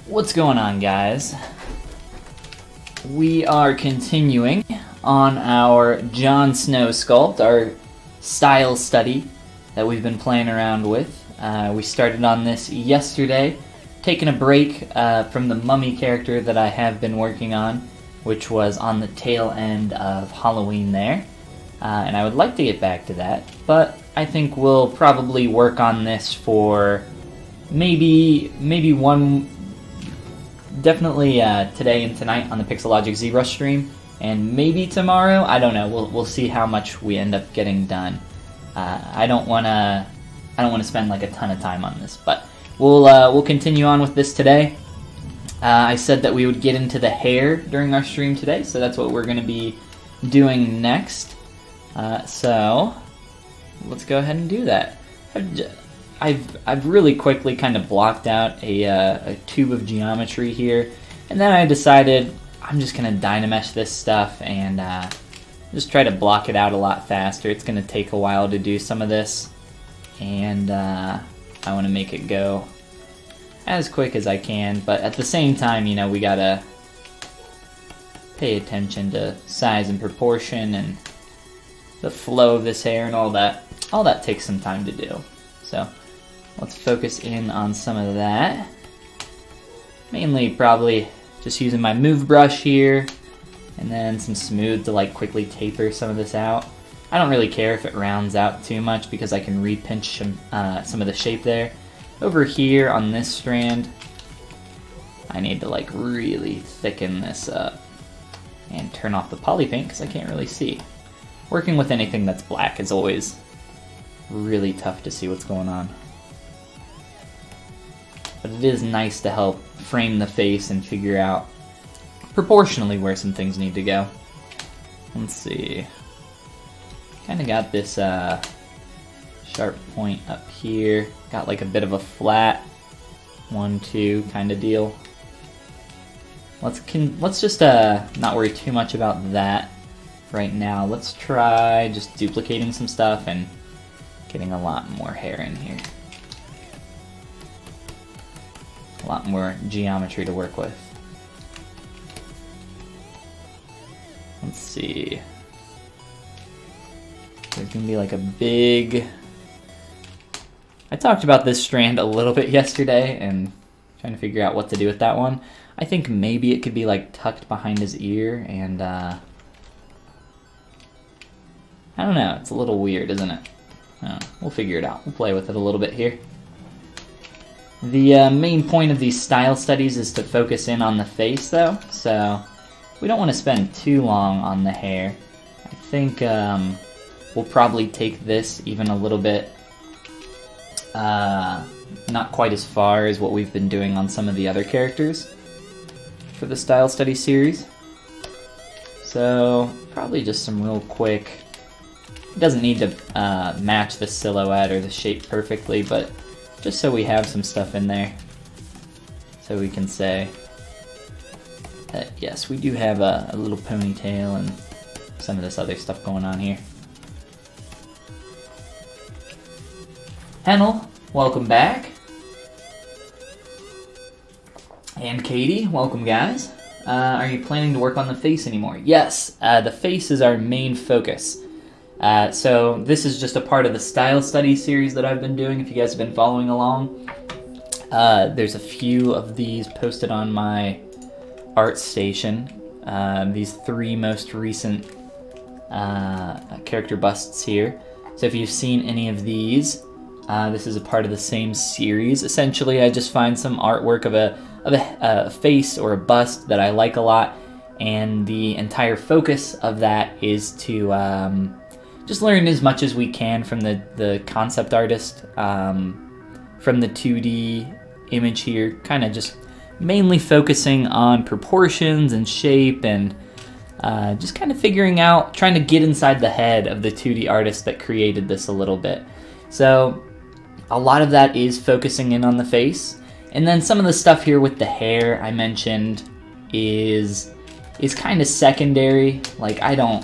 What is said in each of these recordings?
What's going on, guys? We are continuing on our Jon Snow sculpt, our style study that we've been playing around with. We started on this yesterday, taking a break from the mummy character that I have been working on, which was on the tail end of Halloween there. And I would like to get back to that, but I think we'll probably work on this for maybe one, definitely today and tonight on the Pixelogic ZBrush stream, and maybe tomorrow. I don't know. We'll see how much we end up getting done. I don't want to spend like a ton of time on this, but we'll continue on with this today. I said that we would get into the hair during our stream today, so that's what we're going to be doing next. So let's go ahead and do that. I've really quickly kind of blocked out a tube of geometry here, and then I decided I'm just going to Dynamesh this stuff and just try to block it out a lot faster. It's going to take a while to do some of this, and I want to make it go as quick as I can, but at the same time, you know, we gotta pay attention to size and proportion and the flow of this hair and all that. All that takes some time to do. So let's focus in on some of that. Mainly probably just using my move brush here, and then some smooth to like quickly taper some of this out. I don't really care if it rounds out too much because I can repinch some of the shape there. Over here on this strand, I need to like really thicken this up and turn off the poly paint because I can't really see. Working with anything that's black is always really tough to see what's going on. But it is nice to help frame the face and figure out proportionally where some things need to go. Let's see. Kind of got this sharp point up here. Got like a bit of a flat 1-2 kind of deal. Let's just not worry too much about that right now. Let's try just duplicating some stuff and getting a lot more hair in here. A lot more geometry to work with. Let's see. There's gonna be like a big... I talked about this strand a little bit yesterday and trying to figure out what to do with that one. I think maybe it could be like tucked behind his ear and I don't know, it's a little weird, isn't it? We'll figure it out. We'll play with it a little bit here. The main point of these style studies is to focus in on the face though, so we don't want to spend too long on the hair. I think we'll probably take this even a little bit, not quite as far as what we've been doing on some of the other characters for the style study series. So probably just some real quick. It doesn't need to match the silhouette or the shape perfectly, but just so we have some stuff in there, so we can say that yes, we do have a little ponytail and some of this other stuff going on here. Hennel, welcome back. And Katie, welcome guys. Are you planning to work on the face anymore? Yes, the face is our main focus. So this is just a part of the style study series that I've been doing, if you guys have been following along. There's a few of these posted on my art station. These 3 most recent character busts here. So if you've seen any of these, this is a part of the same series. Essentially, I just find some artwork of a face or a bust that I like a lot, and the entire focus of that is to just learn as much as we can from the concept artist, from the 2D image here, kind of just mainly focusing on proportions and shape and just kind of figuring out, trying to get inside the head of the 2D artist that created this a little bit. So a lot of that is focusing in on the face, and then some of the stuff here with the hair I mentioned is kind of secondary. Like I don't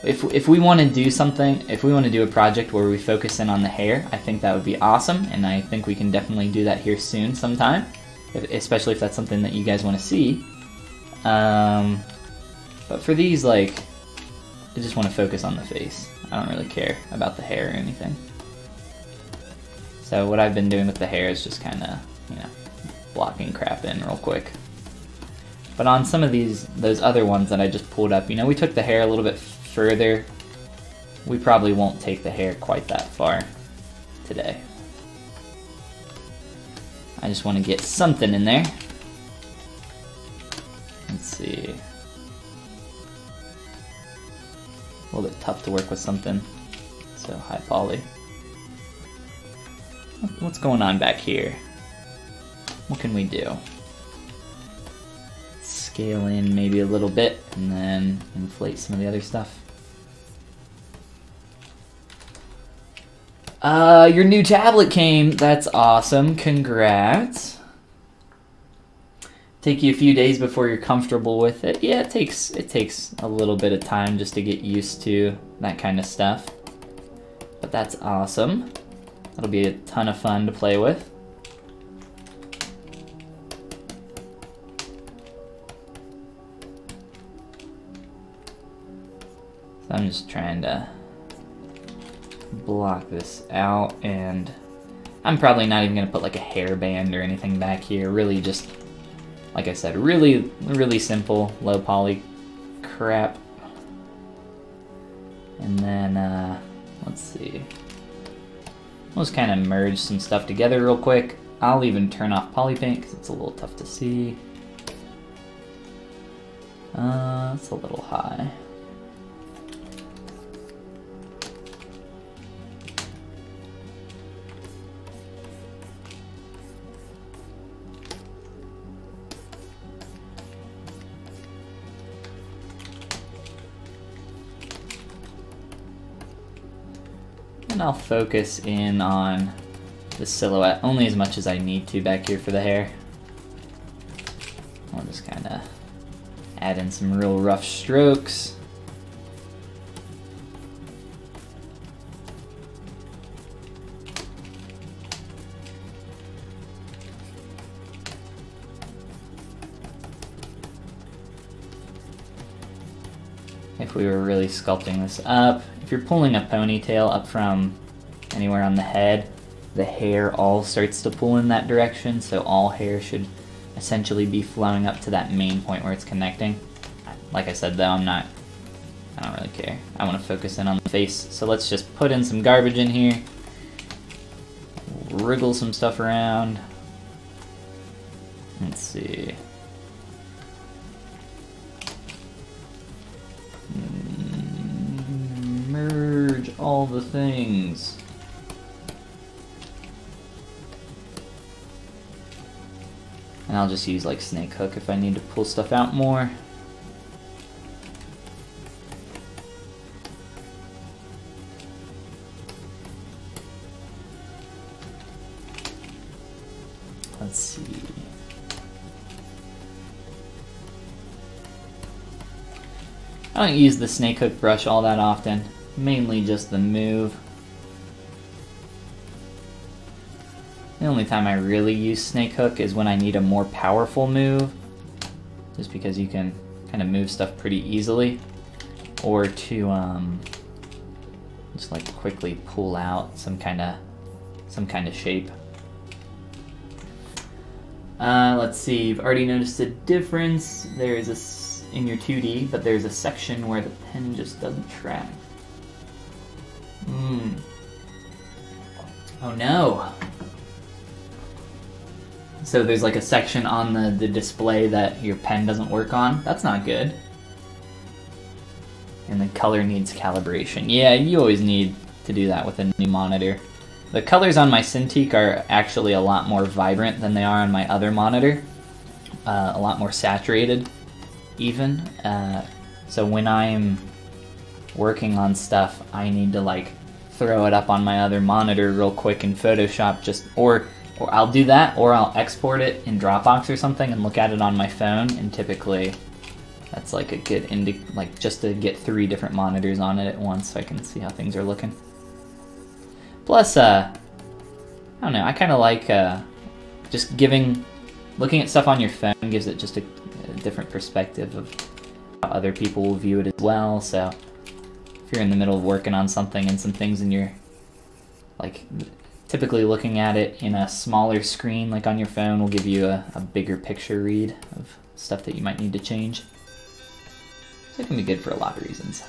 if we want to do something, if we want to do a project where we focus in on the hair, I think that would be awesome, and I think we can definitely do that here soon sometime, especially if that's something that you guys want to see. But for these, like, I just want to focus on the face. I don't really care about the hair or anything. So what I've been doing with the hair is just kind of, you know, blocking crap in real quick. But on some of those other ones that I just pulled up, you know, we took the hair a little bit further. We probably won't take the hair quite that far today. I just want to get something in there. Let's see. A little bit tough to work with something so high poly. What's going on back here? What can we do? Scale in maybe a little bit and then inflate some of the other stuff. Your new tablet came. That's awesome. Congrats. Take you a few days before you're comfortable with it. Yeah, it takes a little bit of time just to get used to that kind of stuff. But that's awesome. That'll be a ton of fun to play with. So I'm just trying to block this out, and I'm probably not even going to put like a hairband or anything back here. Really just, like I said, really simple, low poly crap. And then, let's see. We'll just kind of merge some stuff together real quick. I'll even turn off polypaint because it's a little tough to see. It's a little high. And I'll focus in on the silhouette only as much as I need to back here for the hair. I'll just kind of add in some real rough strokes. If we were really sculpting this up, if you're pulling a ponytail up from anywhere on the head, the hair all starts to pull in that direction, so all hair should essentially be flowing up to that main point where it's connecting. Like I said though, I don't really care. I want to focus in on the face, so let's just put in some garbage in here, wriggle some stuff around. Let's see. Merge all the things. And I'll just use like snake hook if I need to pull stuff out more. Let's see. I don't use the snake hook brush all that often, mainly just the move. The only time I really use snake hook is when I need a more powerful move, just because you can kind of move stuff pretty easily, or to just like quickly pull out some kind of shape. Let's see, you've already noticed a difference. There is in your 2D, but there's a section where the pen just doesn't track. Oh no! So there's like a section on the display that your pen doesn't work on. That's not good. And the color needs calibration. Yeah, you always need to do that with a new monitor. The colors on my Cintiq are actually a lot more vibrant than they are on my other monitor. A lot more saturated, even. So when I'm working on stuff, I need to like throw it up on my other monitor real quick in Photoshop, or I'll do that, or I'll export it in Dropbox or something and look at it on my phone, and typically That's like a good like just to get 3 different monitors on it at once so I can see how things are looking. Plus, I don't know, I kind of like just looking at stuff on your phone gives it just a different perspective of how other people will view it as well. So if you're in the middle of working on something and some things and you're like typically looking at it in a smaller screen like on your phone will give you a bigger picture read of stuff that you might need to change. So it can be good for a lot of reasons.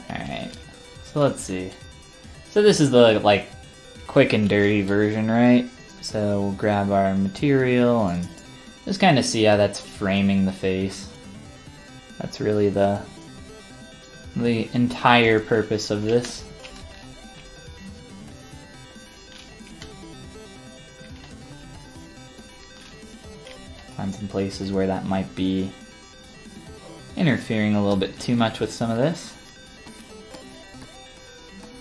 Alright, so let's see. So this is the like quick and dirty version, right? So we'll grab our material and just kind of see how that's framing the face. That's really the entire purpose of this. Find some places where that might be interfering a little bit too much with some of this.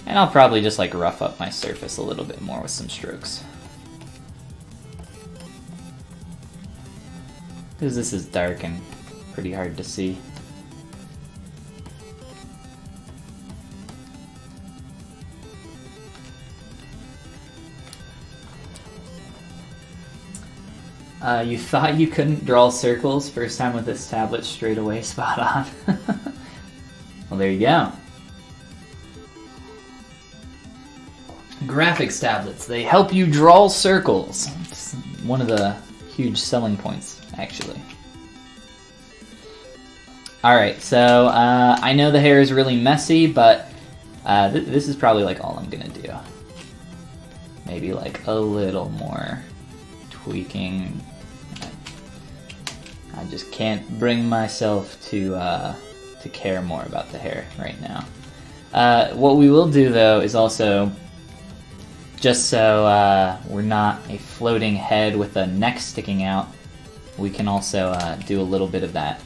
And I'll probably just like rough up my surface a little bit more with some strokes. Because this is dark and pretty hard to see. You thought you couldn't draw circles first time with this tablet, straight away spot on. Well, there you go. Graphics tablets, they help you draw circles. It's one of the huge selling points, actually. Alright, so I know the hair is really messy, but this is probably like all I'm gonna do. Maybe like a little more tweaking. I just can't bring myself to care more about the hair right now. What we will do though is also, just so we're not a floating head with a neck sticking out, we can also do a little bit of that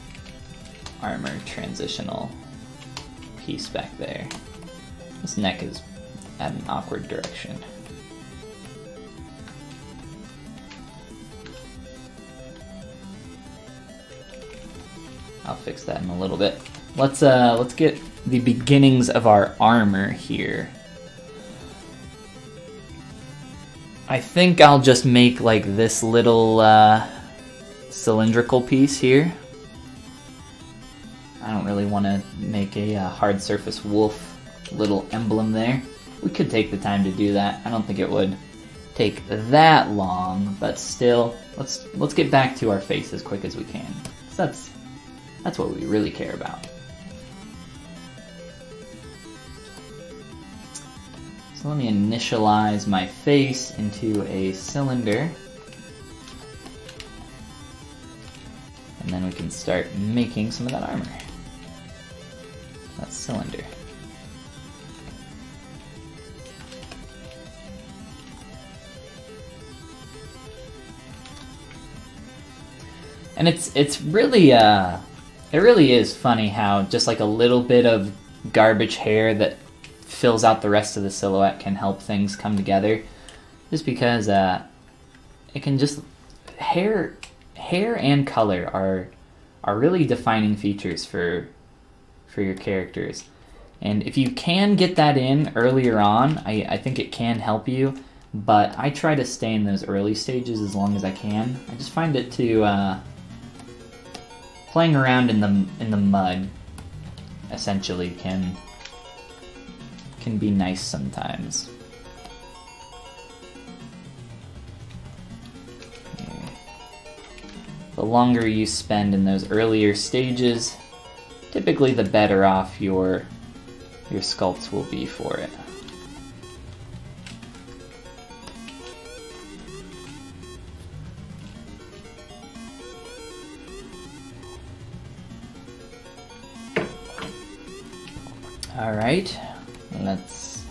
armor transitional piece back there. This neck is at an awkward direction. I'll fix that in a little bit. Let's get the beginnings of our armor here. I think I'll just make like this little cylindrical piece here. I don't really want to make a hard surface wolf little emblem there. We could take the time to do that. I don't think it would take that long, but still, let's get back to our face as quick as we can. So that's what we really care about. So let me initialize my face into a cylinder. And then we can start making some of that armor. That cylinder. And it's really it really is funny how just like a little bit of garbage hair that fills out the rest of the silhouette can help things come together. Just because it can just hair and color are really defining features for your characters. And if you can get that in earlier on, I think it can help you, but I try to stay in those early stages as long as I can. I just find it to playing around in the mud essentially can be nice sometimes. The longer you spend in those earlier stages, typically the better off your sculpts will be for it. Alright, let's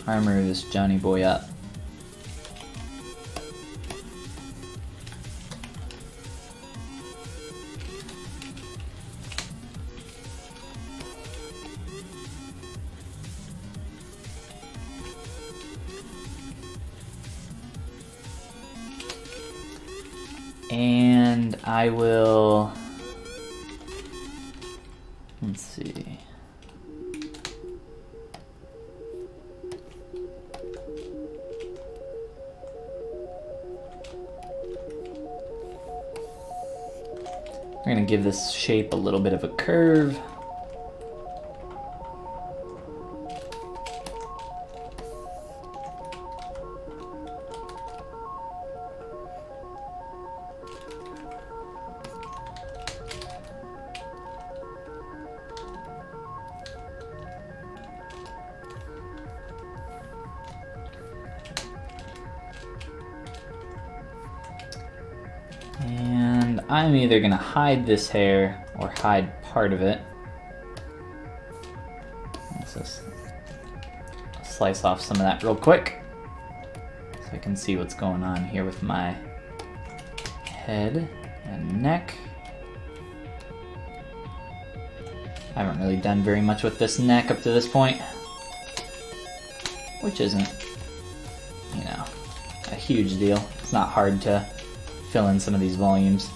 armor this Johnny boy up. And I will, let's see. We're going to give this shape a little bit of a curve. And I'm either going to hide this hair or hide part of it. Let's just slice off some of that real quick so I can see what's going on here with my head and neck. I haven't really done very much with this neck up to this point, which isn't, you know, a huge deal. It's not hard to fill in some of these volumes.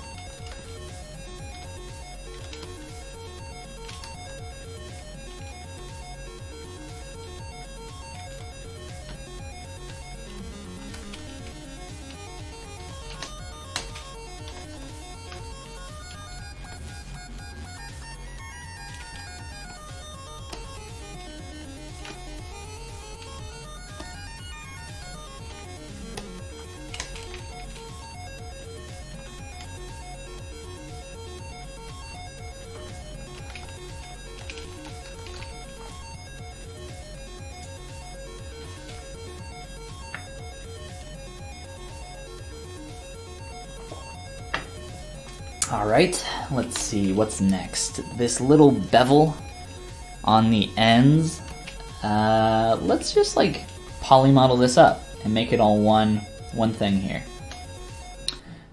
Alright, let's see what's next. This little bevel on the ends, let's just like polymodel this up and make it all one thing here.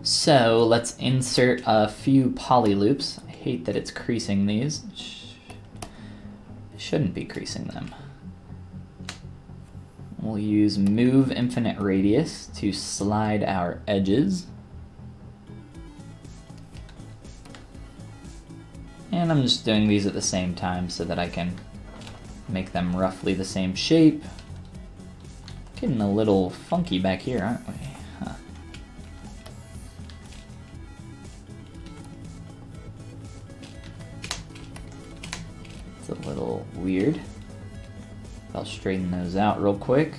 So let's insert a few poly loops. I hate that it's creasing these. Shouldn't be creasing them. We'll use move infinite radius to slide our edges. And I'm just doing these at the same time so that I can make them roughly the same shape. Getting a little funky back here, aren't we? Huh. It's a little weird. I'll straighten those out real quick.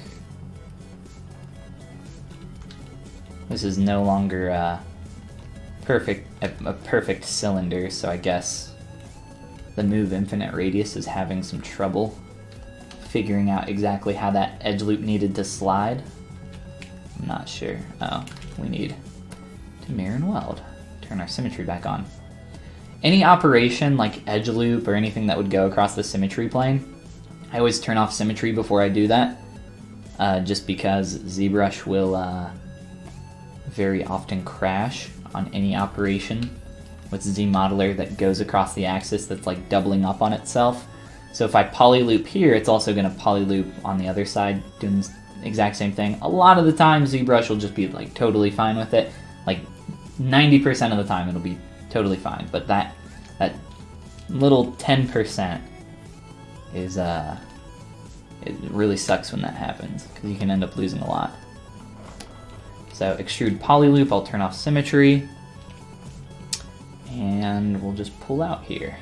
This is no longer a perfect cylinder, so I guess the move infinite radius is having some trouble figuring out exactly how that edge loop needed to slide. I'm not sure. Oh, we need to mirror and weld. Turn our symmetry back on. Any operation like edge loop or anything that would go across the symmetry plane, I always turn off symmetry before I do that, just because ZBrush will very often crash on any operation with ZModeler that goes across the axis that's like doubling up on itself. So if I poly loop here, it's also going to poly loop on the other side, doing the exact same thing. A lot of the time ZBrush will just be like totally fine with it. Like 90% of the time it'll be totally fine, but that little 10% is it really sucks when that happens, because you can end up losing a lot. So extrude poly loop, I'll turn off symmetry, and we'll just pull out here.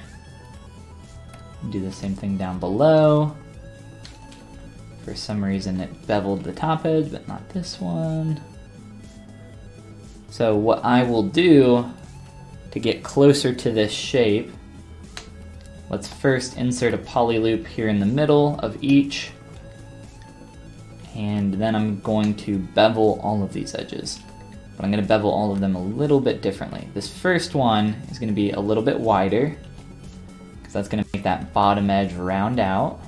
Do the same thing down below. For some reason it beveled the top edge, but not this one. So what I will do to get closer to this shape, let's first insert a poly loop here in the middle of each, and then I'm going to bevel all of these edges. But I'm going to bevel all of them a little bit differently. This first one is going to be a little bit wider, because that's going to make that bottom edge round out.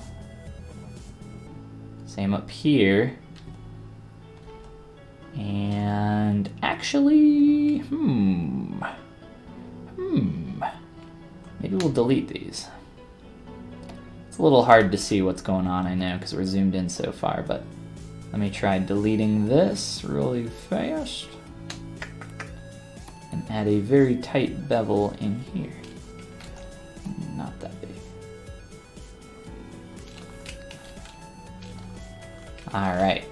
Same up here. And actually, maybe we'll delete these. It's a little hard to see what's going on, I know, because we're zoomed in so far, but let me try deleting this really fast and add a very tight bevel in here. Not that big. Alright.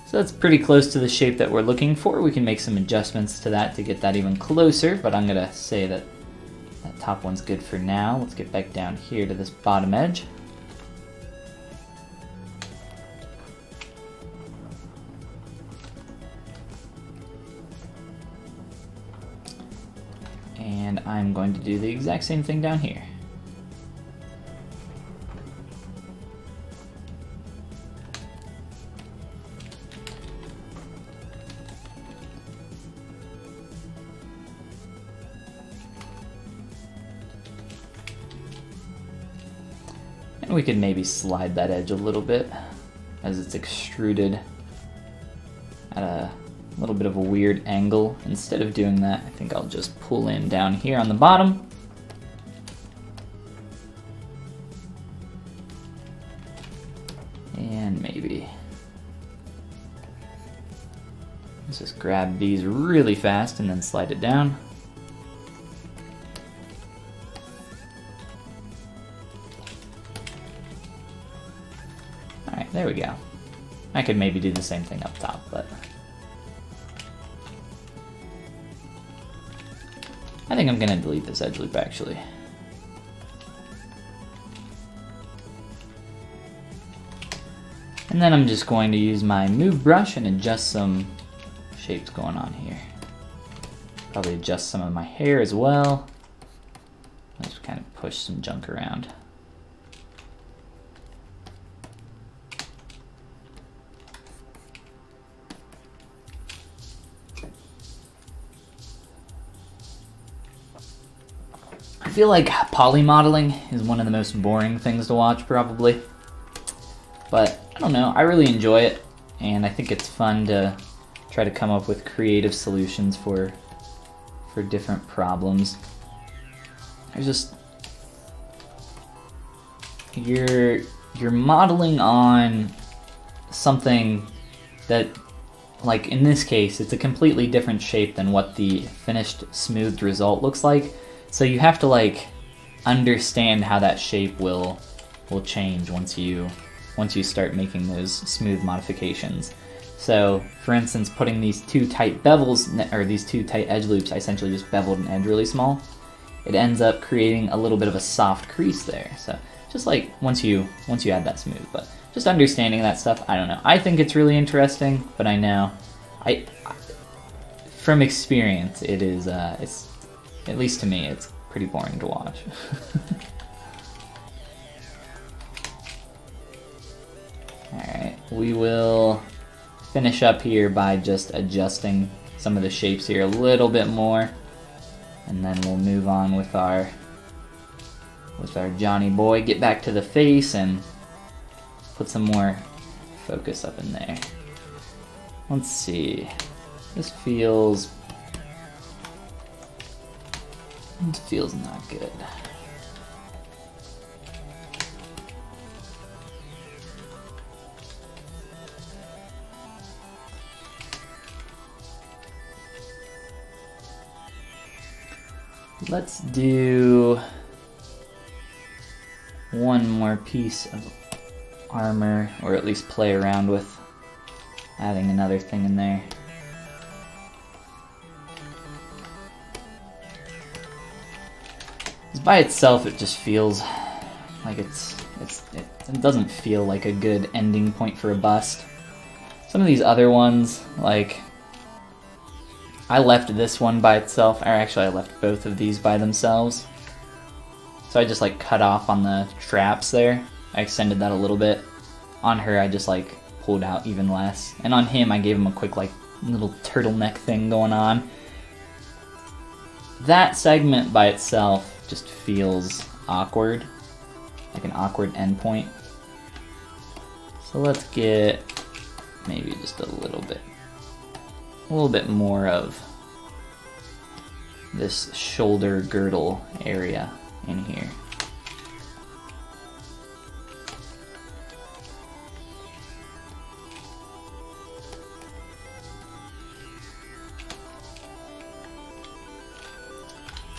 So that's pretty close to the shape that we're looking for. We can make some adjustments to that to get that even closer, but I'm gonna say that that top one's good for now. Let's get back down here to this bottom edge. And I'm going to do the exact same thing down here. And we could maybe slide that edge a little bit as it's extruded at a little bit of a weird angle. Instead of doing that, I think I'll just pull in down here on the bottom. And maybe let's just grab these really fast and then slide it down. Alright, there we go. I could maybe do the same thing up top, but I think I'm gonna delete this edge loop actually. And then I'm just going to use my move brush and adjust some shapes going on here. Probably adjust some of my hair as well. Let's kind of push some junk around. I feel like poly modeling is one of the most boring things to watch probably, but I don't know, I really enjoy it, and I think it's fun to try to come up with creative solutions for different problems. There's just, you're modeling on something that, like in this case, it's a completely different shape than what the finished smoothed result looks like. So you have to like understand how that shape will change once you start making those smooth modifications. So for instance, putting these two tight bevels, or these two tight edge loops, I essentially just beveled an edge really small. It ends up creating a little bit of a soft crease there. So just like once you add that smooth, but just understanding that stuff, I don't know. I think it's really interesting, but I know, from experience, it is, it's, at least to me, it's pretty boring to watch. Alright, we will finish up here by just adjusting some of the shapes here a little bit more, and then we'll move on with our Johnny boy, get back to the face and put some more focus up in there. Let's see, this feels not good. Let's do one more piece of armor, or at least play around with adding another thing in there. By itself, it just feels like it doesn't feel like a good ending point for a bust. Some of these other ones, like, I left this one by itself, or actually I left both of these by themselves. So I just like cut off on the traps there. I extended that a little bit. On her, I just like pulled out even less. And on him, I gave him a quick like little turtleneck thing going on. That segment by itself just feels awkward, like an awkward endpoint. So let's get maybe just a little bit more of this shoulder girdle area in here.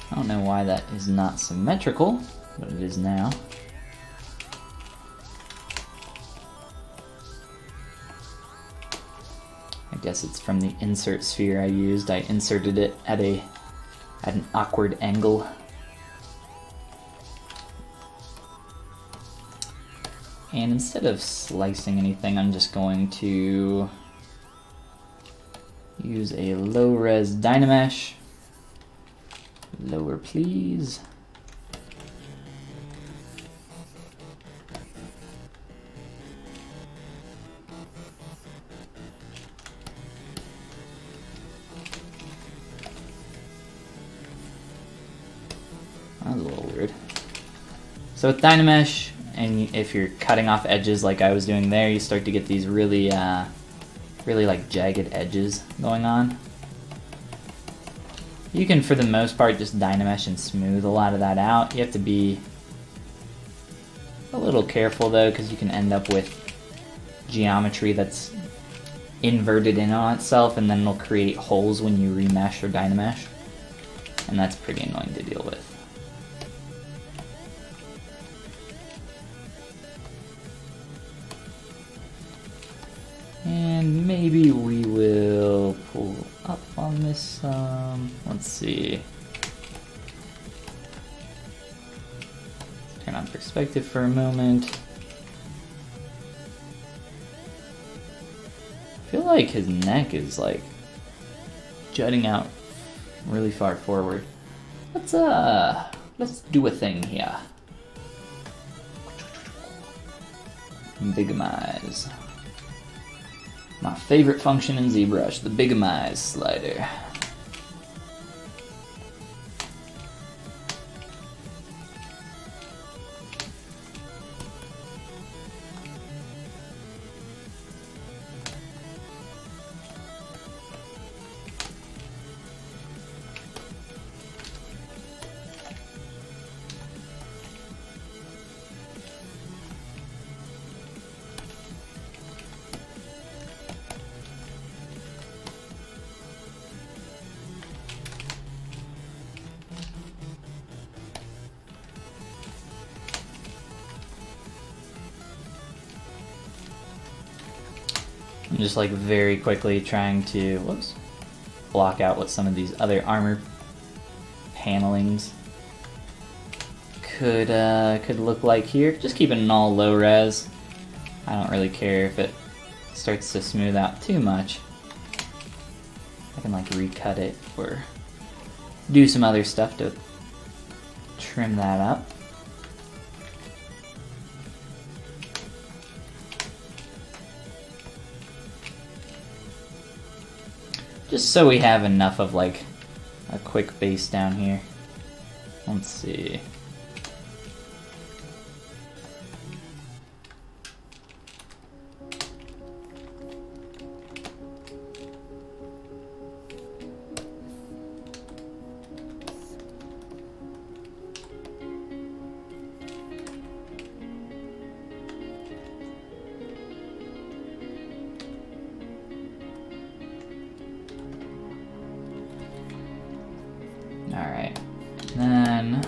I don't know why that is not symmetrical, but it is now. I guess it's from the insert sphere I used. I inserted it at an awkward angle. And instead of slicing anything, I'm just going to use a low-res Dynamesh. Lower, please. That was a little weird. So with Dynamesh, and if you're cutting off edges like I was doing there, you start to get these really like jagged edges going on. You can, for the most part, just Dynamesh and smooth a lot of that out. You have to be a little careful though, because you can end up with geometry that's inverted in on itself, and then it'll create holes when you remesh or Dynamesh, and that's pretty annoying to deal with. And maybe we will pull up on this, let's see. Let's turn on perspective for a moment. I feel like his neck is like jutting out really far forward. Let's do a thing here. Bigamize. My favorite function in ZBrush, the Bigamize slider. I'm just like very quickly trying to, whoops, block out what some of these other armor panelings could look like here. Just keeping it all low res. I don't really care if it starts to smooth out too much. I can like recut it or do some other stuff to trim that up. Just so we have enough of like a quick base down here. Let's see. Alright, then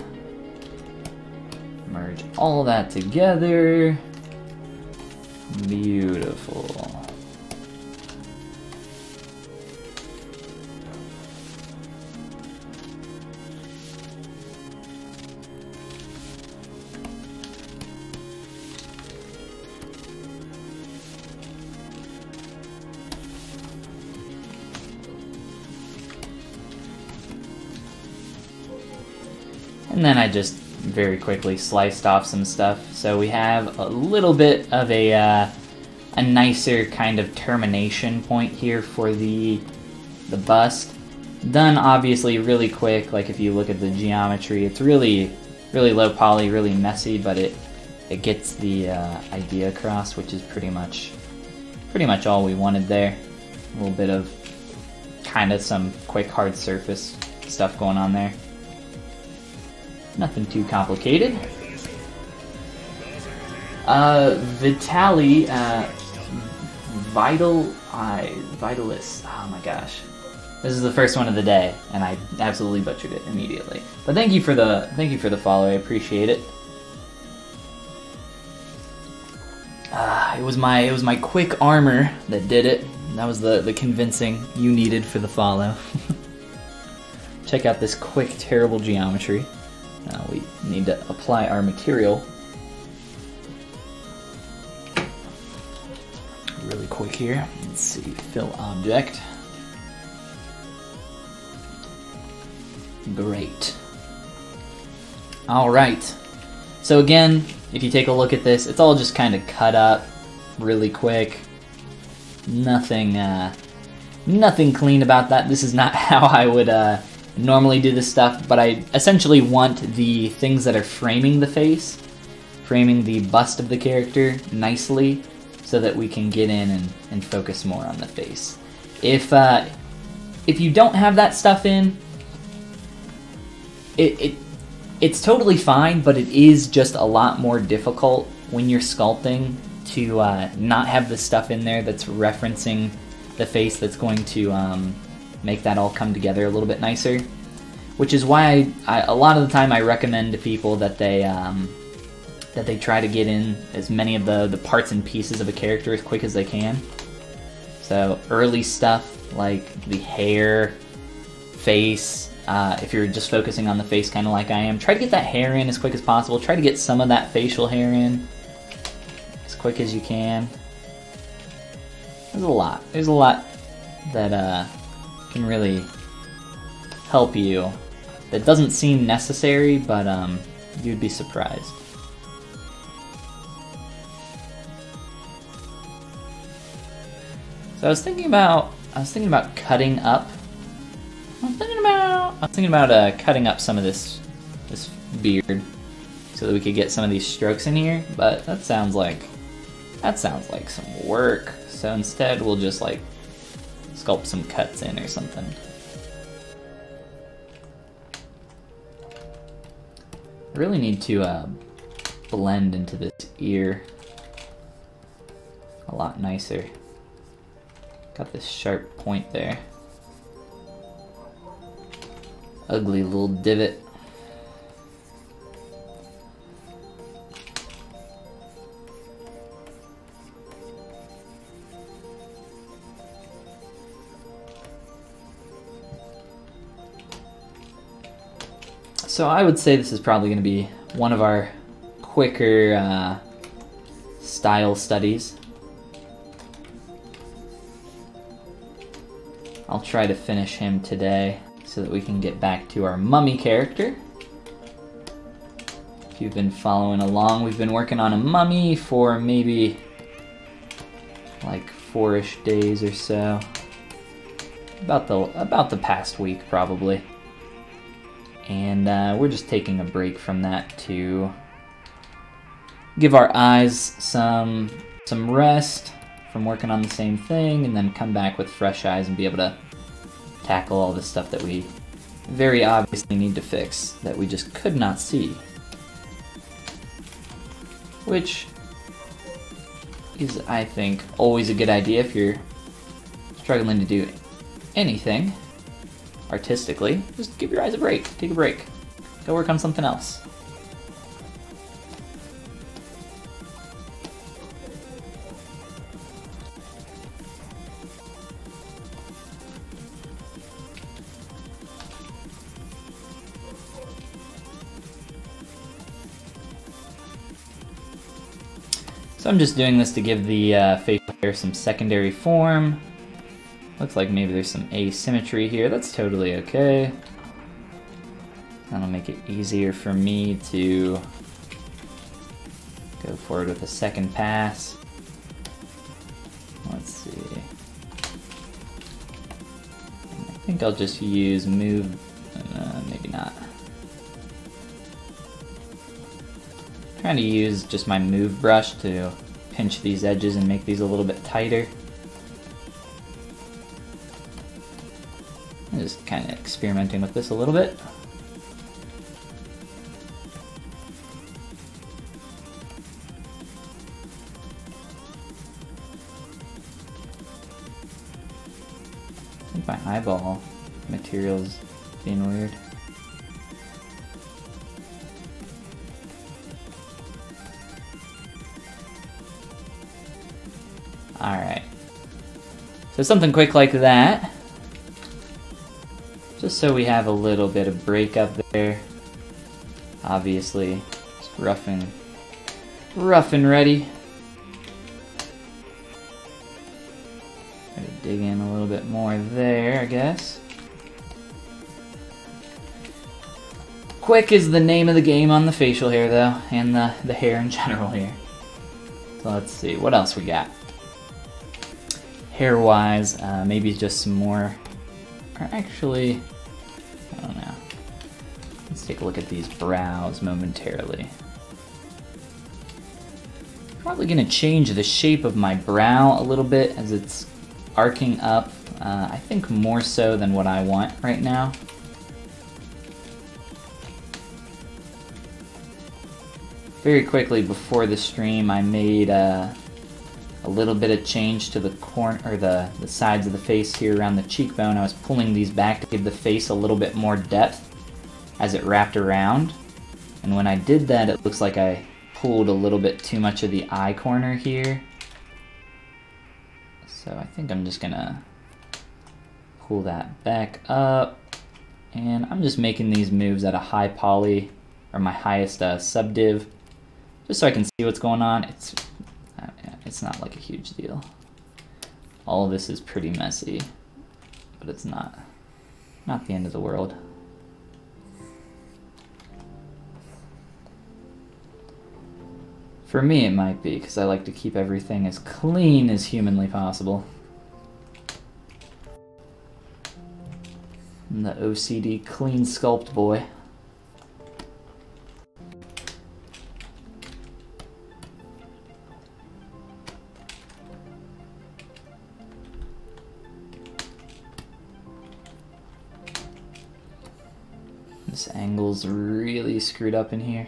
merge all that together. Beautiful. And then I just very quickly sliced off some stuff. So we have a little bit of a nicer kind of termination point here for the bust. Done obviously really quick. Like if you look at the geometry, it's really low poly, really messy, but it gets the idea across, which is pretty much all we wanted there. A little bit of kind of some quick hard surface stuff going on there. Nothing too complicated. Vitali, Vitalis. Oh my gosh. This is the first one of the day, and I absolutely butchered it immediately. But thank you for the follow. I appreciate it. It was my quick armor that did it. That was the convincing you needed for the follow. Check out this quick, terrible geometry. Now we need to apply our material. Really quick here. Let's see, fill object. Great. Alright. So again, if you take a look at this, it's all just kind of cut up really quick. Nothing clean about that. This is not how I would normally do this stuff, but I essentially want the things that are framing the face, framing the bust of the character nicely, so that we can get in and focus more on the face. If you don't have that stuff in, it's totally fine, but it is just a lot more difficult when you're sculpting to not have the stuff in there that's referencing the face, that's going to make that all come together a little bit nicer. Which is why a lot of the time I recommend to people that they try to get in as many of the parts and pieces of a character as quick as they can. So early stuff like the hair, face, if you're just focusing on the face kind of like I am, try to get that hair in as quick as possible. Try to get some of that facial hair in as quick as you can. There's a lot that can really help you that doesn't seem necessary, but you'd be surprised. So I was thinking about cutting up. I was thinking about cutting up some of this beard so that we could get some of these strokes in here, but that sounds like some work. So instead we'll just like sculpt some cuts in or something. I really need to blend into this ear a lot nicer. Got this sharp point there. Ugly little divot. So I would say this is probably going to be one of our quicker style studies. I'll try to finish him today so that we can get back to our mummy character. If you've been following along, we've been working on a mummy for maybe like 4-ish days or so. About the past week probably. And we're just taking a break from that to give our eyes some rest from working on the same thing, and then come back with fresh eyes and be able to tackle all the stuff that we very obviously need to fix that we just could not see. Which is, I think, always a good idea if you're struggling to do anything artistically. Just give your eyes a break. Take a break. Go work on something else. So I'm just doing this to give the facial hair some secondary form. Looks like maybe there's some asymmetry here. That's totally okay. That'll make it easier for me to go forward with a second pass. Let's see. Like think I'll just use move, maybe not. I'm trying to use just my move brush to pinch these edges and make these a little bit tighter. I'm just kind of experimenting with this a little bit. I think my eyeball material's being weird. Alright. So something quick like that. Just so we have a little bit of break up there. Obviously, just rough and ready. Try to dig in a little bit more there, I guess. Quick is the name of the game on the facial hair, though, and the hair in general here. So let's see, what else we got? Hair-wise, maybe just some more, or actually, I don't know. Let's take a look at these brows momentarily. Probably gonna change the shape of my brow a little bit as it's arcing up. I think more so than what I want right now. Very quickly before the stream, I made a little bit of change to the corner or the sides of the face here around the cheekbone. I was pulling these back to give the face a little bit more depth as it wrapped around. And when I did that, it looks like I pulled a little bit too much of the eye corner here. So I think I'm just gonna pull that back up. And I'm just making these moves at a high poly, or my highest subdiv, just so I can see what's going on. It's not like a huge deal. All of this is pretty messy, but it's not the end of the world. For me it might be, because I like to keep everything as clean as humanly possible. I'm the OCD clean sculpt boy. This angle's really screwed up in here.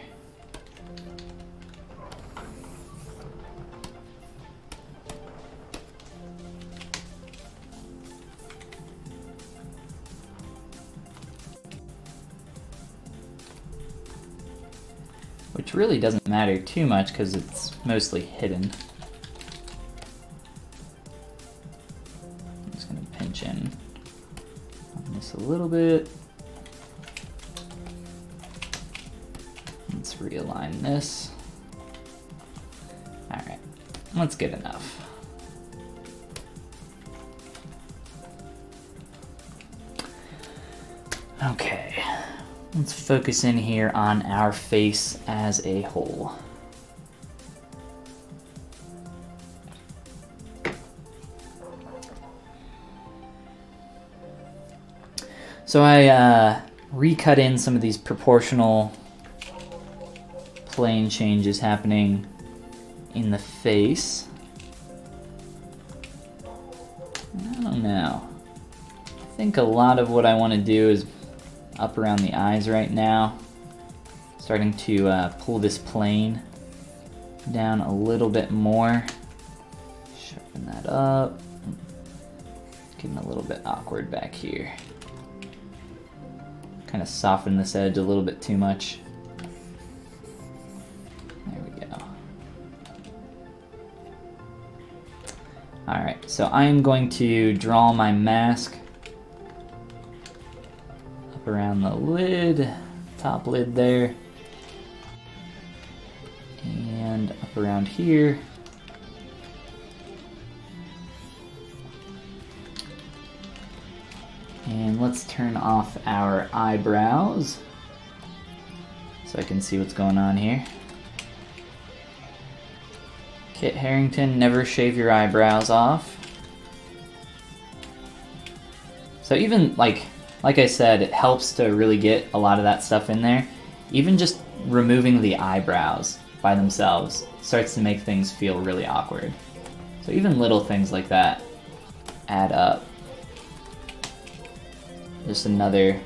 Which really doesn't matter too much because it's mostly hidden. I'm just gonna pinch in on this a little bit. Let's realign this. Alright, let's get enough. Okay, let's focus in here on our face as a whole. So I recut in some of these proportional plane changes happening in the face. I don't know. I think a lot of what I want to do is up around the eyes right now. Starting to pull this plane down a little bit more. Sharpen that up. Getting a little bit awkward back here. Kind of soften this edge a little bit too much. Alright, so I am going to draw my mask up around the lid, top lid there, and up around here. And let's turn off our eyebrows so I can see what's going on here. Kit Harington, never shave your eyebrows off. So even like I said, it helps to really get a lot of that stuff in there. Even just removing the eyebrows by themselves starts to make things feel really awkward. So even little things like that add up. Just another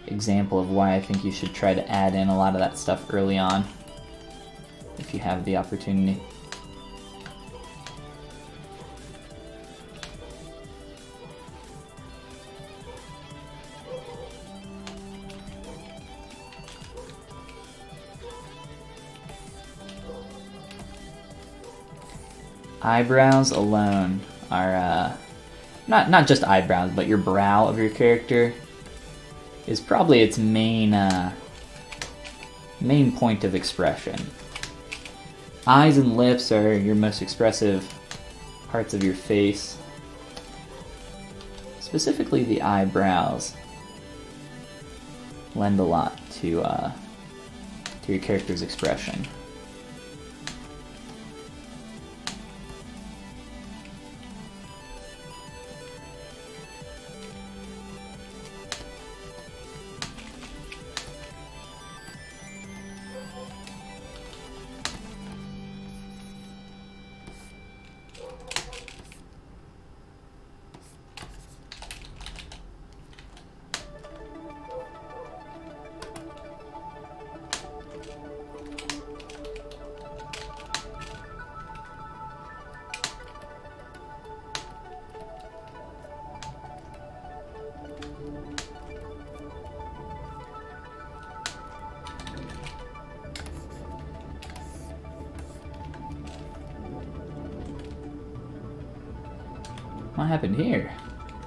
example of why I think you should try to add in a lot of that stuff early on if you have the opportunity. Eyebrows alone are, not just eyebrows, but your brow of your character is probably its main point of expression. Eyes and lips are your most expressive parts of your face. Specifically the eyebrows lend a lot to your character's expression. What happened here?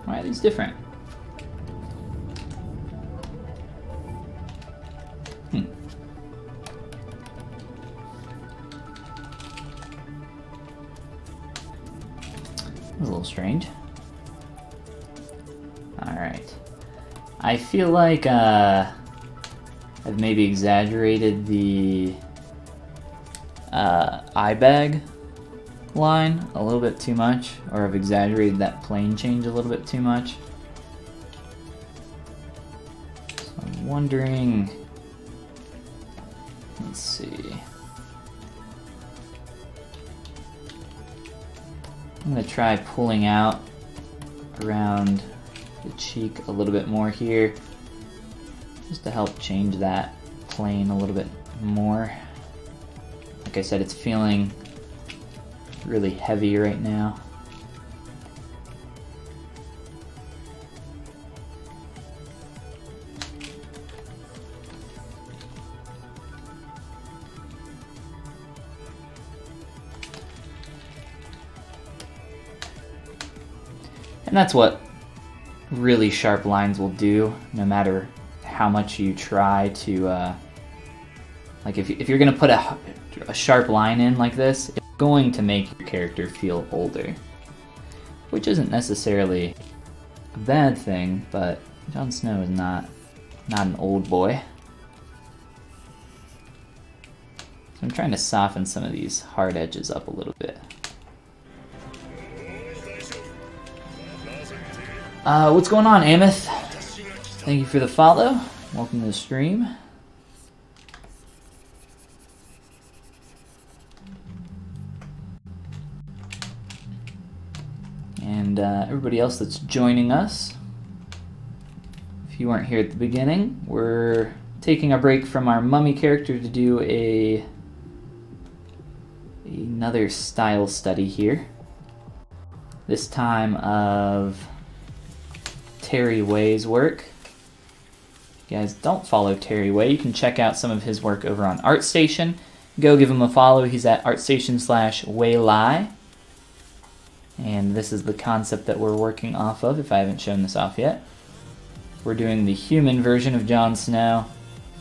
Why are these different? That was a little strange. Alright. I feel like I've maybe exaggerated the eye bag line a little bit too much, or I've exaggerated that plane change a little bit too much. So I'm wondering, let's see. I'm gonna try pulling out around the cheek a little bit more here, just to help change that plane a little bit more. Like I said, it's feeling really heavy right now. And that's what really sharp lines will do, no matter how much you try to, like if you're gonna put a sharp line in like this, it's going to make your character feel older. Which isn't necessarily a bad thing, but Jon Snow is not an old boy. So I'm trying to soften some of these hard edges up a little bit. What's going on, Ameth? Thank you for the follow. Welcome to the stream. And everybody else that's joining us. If you weren't here at the beginning, we're taking a break from our mummy character to do another style study here. This time of Terry Way's work. If you guys don't follow Terry Way, you can check out some of his work over on ArtStation. Go give him a follow. He's at ArtStation/Waylai. And this is the concept that we're working off of, if I haven't shown this off yet. We're doing the human version of Jon Snow,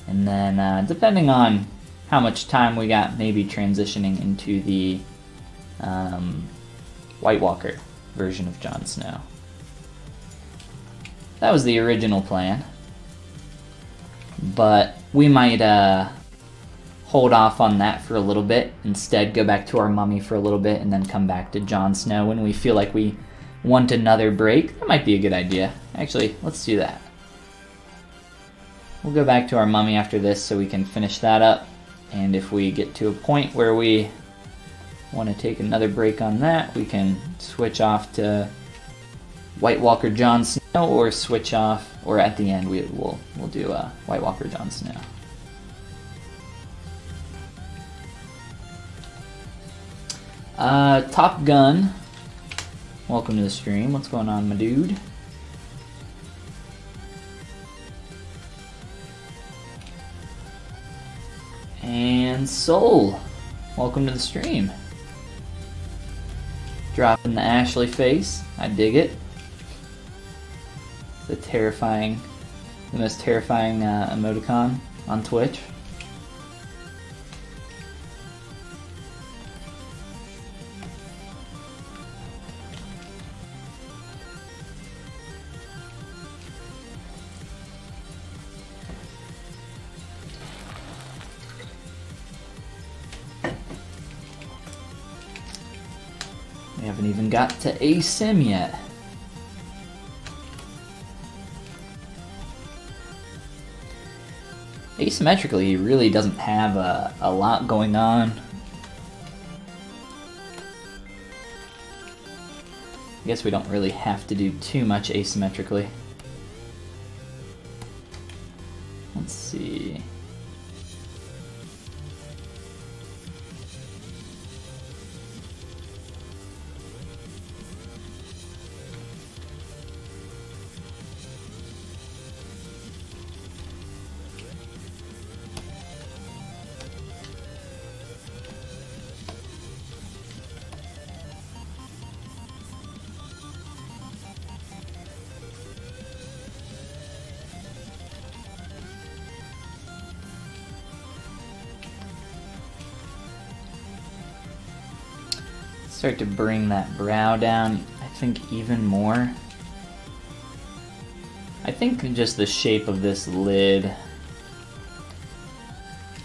and then depending on how much time we got, maybe transitioning into the White Walker version of Jon Snow. That was the original plan, but we might hold off on that for a little bit, instead go back to our mummy for a little bit, and then come back to Jon Snow when we feel like we want another break. That might be a good idea. Actually, let's do that. We'll go back to our mummy after this so we can finish that up. And if we get to a point where we want to take another break on that, we can switch off to White Walker Jon Snow, or switch off, or at the end we'll do White Walker Jon Snow. Top Gun, welcome to the stream. What's going on, my dude? And Soul, welcome to the stream. Dropping the Ashley face, I dig it. The most terrifying emoticon on Twitch. We haven't even got to ASIM yet. Asymmetrically, he really doesn't have a lot going on. I guess we don't really have to do too much asymmetrically. Let's see. Start to bring that brow down, I think, even more. I think just the shape of this lid.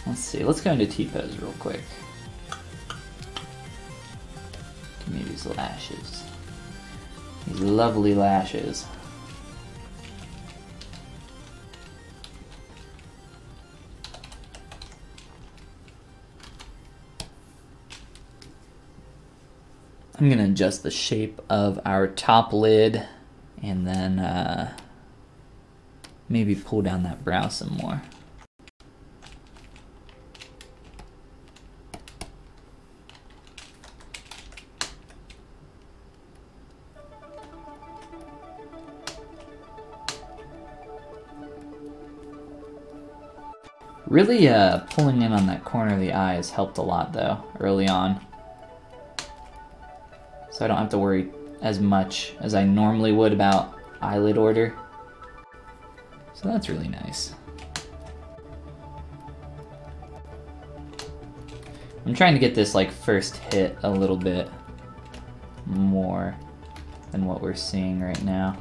Let's see, let's go into T-pose real quick. Give me these lashes. These lovely lashes. I'm gonna adjust the shape of our top lid and then maybe pull down that brow some more. Really pulling in on that corner of the eye has helped a lot though, early on. So I don't have to worry as much as I normally would about eyelid order. So that's really nice. I'm trying to get this like first hit a little bit more than what we're seeing right now.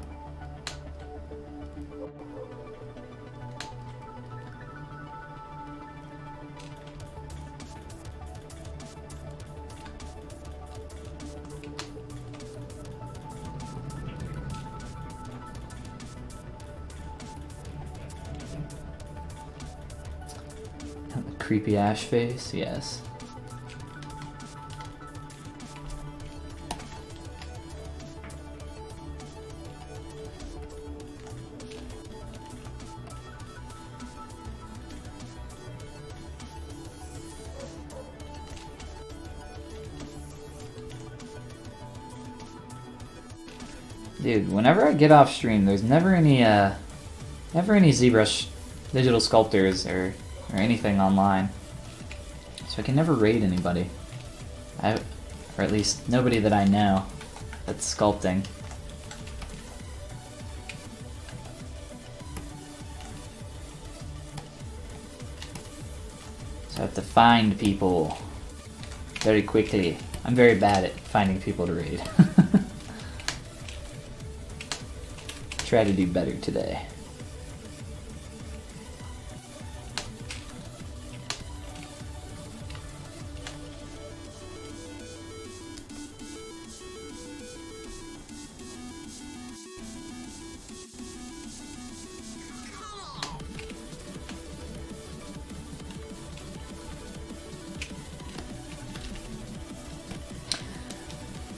Creepy ash face, yes. Dude, whenever I get off stream, there's never any ZBrush digital sculptors or anything online, so I can never raid anybody, or at least nobody that I know that's sculpting. So I have to find people very quickly. I'm very bad at finding people to raid. Try to do better today.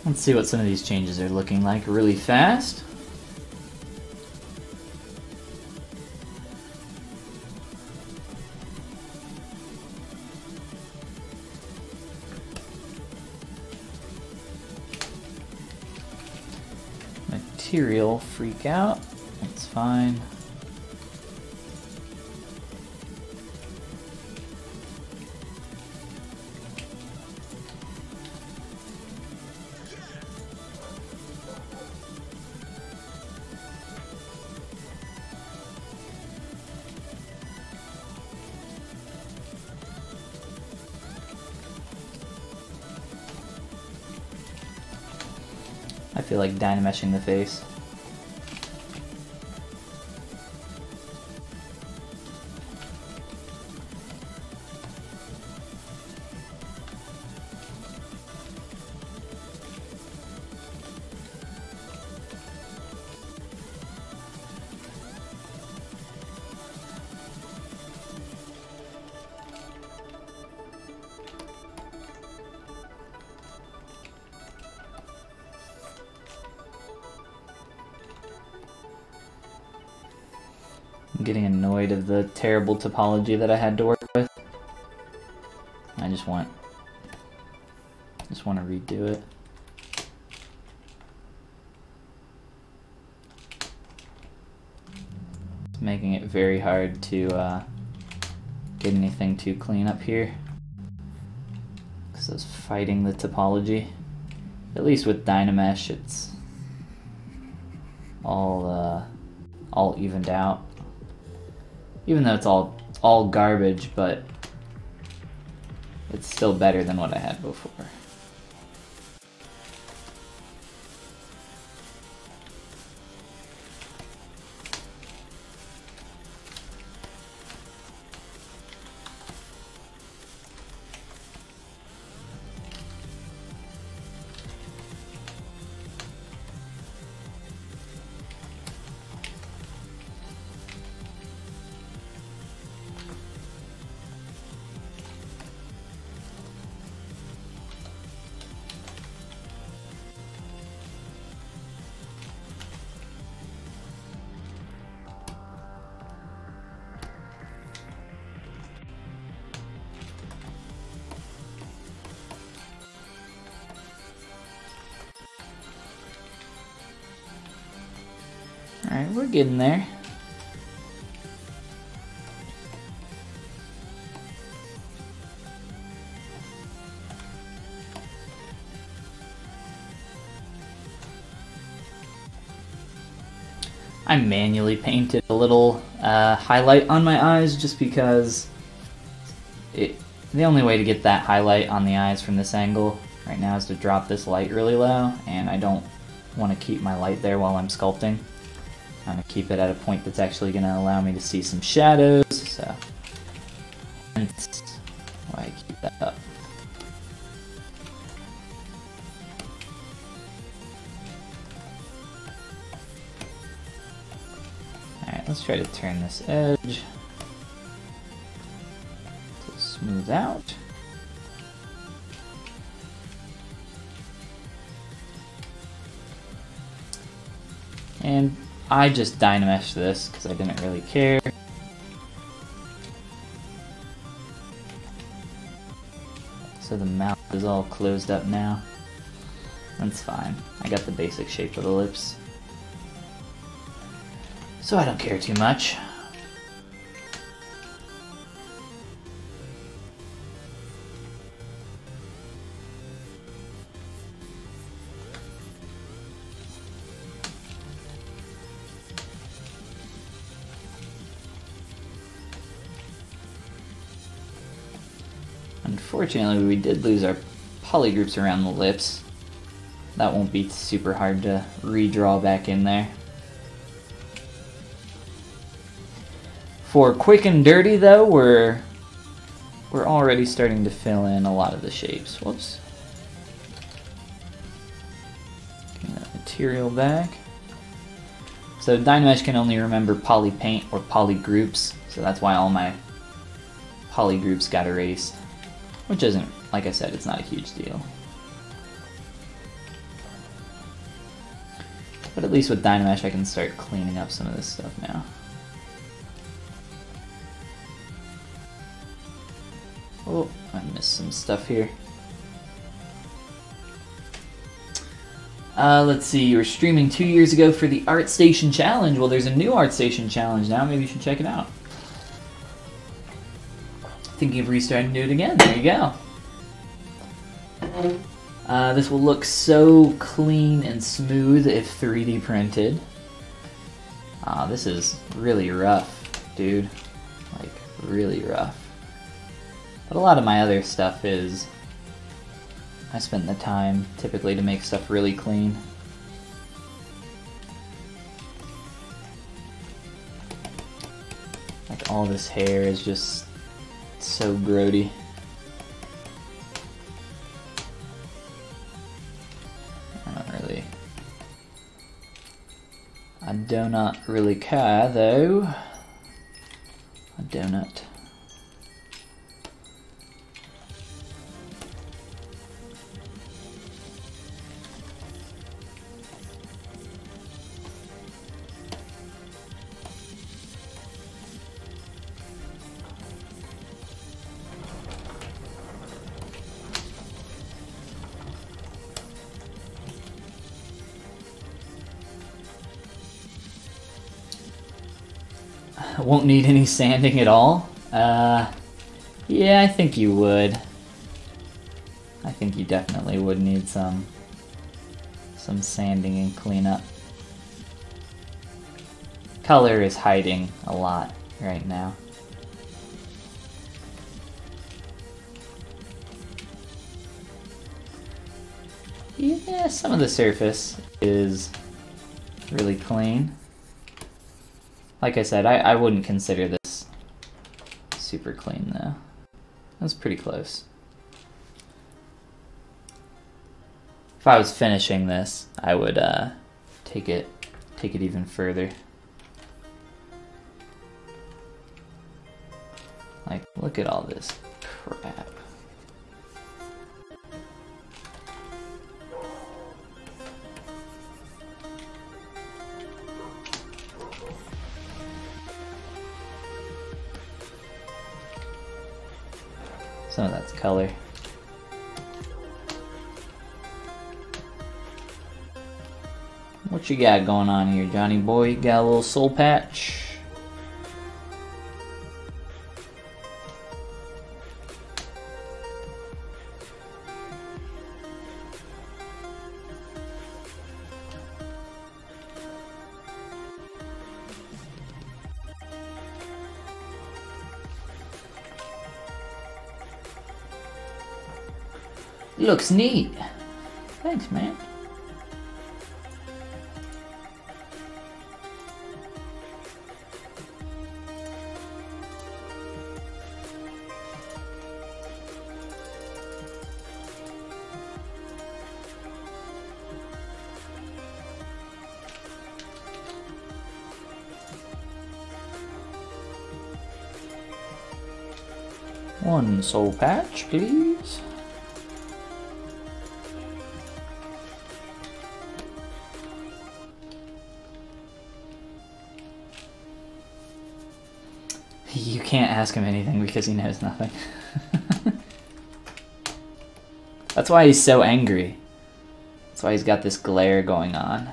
Let's see what some of these changes are looking like really fast. Material freak out. That's fine. I feel like dynameshing the face. I'm getting annoyed of the terrible topology that I had to work with. I just want to redo it. It's making it very hard to get anything too clean up here, because it's fighting the topology. At least with Dynamesh, it's all evened out. Even though it's all garbage, but it's still better than what I had before. Alright, we're getting there. I manually painted a little highlight on my eyes just because the only way to get that highlight on the eyes from this angle right now is to drop this light really low, and I don't want to keep my light there while I'm sculpting. I'm going to keep it at a point that's actually going to allow me to see some shadows, so that's why I keep that up. Alright, let's try to turn this edge to smooth out. And I just Dynameshed this because I didn't really care. So the mouth is all closed up now. That's fine. I got the basic shape of the lips, so I don't care too much. Unfortunately, we did lose our polygroups around the lips. That won't be super hard to redraw back in there. For quick and dirty though, we're already starting to fill in a lot of the shapes. Whoops. Getting that material back. So Dynamesh can only remember poly paint or poly groups, so that's why all my poly groups got erased. Which isn't, like I said, it's not a huge deal. But at least with Dynamesh I can start cleaning up some of this stuff now. Oh, I missed some stuff here. Let's see, you were streaming 2 years ago for the ArtStation Challenge. Well, there's a new ArtStation Challenge now. Maybe you should check it out. Thinking of restarting to do it again. There you go. This will look so clean and smooth if 3D printed. This is really rough, dude. Like, really rough. But a lot of my other stuff is... I spent the time, typically, to make stuff really clean. Like, all this hair is just so grody. I do not really care, though. I do not. Won't need any sanding at all? Yeah, I think you would. I think you definitely would need some sanding and cleanup. Color is hiding a lot right now. Yeah, some of the surface is really clean. Like I said, I wouldn't consider this super clean though. That's pretty close. If I was finishing this, I would take it even further. Like, look at all this crap. Some of that's color. What you got going on here, Johnny boy? You got a little soul patch? Looks neat. Thanks, man. One soul patch, please. You can't ask him anything because he knows nothing. That's why he's so angry. That's why he's got this glare going on.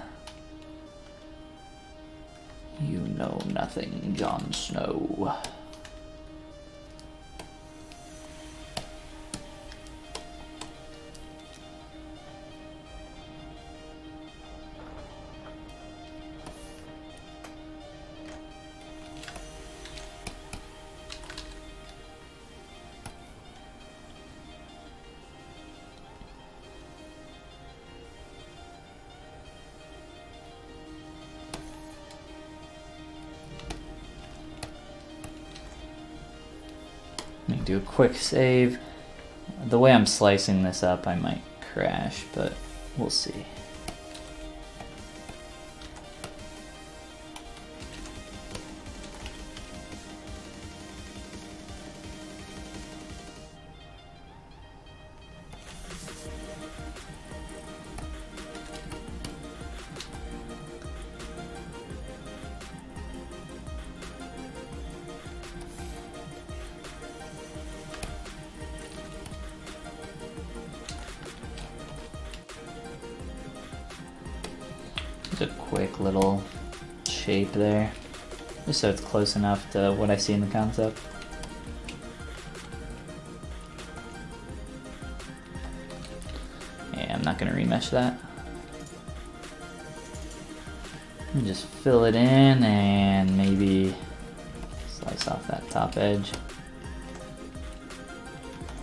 You know nothing, Jon Snow. Let me do a quick save. The way I'm slicing this up, I might crash, but we'll see. Just a quick little shape there, just so it's close enough to what I see in the concept. Yeah, I'm not going to remesh that. And just fill it in and maybe slice off that top edge.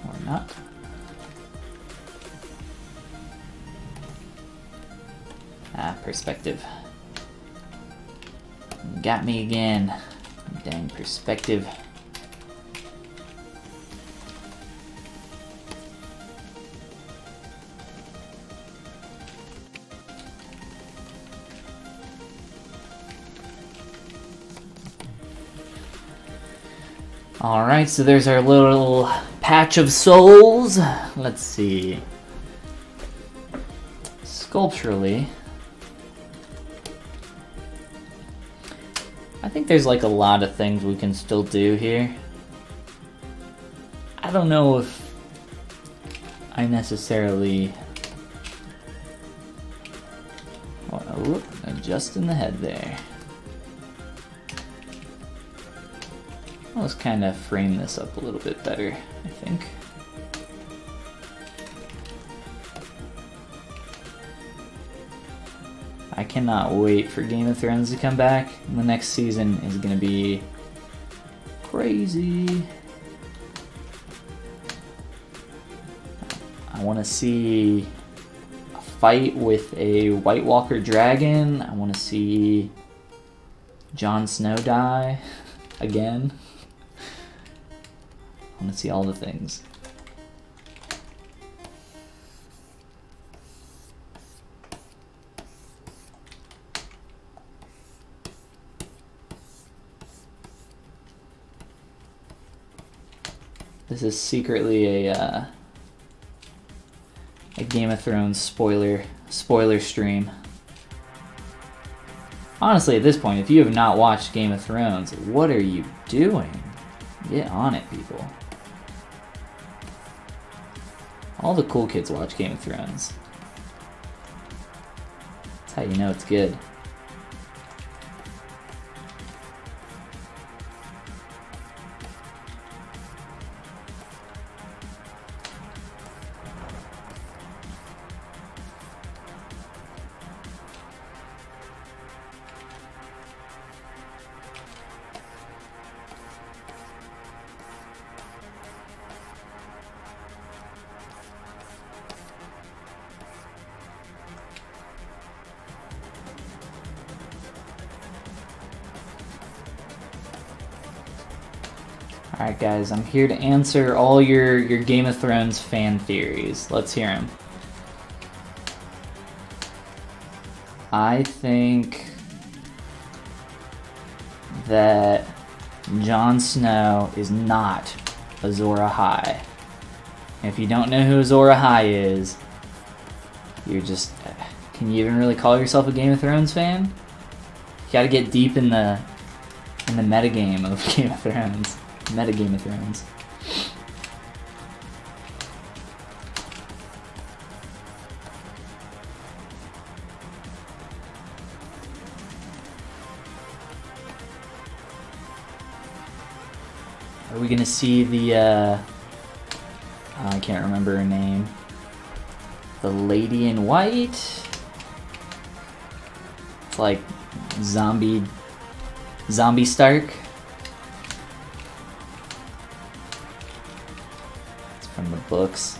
Or not. Ah, perspective. Got me again. Dang perspective. Alright, so there's our little patch of souls. Let's see. Sculpturally, I think there's like a lot of things we can still do here. I don't know if I necessarily... Oh, just in the head there. Let's kind of frame this up a little bit better, I think. I cannot wait for Game of Thrones to come back. The next season is going to be crazy. I want to see a fight with a White Walker dragon. I want to see Jon Snow die again. I want to see all the things. This is secretly a Game of Thrones spoiler stream. Honestly, at this point, if you have not watched Game of Thrones, what are you doing? Get on it, people. All the cool kids watch Game of Thrones. That's how you know it's good. Alright guys, I'm here to answer all your Game of Thrones fan theories. Let's hear them. I think that Jon Snow is not Azor Ahai. If you don't know who Azor Ahai is, you're just... Can you even really call yourself a Game of Thrones fan? You gotta get deep in the metagame of Game of Thrones. Game of Thrones. Are we gonna see the I can't remember her name. The Lady in White? It's like zombie Stark. From the books.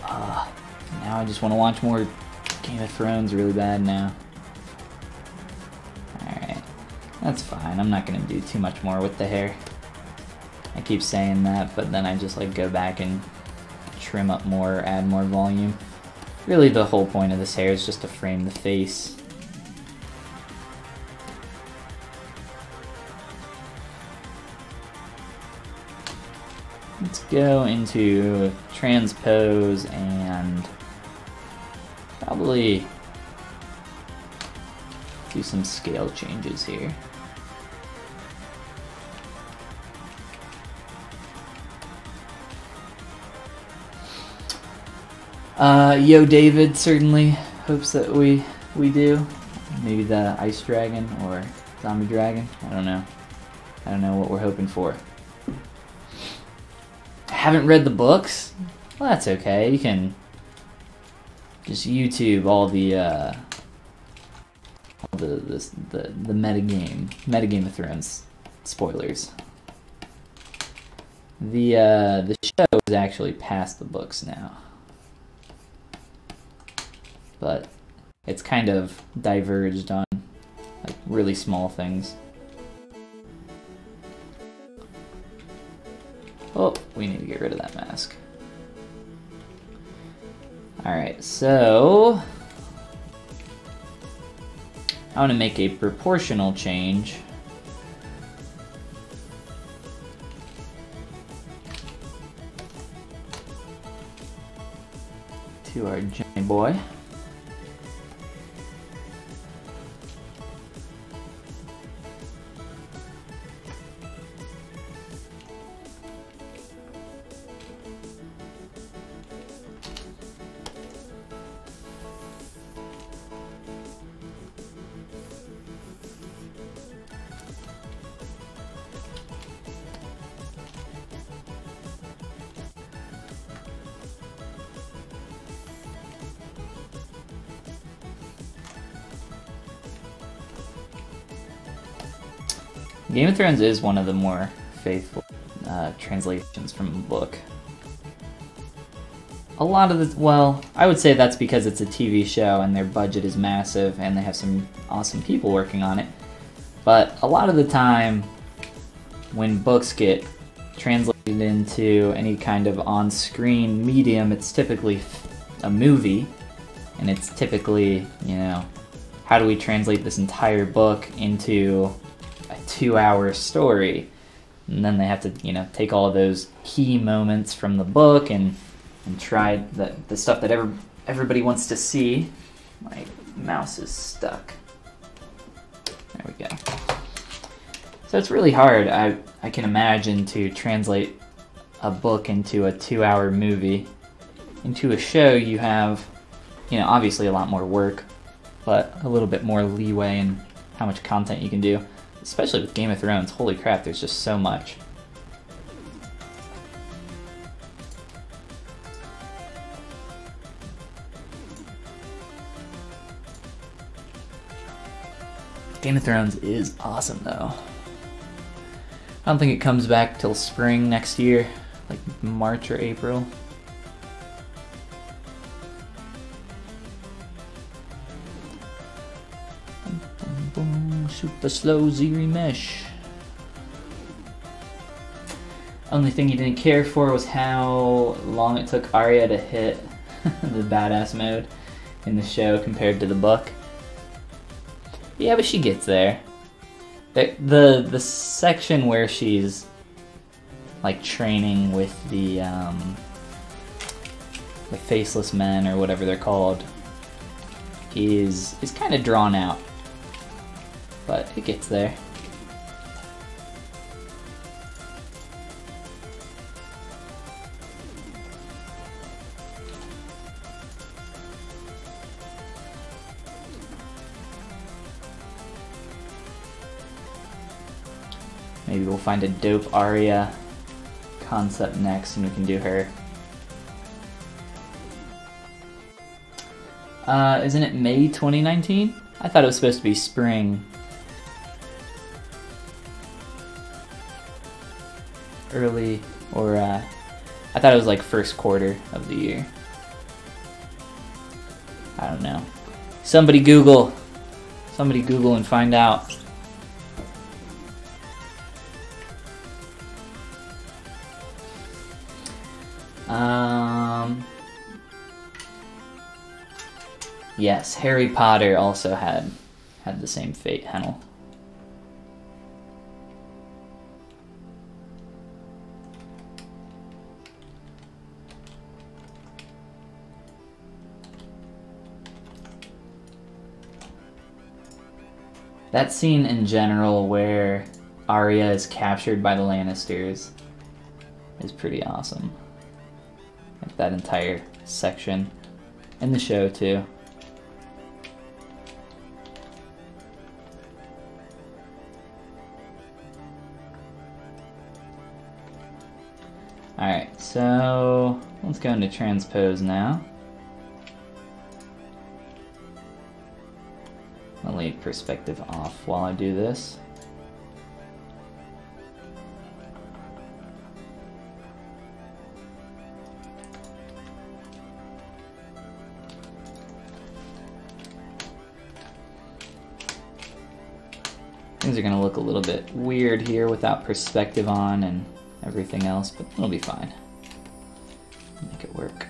Now I just want to watch more Game of Thrones really bad now. Alright, that's fine. I'm not going to do too much more with the hair. I keep saying that, but then I just like go back and trim up more, add more volume. Really the whole point of this hair is just to frame the face. Let's go into transpose and probably do some scale changes here. Yo David certainly hopes that we do. Maybe the Ice Dragon or Zombie Dragon. I don't know. I don't know what we're hoping for. Haven't read the books? Well, that's okay. You can just YouTube all the metagame of Thrones spoilers. The show is actually past the books now, but it's kind of diverged on like really small things. Oh, we need to get rid of that mask. Alright, so I want to make a proportional change to our Johnny boy. Game of Thrones is one of the more faithful translations from the book. A lot of the, well, I would say that's because it's a TV show and their budget is massive and they have some awesome people working on it. But a lot of the time, when books get translated into any kind of on-screen medium, it's typically a movie, and it's typically, you know, how do we translate this entire book into a 2-hour story? And then they have to, you know, take all of those key moments from the book and try the stuff that everybody wants to see. My mouse is stuck. There we go. So it's really hard, I can imagine, to translate a book into a 2-hour movie. Into a show you have, you know, obviously a lot more work, but a little bit more leeway in how much content you can do. Especially with Game of Thrones, holy crap, there's just so much. Game of Thrones is awesome though. I don't think it comes back till spring next year, like March or April. Super slow Z-remesh. Only thing you didn't care for was how long it took Arya to hit the badass mode in the show compared to the book. Yeah, but she gets there. The section where she's like training with the faceless men or whatever they're called is kind of drawn out. But it gets there. Maybe we'll find a dope Arya concept next and we can do her. Isn't it May 2019? I thought it was supposed to be spring. Early, or I thought it was like first quarter of the year. I don't know. Somebody Google and find out. Yes, Harry Potter also had the same fate, Hennel. That scene in general where Arya is captured by the Lannisters is pretty awesome. Like that entire section in the show too. Alright, so let's go into transpose now. I'll leave perspective off while I do this. Things are going to look a little bit weird here without perspective on and everything else, but it'll be fine. Make it work.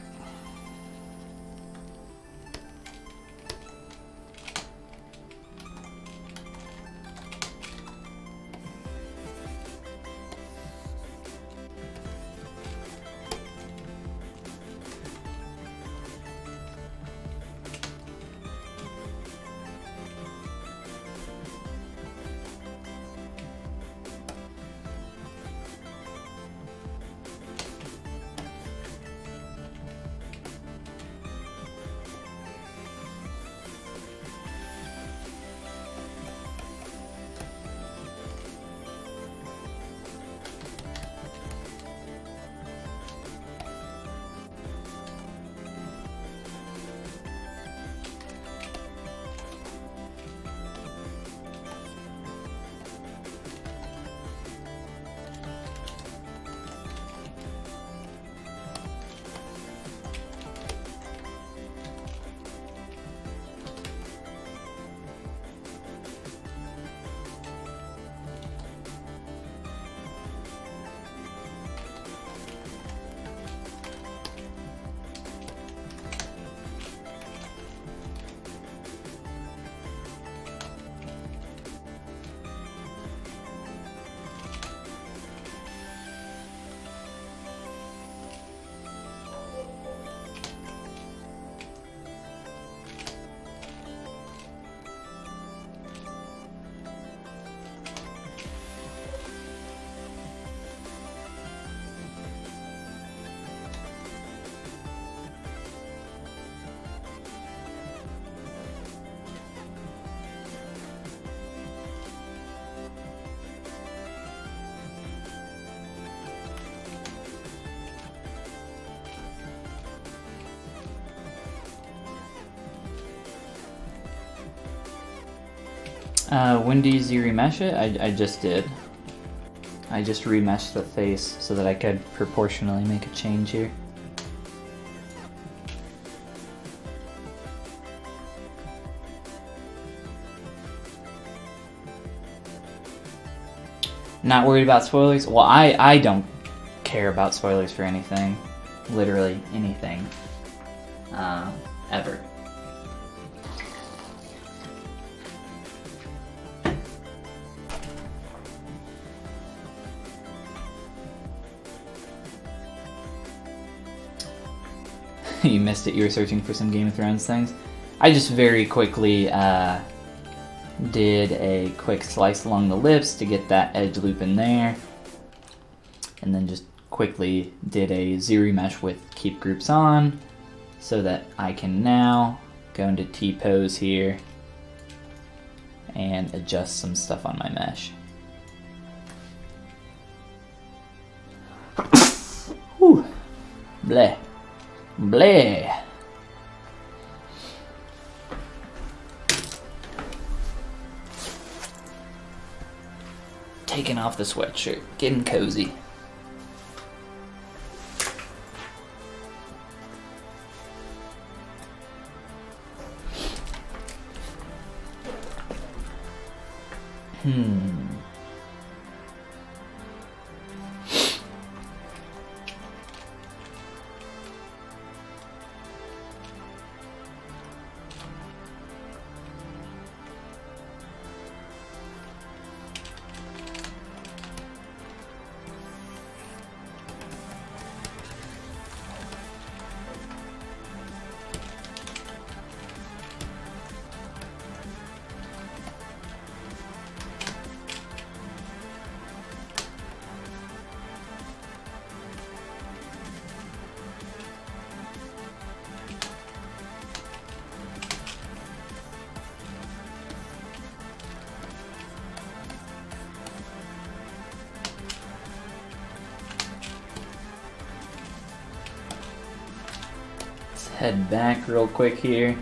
When do you remesh it? I just did. I just remeshed the face so that I could proportionally make a change here. Not worried about spoilers? Well, I don't care about spoilers for anything. Literally anything. Ever. You missed it, you were searching for some Game of Thrones things. I just very quickly did a quick slice along the lips to get that edge loop in there. And then just quickly did a Z-remesh with keep groups on so that I can now go into T-pose here and adjust some stuff on my mesh. Whew. Bleh. Bleh. Taking off the sweatshirt, getting cozy. head back real quick here.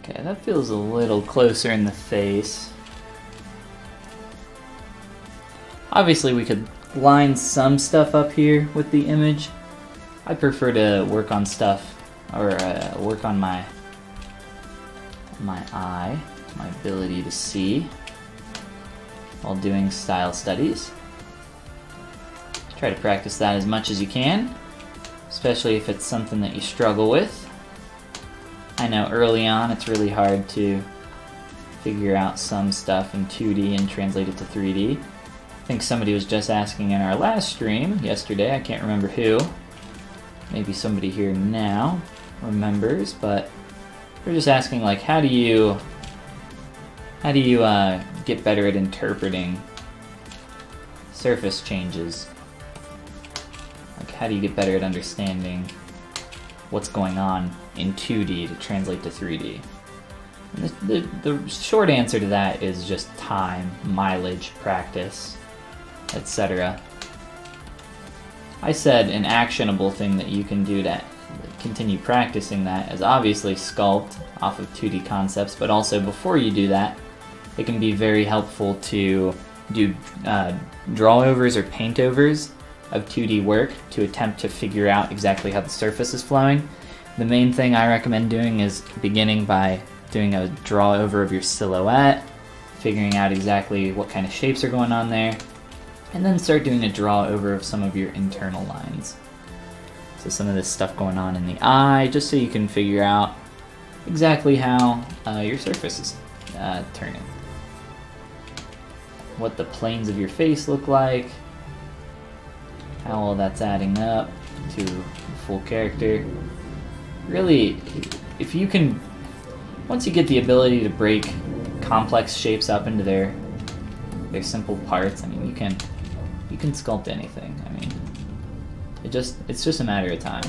Okay, that feels a little closer in the face. Obviously we could line some stuff up here with the image. I prefer to work on stuff, or work on my eye, my ability to see, while doing style studies. Try to practice that as much as you can, especially if it's something that you struggle with. I know early on it's really hard to figure out some stuff in 2D and translate it to 3D. I think somebody was just asking in our last stream yesterday, I can't remember who. Maybe somebody here now remembers, but they're just asking, like, how do you get better at interpreting surface changes? Like, how do you get better at understanding what's going on in 2D to translate to 3D? And the short answer to that is just time, mileage, practice, etc. I said an actionable thing that you can do to continue practicing that is obviously sculpt off of 2D concepts, but also before you do that, it can be very helpful to do draw-overs or paint-overs of 2D work to attempt to figure out exactly how the surface is flowing. The main thing I recommend doing is beginning by doing a draw over of your silhouette, figuring out exactly what kind of shapes are going on there, and then start doing a draw over of some of your internal lines. So some of this stuff going on in the eye, just so you can figure out exactly how your surface is turning. What the planes of your face look like, how all that's adding up to the full character. Really, if you can, once you get the ability to break complex shapes up into their simple parts, I mean, you can sculpt anything. I mean, it's just a matter of time.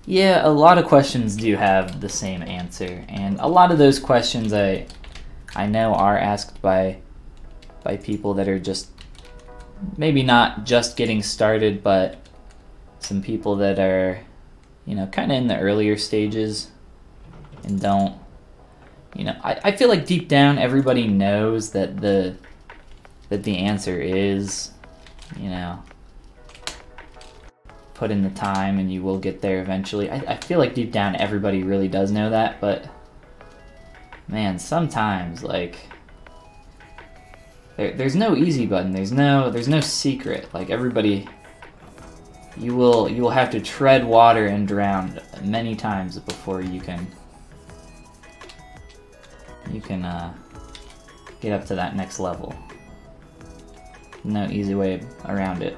Yeah, a lot of questions do have the same answer, and a lot of those questions I know are asked by people that are just maybe not just getting started, but some people that are, you know, kind of in the earlier stages and don't, you know, I feel like deep down everybody knows that the answer is, you know, put in the time and you will get there eventually. I feel like deep down everybody really does know that, but man, sometimes, like, there's no easy button, there's no secret. Like, everybody, you will have to tread water and drown many times before you can get up to that next level. No easy way around it.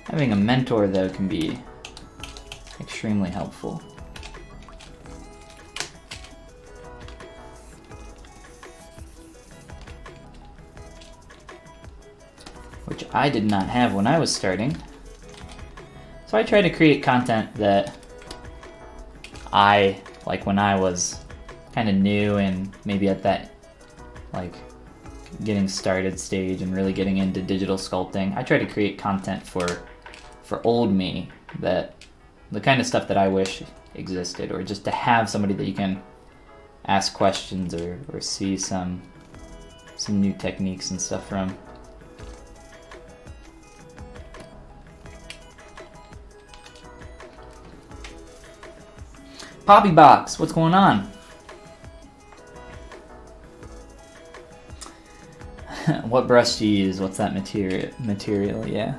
Having a mentor, though, can be extremely helpful. Which I did not have when I was starting. So I try to create content that I, like when I was kind of new and maybe at that, like, getting started stage and really getting into digital sculpting, I try to create content for old me, that the kind of stuff that I wish existed, or just to have somebody that you can ask questions or see some new techniques and stuff from. Poppy Box, what's going on? What brush do you use? What's that material? Yeah.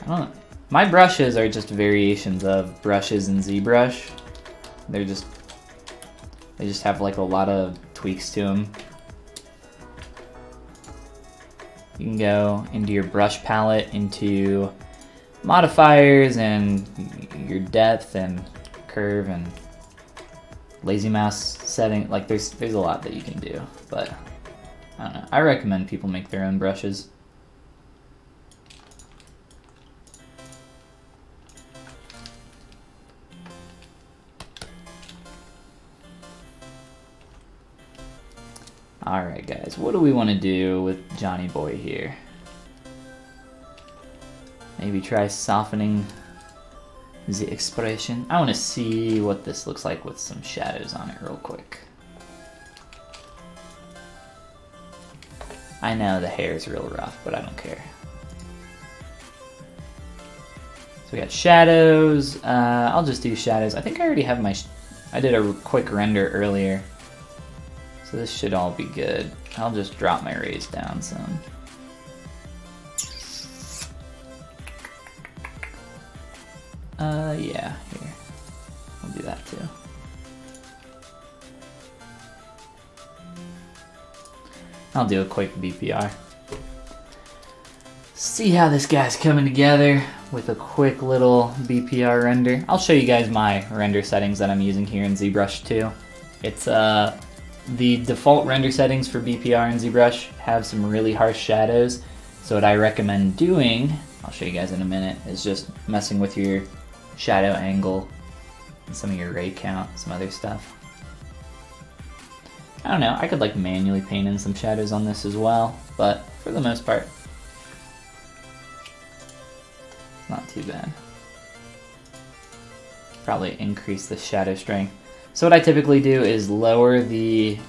I don't know. My brushes are just variations of brushes in ZBrush. They just have like a lot of tweaks to them. You can go into your brush palette, into modifiers and your depth and curve and lazy mouse setting. Like there's a lot that you can do, but I don't know. I recommend people make their own brushes. Alright guys, what do we want to do with Johnny Boy here? Maybe try softening the expression. I want to see what this looks like with some shadows on it real quick. I know the hair is real rough, but I don't care. So we got shadows. I'll just do shadows. I think I already have my... I did a quick render earlier. So this should all be good. I'll just drop my rays down some. Yeah, here. I'll do that too. I'll do a quick BPR. See how this guy's coming together with a quick little BPR render. I'll show you guys my render settings that I'm using here in ZBrush too. It's the default render settings for BPR and ZBrush have some really harsh shadows. So what I recommend doing, I'll show you guys in a minute, is just messing with your shadow angle and some of your ray count, some other stuff. I don't know, I could like manually paint in some shadows on this as well, but for the most part, it's not too bad. Probably increase the shadow strength. So what I typically do is lower the,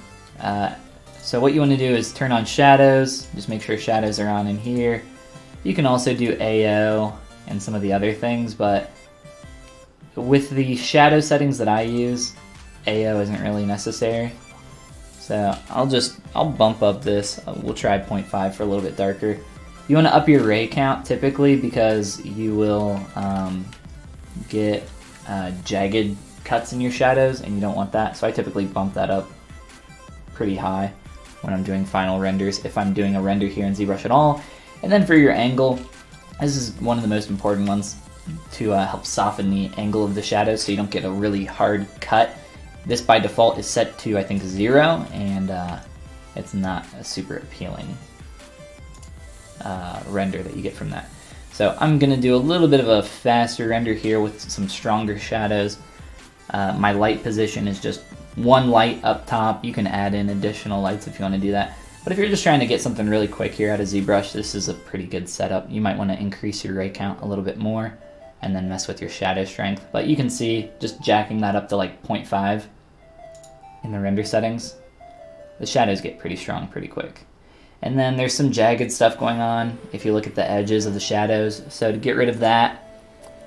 so what you want to do is turn on shadows, just make sure shadows are on in here. You can also do AO and some of the other things, but with the shadow settings that I use, AO isn't really necessary. So I'll bump up this. We'll try 0.5 for a little bit darker. You want to up your ray count typically because you will get jagged cuts in your shadows and you don't want that. So I typically bump that up pretty high when I'm doing final renders, if I'm doing a render here in ZBrush at all. And then for your angle, this is one of the most important ones to help soften the angle of the shadows so you don't get a really hard cut. This by default is set to, I think, 0, and it's not a super appealing render that you get from that. So I'm going to do a little bit of a faster render here with some stronger shadows. My light position is just one light up top. You can add in additional lights if you want to do that. But if you're just trying to get something really quick here out of ZBrush, this is a pretty good setup. You might want to increase your ray count a little bit more and then mess with your shadow strength. But you can see, just jacking that up to like 0.5 in the render settings, the shadows get pretty strong pretty quick. And then there's some jagged stuff going on if you look at the edges of the shadows. So to get rid of that,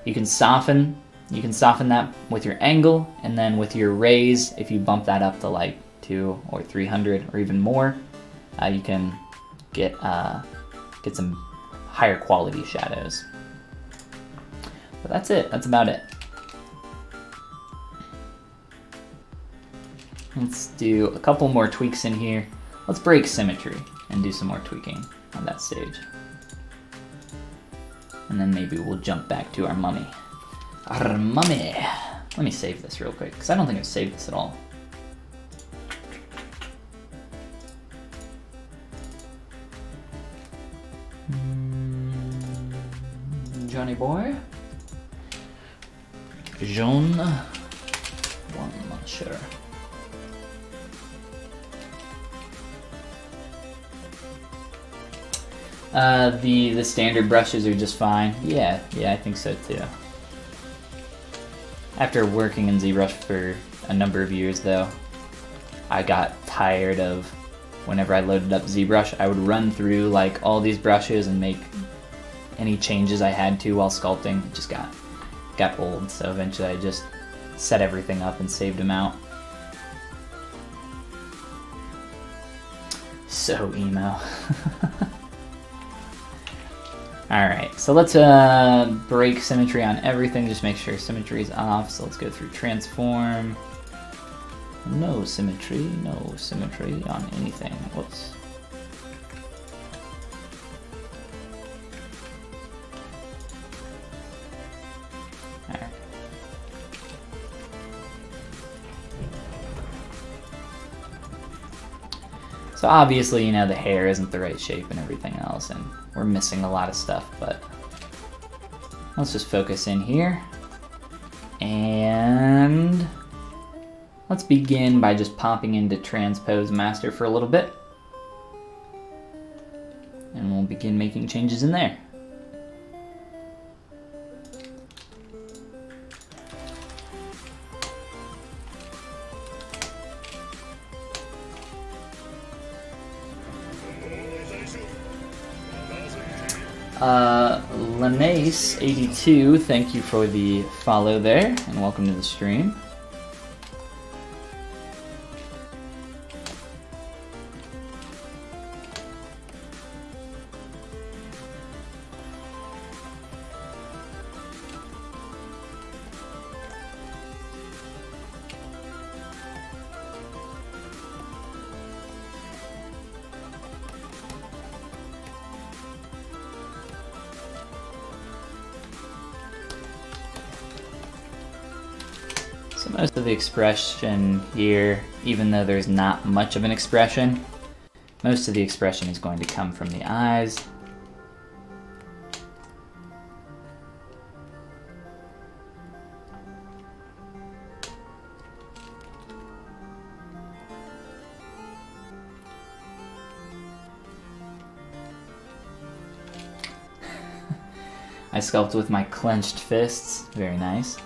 you can soften that with your angle, and then with your rays, if you bump that up to like 200 or 300 or even more, you can get some higher quality shadows. But that's it. That's about it. Let's do a couple more tweaks in here. Let's break symmetry and do some more tweaking on that stage. And then maybe we'll jump back to our mummy. Our mummy. Let me save this real quick, because I don't think I've saved this at all. Johnny Boy. Jaune. One, I'm not sure. The standard brushes are just fine. Yeah, I think so too. After working in ZBrush for a number of years though, I got tired of whenever I loaded up ZBrush, I would run through like all these brushes and make any changes I had to while sculpting. It just got old, so eventually I just set everything up and saved them out. So emo. Alright, so let's break symmetry on everything, just make sure symmetry is off. So let's go through transform. No symmetry on anything. Whoops. Alright. So obviously, you know, the hair isn't the right shape and everything else, and we're missing a lot of stuff, but let's just focus in here. And let's begin by just popping into Transpose Master for a little bit. And we'll begin making changes in there. Lenace82, thank you for the follow there, and welcome to the stream. Most of the expression here, even though there's not much of an expression, most of the expression is going to come from the eyes. I sculpt with my clenched fists. Very nice.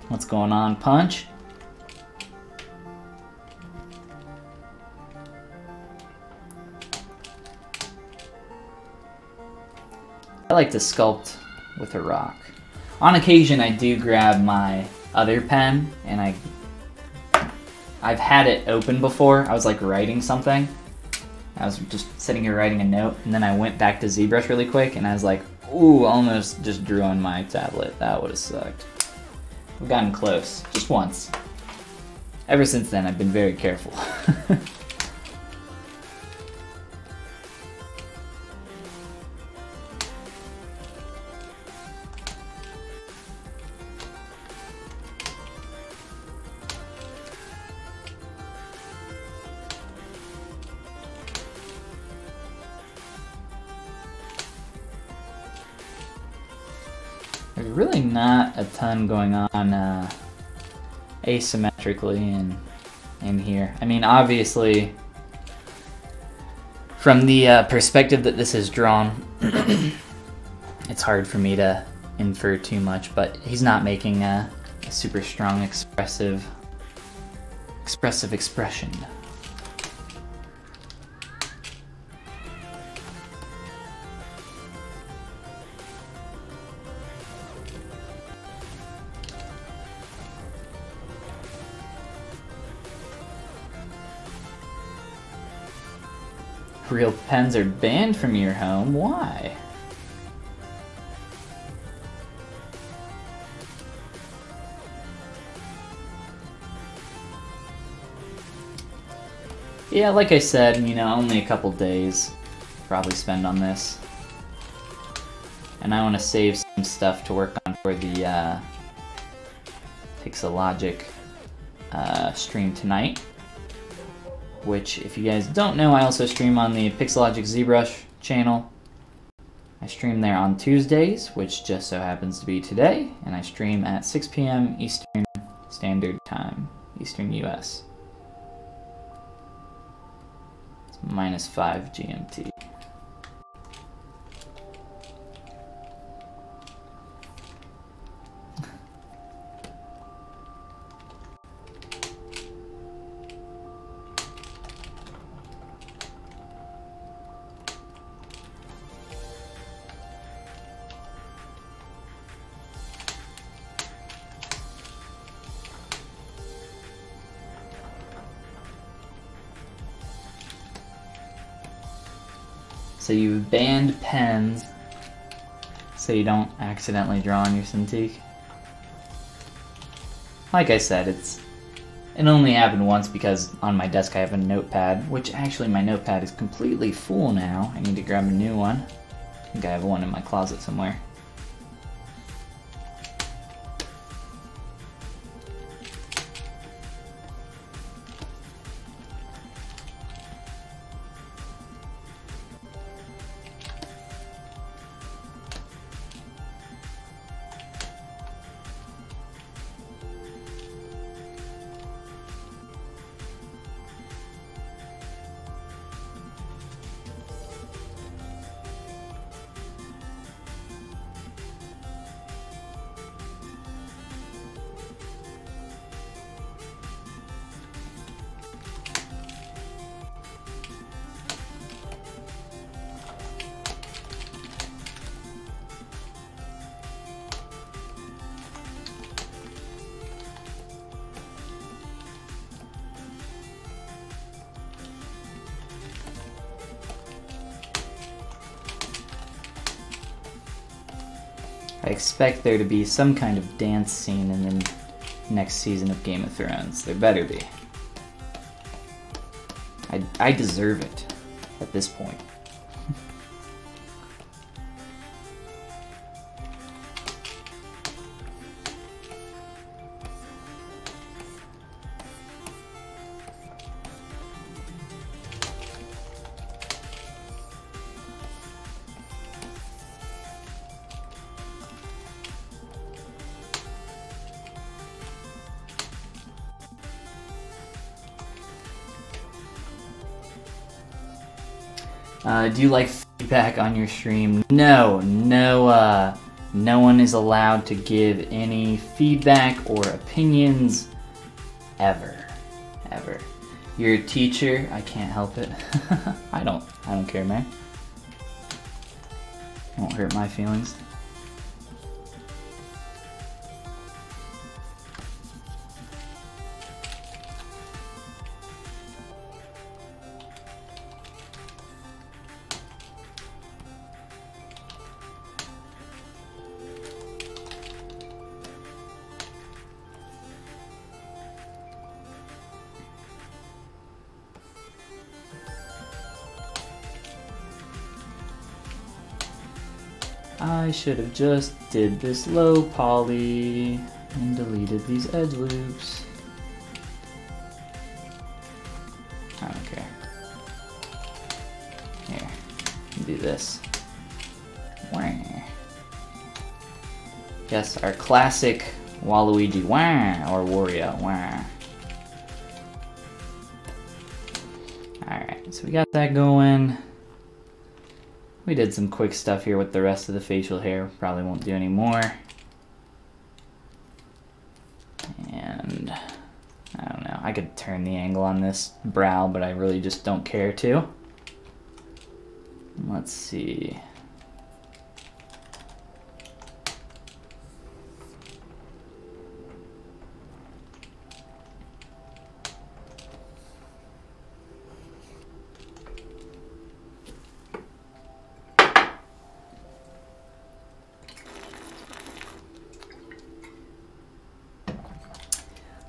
What's going on, Punch? I like to sculpt with a rock. On occasion, I do grab my other pen, and I've had it open before. I was like writing something. I was just sitting here writing a note, and then I went back to ZBrush really quick, and I was like, ooh, almost just drew on my tablet. That would have sucked. I've gotten close, just once. Ever since then, I've been very careful. There's really not a ton going on asymmetrically in here. I mean, obviously, from the perspective that this is drawn, it's hard for me to infer too much, but he's not making a super strong expressive expression. Real pens are banned from your home? Why? Yeah, like I said, you know, only a couple days probably spend on this. And I want to save some stuff to work on for the Pixelogic stream tonight. Which, if you guys don't know, I also stream on the Pixelogic ZBrush channel. I stream there on Tuesdays, which just so happens to be today, and I stream at 6 p.m. Eastern Standard Time, Eastern US. It's -5 GMT. So you banned pens so you don't accidentally draw on your Cintiq. Like I said, it only happened once because on my desk I have a notepad, which actually my notepad is completely full now. I need to grab a new one. I think I have one in my closet somewhere. I expect there to be some kind of dance scene in the next season of Game of Thrones. There better be. I deserve it at this point. Do you like feedback on your stream? No one is allowed to give any feedback or opinions ever. You're a teacher, I can't help it. I don't care, man. It won't hurt my feelings. I should have just did this low poly and deleted these edge loops. I don't care. Here, do this. Yes, our classic Waluigi or Wario. Alright, so we got that going. We did some quick stuff here with the rest of the facial hair. Probably won't do any more. And I don't know. I could turn the angle on this brow, but I really just don't care to. Let's see.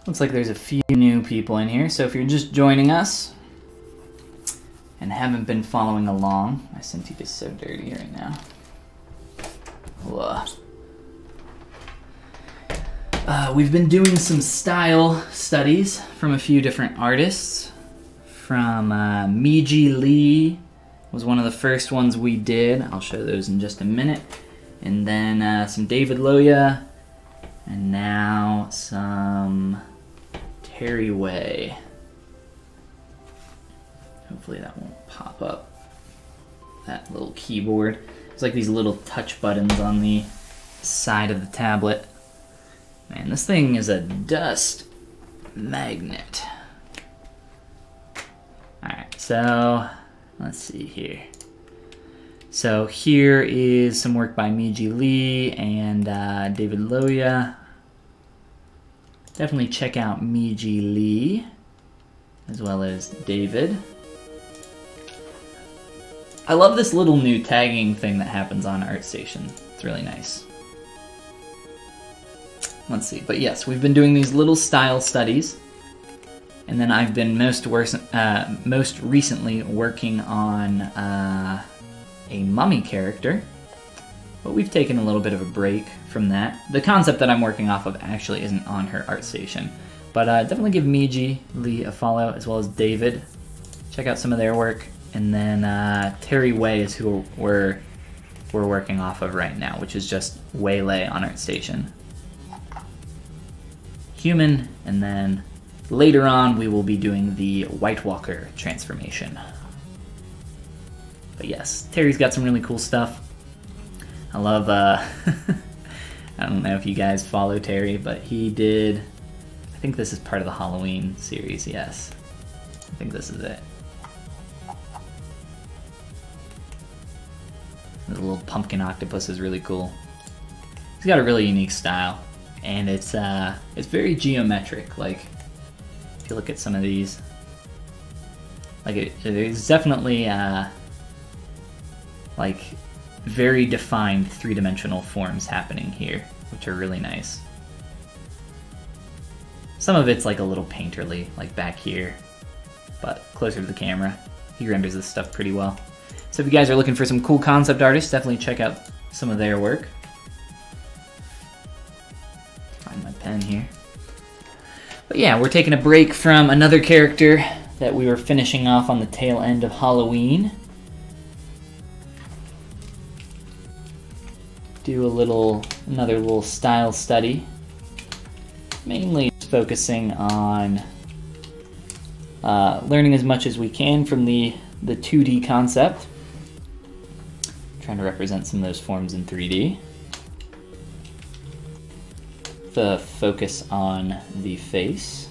Looks like there's a few new people in here, so if you're just joining us and haven't been following along, my Cintiq is so dirty right now. We've been doing some style studies from a few different artists. From Miji Lee was one of the first ones we did. I'll show those in just a minute. And then some David Loya, and now some Terry Way. Hopefully that won't pop up. That little keyboard. It's like these little touch buttons on the side of the tablet. Man, this thing is a dust magnet. Alright, so let's see here. So here is some work by Miji Lee and David Loya. Definitely check out Miji Lee, as well as David. I love this little new tagging thing that happens on ArtStation. It's really nice. Let's see, but yes, we've been doing these little style studies, and then I've been most recently working on a mummy character, but we've taken a little bit of a break from that. The concept that I'm working off of actually isn't on her ArtStation, but definitely give Miji Lee a follow, as well as David. Check out some of their work, and then Terry Way is who we're working off of right now, which is just Waylay on ArtStation. Human, and then later on we will be doing the White Walker transformation. But yes, Terry's got some really cool stuff. I love, I don't know if you guys follow Terry, but he did, I think this is part of the Halloween series, yes. I think this is it. The little pumpkin octopus is really cool. He's got a really unique style. And it's very geometric. Like, if you look at some of these, like there's definitely like very defined three-dimensional forms happening here, which are really nice. Some of it's like a little painterly, like back here, but closer to the camera, he renders this stuff pretty well. So if you guys are looking for some cool concept artists, definitely check out some of their work. My pen here. But yeah, we're taking a break from another character that we were finishing off on the tail end of Halloween. Do another little style study. Mainly focusing on learning as much as we can from the 2D concept. Trying to represent some of those forms in 3D. The focus on the face.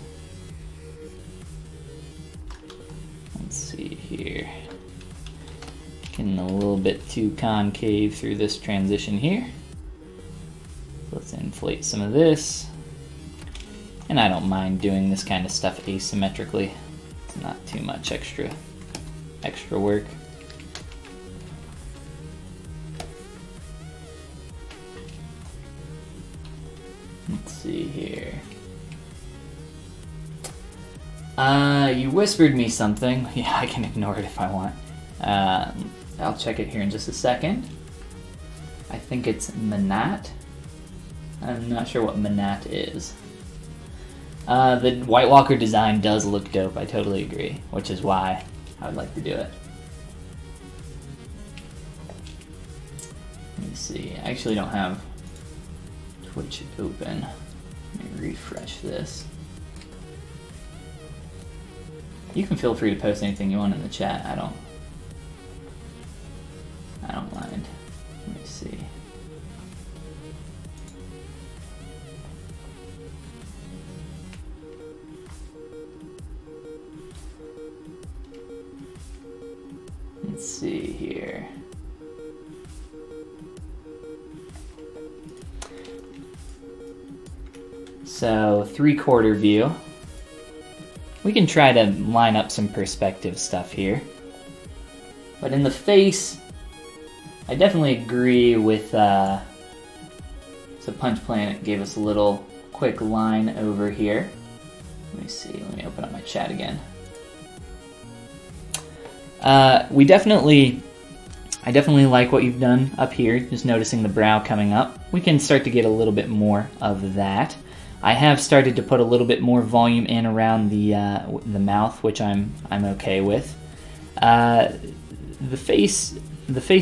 Let's see here. Getting a little bit too concave through this transition here. Let's inflate some of this. And I don't mind doing this kind of stuff asymmetrically. It's not too much extra work. Let's see here. You whispered me something. Yeah, I can ignore it if I want. I'll check it here in just a second. I think it's Manat. I'm not sure what Manat is. The White Walker design does look dope, I totally agree, which is why I would like to do it. Let me see, I actually don't have Twitch open. Let me refresh this. You can feel free to post anything you want in the chat. I don't mind. Let me see. Let's see here. So 3/4 view. We can try to line up some perspective stuff here. But in the face, I definitely agree with, so Punch Planet gave us a little quick line over here. Let me see, let me open up my chat again. I definitely like what you've done up here, just noticing the brow coming up. We can start to get a little bit more of that. I have started to put a little bit more volume in around the mouth, which I'm okay with. The face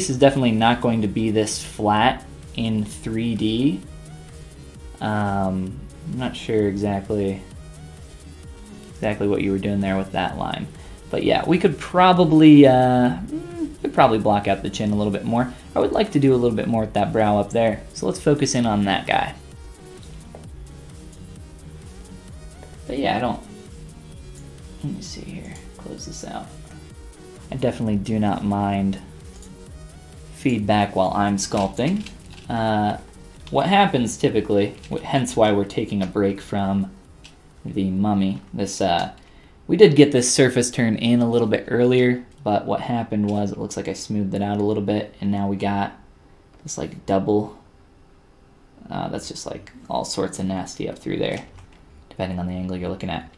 is definitely not going to be this flat in 3D. I'm not sure exactly what you were doing there with that line, but yeah, we could probably block out the chin a little bit more. I would like to do a little bit more with that brow up there, so let's focus in on that guy. But yeah, let me see here, close this out. I definitely do not mind feedback while I'm sculpting. What happens typically, hence why we're taking a break from the mummy, we did get this surface turn in a little bit earlier but what happened was it looks like I smoothed it out a little bit, and now we got this like double. That's just like all sorts of nasty up through there, depending on the angle you're looking at.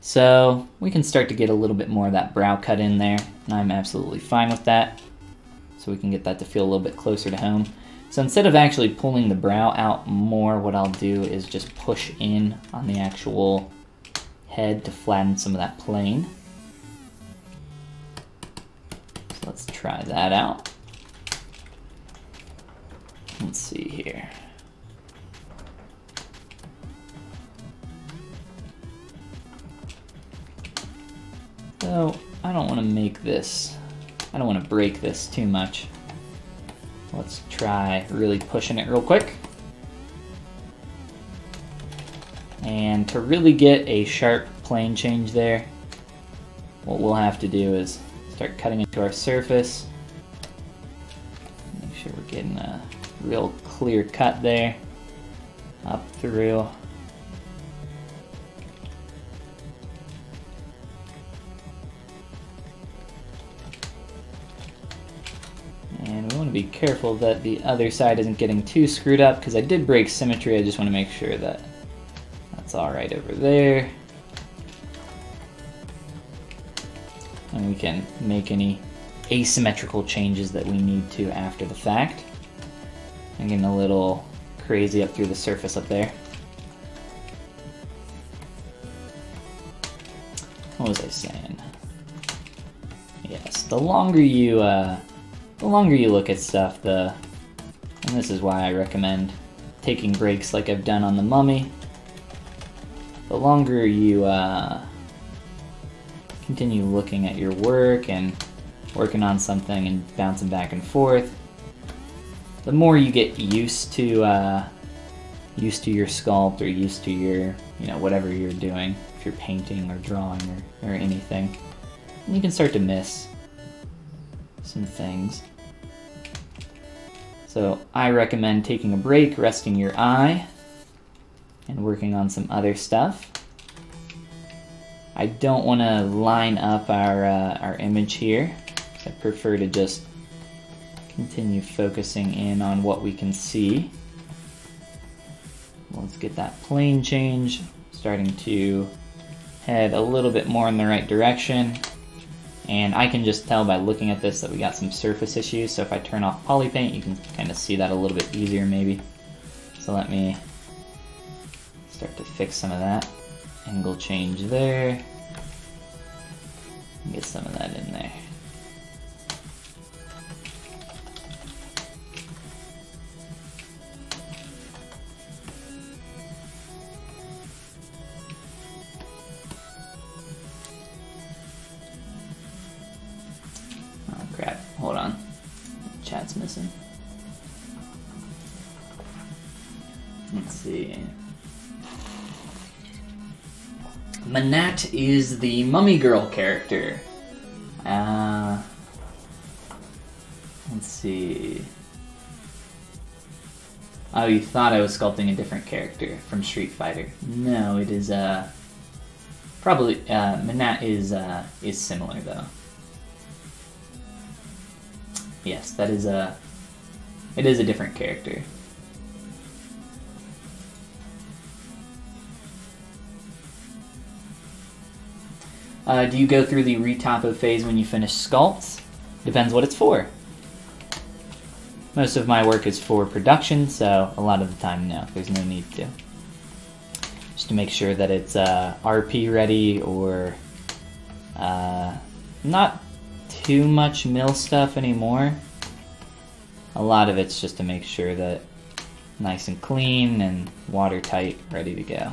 So we can start to get a little bit more of that brow cut in there, and I'm absolutely fine with that. So we can get that to feel a little bit closer to home. So instead of actually pulling the brow out more, what I'll do is just push in on the actual head to flatten some of that plane. So let's try that out. Let's see here. So I don't want to make this, I don't want to break this too much. Let's try really pushing it real quick. And to really get a sharp plane change there, what we'll have to do is start cutting into our surface. Make sure we're getting a real clear cut there, up through. And we want to be careful that the other side isn't getting too screwed up, because I did break symmetry. I just want to make sure that that's all right over there. And we can make any asymmetrical changes that we need to after the fact. I'm getting a little crazy up through the surface up there. What was I saying? Yes, the longer you look at stuff, and this is why I recommend taking breaks like I've done on the mummy, the longer you continue looking at your work and working on something and bouncing back and forth, the more you get used to your sculpt, or used to your, whatever you're doing, if you're painting or drawing or anything, and you can start to miss some things. So I recommend taking a break, resting your eye, and working on some other stuff. I don't want to line up our image here. I prefer to just continue focusing in on what we can see. Let's get that plane change, starting to head a little bit more in the right direction. And I can just tell by looking at this that we got some surface issues, so if I turn off poly paint, you can kind of see that a little bit easier maybe. So let me start to fix some of that. Angle change there. Get some of that in there. Oh crap, hold on. Chat's missing. Let's see. Manat is the mummy girl character. Let's see. Oh, you thought I was sculpting a different character from Street Fighter. No, it is probably Manat is similar though. Yes, that is it is a different character. Do you go through the retopo phase when you finish sculpts? Depends what it's for. Most of my work is for production, so a lot of the time, no, there's no need to. Just to make sure that it's RP ready, or not too much mill stuff anymore. A lot of it's just to make sure that nice and clean and watertight, ready to go.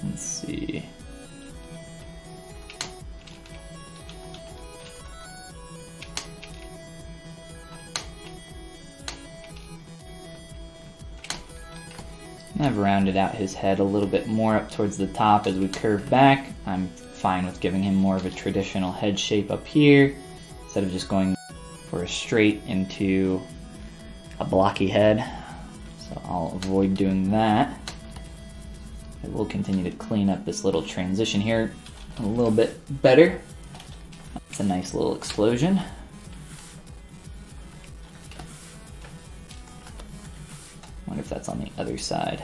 Let's see. I've rounded out his head a little bit more up towards the top as we curve back. I'm fine with giving him more of a traditional head shape up here, instead of just going for a straight into a blocky head. So I'll avoid doing that. I will continue to clean up this little transition here a little bit better. That's a nice little explosion. Wonder if that's on the other side.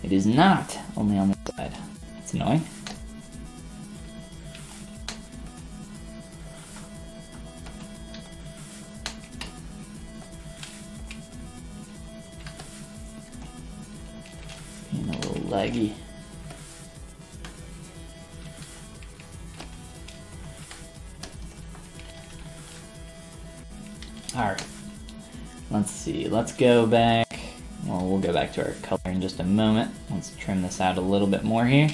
It is not only on the side. It's annoying. Being a little laggy. Alright, let's see, let's go back. Well, we'll go back to our color in just a moment. Let's trim this out a little bit more here.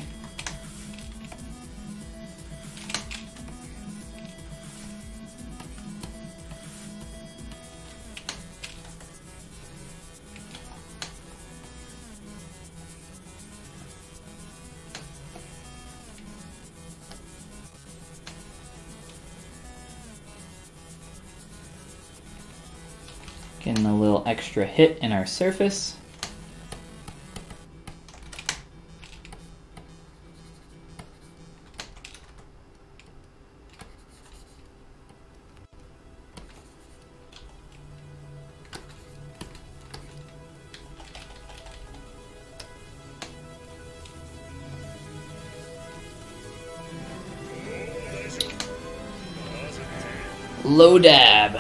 Getting a little extra hit in our surface. Low dab.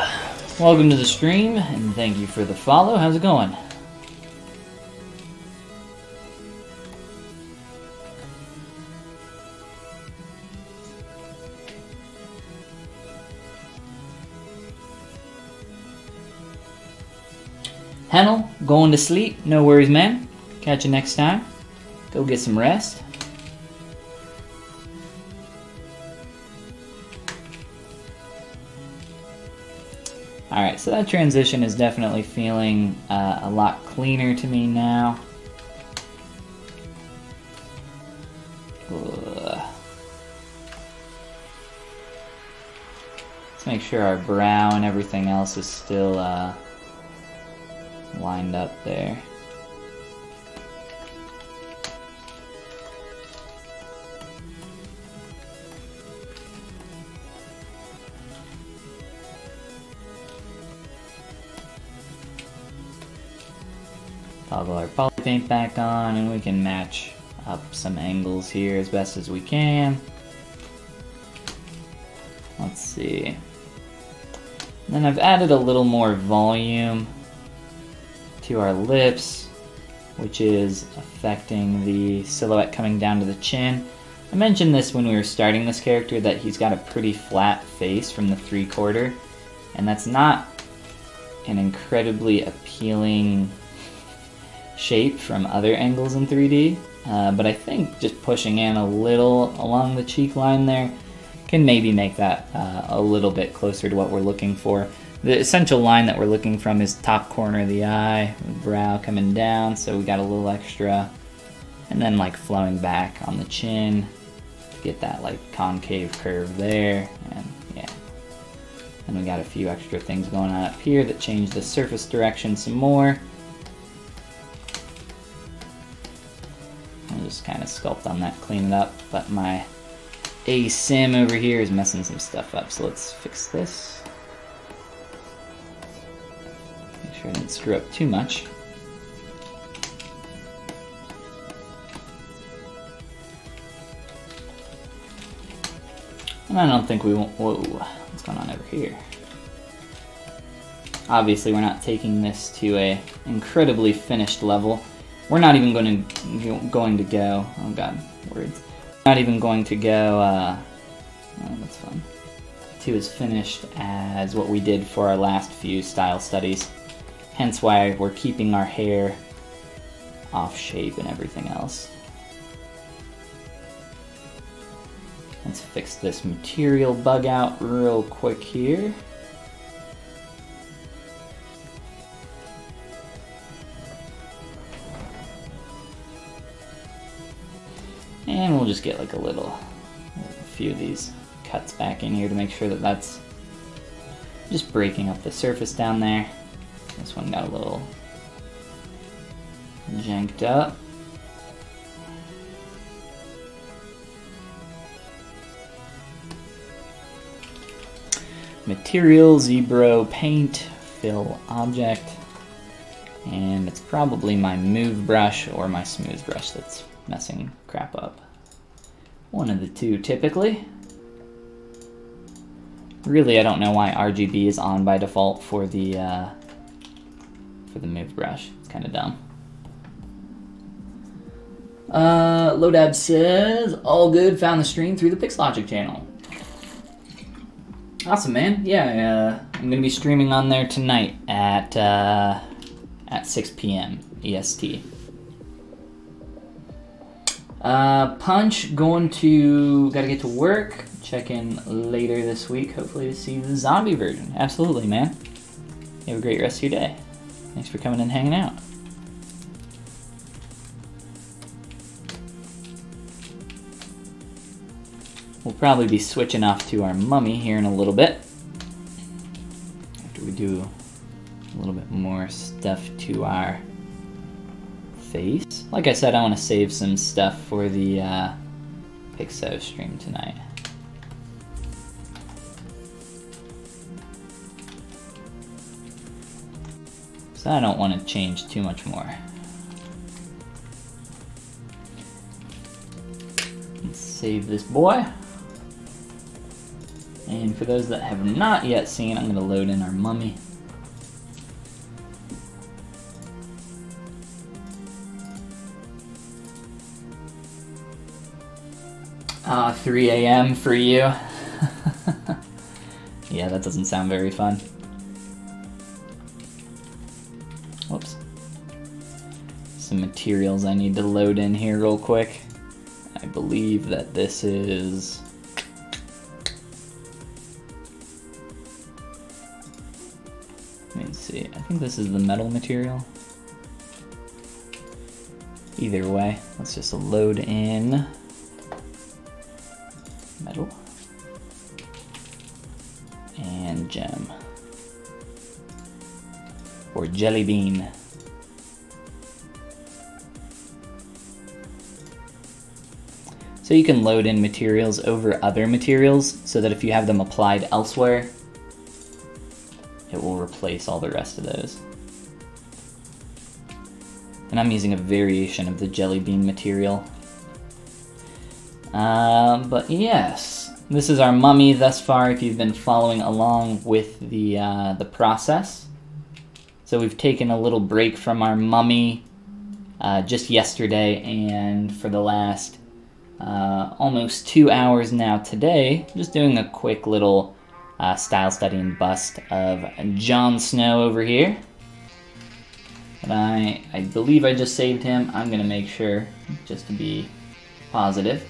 Welcome to the stream, and thank you for the follow. How's it going? Hennel, going to sleep. No worries, man. Catch you next time. Go get some rest. Alright, so that transition is definitely feeling a lot cleaner to me now. Ugh. Let's make sure our brow and everything else is still lined up there. Toggle our poly paint back on, and we can match up some angles here as best as we can. Let's see. And then I've added a little more volume to our lips, which is affecting the silhouette coming down to the chin. I mentioned this when we were starting this character, that he's got a pretty flat face from the 3/4, and that's not an incredibly appealing shape from other angles in 3D, but I think just pushing in a little along the cheek line there can maybe make that a little bit closer to what we're looking for. The essential line that we're looking from is top corner of the eye, brow coming down, so we got a little extra, and then like flowing back on the chin to get that like concave curve there, and yeah. And we got a few extra things going on up here that change the surface direction some more. I'll just kind of sculpt on that, clean it up, but my ASIM over here is messing some stuff up, so let's fix this. Make sure I didn't screw up too much. And I don't think we won't, whoa, what's going on over here? Obviously we're not taking this to a incredibly finished level. We're not even going to go, oh god, words. Not even going to go, oh, that's fun, to as finished as what we did for our last few style studies. Hence why we're keeping our hair off shape and everything else. Let's fix this material bug out real quick here. And we'll just get like a few of these cuts back in here to make sure that that's Just breaking up the surface down there. This one got a little janked up. Material, ZBrush, paint, fill object. And it's probably my move brush or my smooth brush that's messing crap up. One of the two typically. Really, I don't know why RGB is on by default for the move brush. It's kind of dumb. Lodab says, all good, found the stream through the Pixlogic channel. Awesome, man. Yeah, I'm gonna be streaming on there tonight at 6 p.m. EST. Punch, gotta get to work. Check in later this week, hopefully to see the zombie version. Absolutely, man. You have a great rest of your day. Thanks for coming and hanging out. We'll probably be switching off to our mummy here in a little bit, after we do a little bit more stuff to our face. Like I said, I want to save some stuff for the Pixo stream tonight. So I don't want to change too much more. Let's save this boy. And for those that have not yet seen, I'm going to load in our mummy. 3 a.m. for you. Yeah, that doesn't sound very fun. Whoops. Some materials I need to load in here real quick. I believe that this is... Let me see, I think this is the metal material. Either way, let's just load in metal and gem or jelly bean. So you can load in materials over other materials so that if you have them applied elsewhere, it will replace all the rest of those. And I'm using a variation of the jelly bean material. But yes, this is our mummy thus far if you've been following along with the process. So we've taken a little break from our mummy just yesterday, and for the last almost 2 hours now today, just doing a quick little style study and bust of Jon Snow over here. But I believe I just saved him. I'm gonna make sure, just to be positive.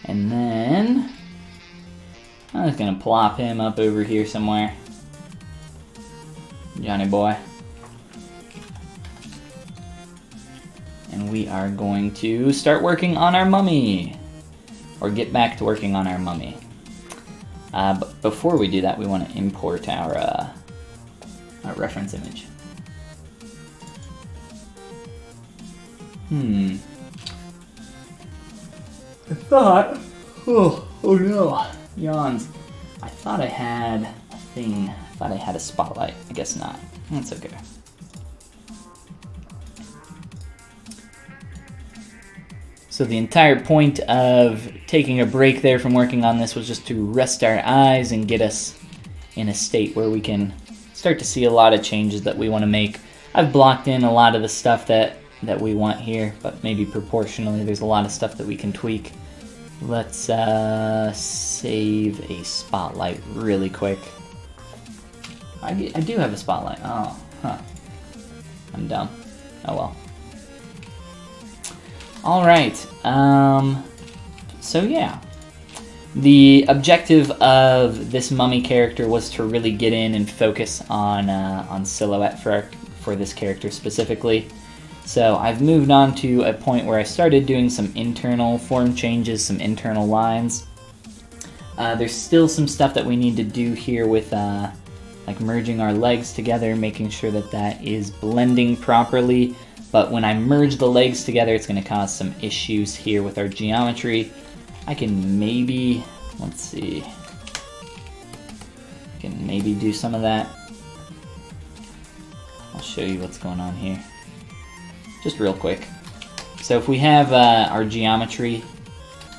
And then I'm just gonna plop him up over here somewhere. Johnny boy. And we are going to start working on our mummy. Or get back to working on our mummy. But before we do that, we want to import our reference image. I thought, oh no, yawns. I thought I had a thing, I thought I had a spotlight. I guess not. That's okay. So the entire point of taking a break there from working on this was just to rest our eyes and get us in a state where we can start to see a lot of changes that we want to make. I've blocked in a lot of the stuff that we want here, but maybe proportionally there's a lot of stuff that we can tweak. Let's save a spotlight really quick. I do have a spotlight. Oh, huh. I'm dumb. Oh well. Alright, so yeah. The objective of this mummy character was to really get in and focus on silhouette for this character specifically. So I've moved on to a point where I started doing some internal form changes, some internal lines. There's still some stuff that we need to do here with like merging our legs together, making sure that that is blending properly. But when I merge the legs together, it's going to cause some issues here with our geometry. I can maybe, let's see, I can maybe do some of that. I'll show you what's going on here, just real quick. So if we have our geometry,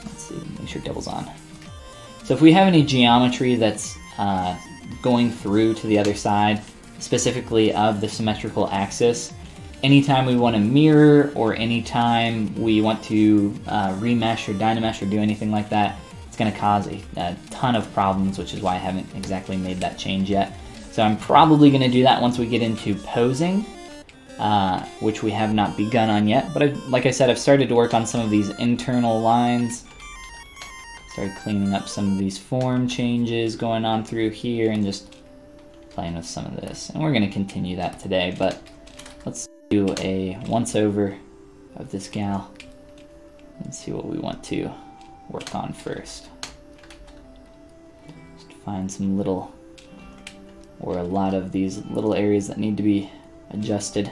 let's see, make sure double's on. So if we have any geometry that's going through to the other side, specifically of the symmetrical axis, anytime we want to mirror or anytime we want to remesh or dynamesh or do anything like that, it's going to cause a ton of problems, which is why I haven't exactly made that change yet. So I'm probably going to do that once we get into posing, which we have not begun on yet. But like I said, I've started to work on some of these internal lines. Started cleaning up some of these form changes going on through here and just playing with some of this. And we're going to continue that today, but let's do a once over of this gal and see what we want to work on first. Just find some little, or a lot of these little areas that need to be adjusted.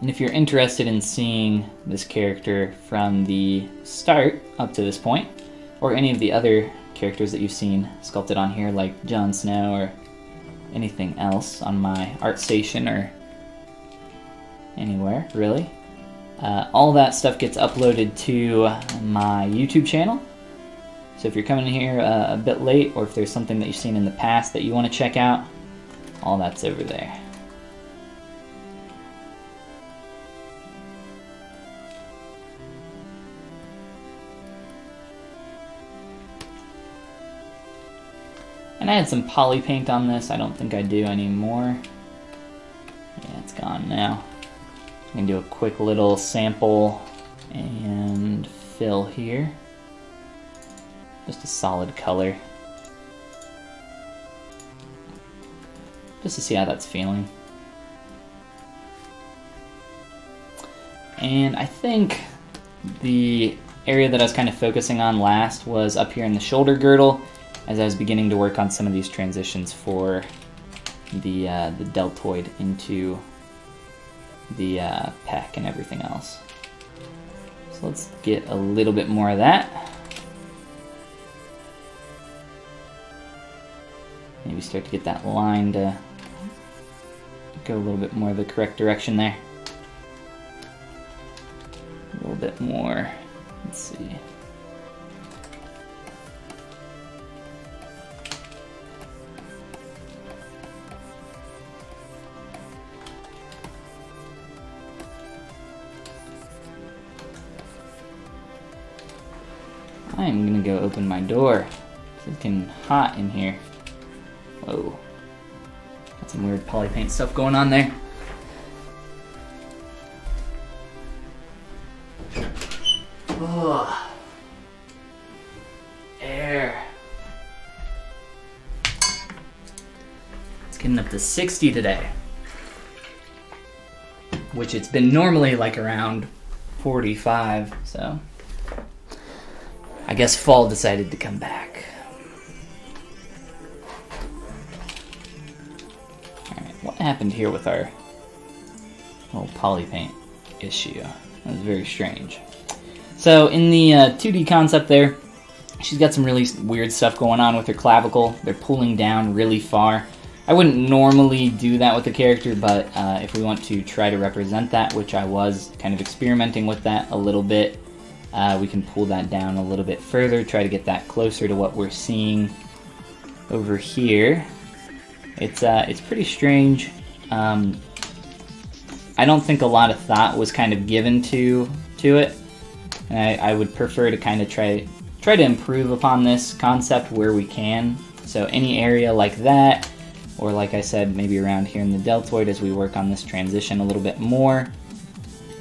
And if you're interested in seeing this character from the start up to this point, or any of the other characters that you've seen sculpted on here, like Jon Snow or anything else on my ArtStation or anywhere, really, all that stuff gets uploaded to my YouTube channel. So if you're coming in here a bit late, or if there's something that you've seen in the past that you want to check out, all that's over there. And I had some poly paint on this. I don't think I do anymore. Yeah, it's gone now. I'm gonna do a quick little sample and fill here. Just a solid color. Just to see how that's feeling. And I think the area that I was kind of focusing on last was up here in the shoulder girdle, as I was beginning to work on some of these transitions for the deltoid into the pec and everything else. So let's get a little bit more of that. Maybe start to get that line to go a little bit more the correct direction there. A little bit more, let's see. I'm gonna go open my door. It's getting hot in here. Whoa. Got some weird poly paint stuff going on there. Oh. Air. It's getting up to 60 today, which it's been normally like around 45, so I guess fall decided to come back. Alright, what happened here with our little poly paint issue? That was very strange. So in the 2D concept there, she's got some really weird stuff going on with her clavicle. They're pulling down really far. I wouldn't normally do that with the character, but if we want to try to represent that, which I was kind of experimenting with that a little bit, we can pull that down a little bit further, try to get that closer to what we're seeing over here. It's pretty strange. I don't think a lot of thought was kind of given to it, and I would prefer to kind of try to improve upon this concept where we can. So any area like that, or like I said, maybe around here in the deltoid as we work on this transition a little bit more.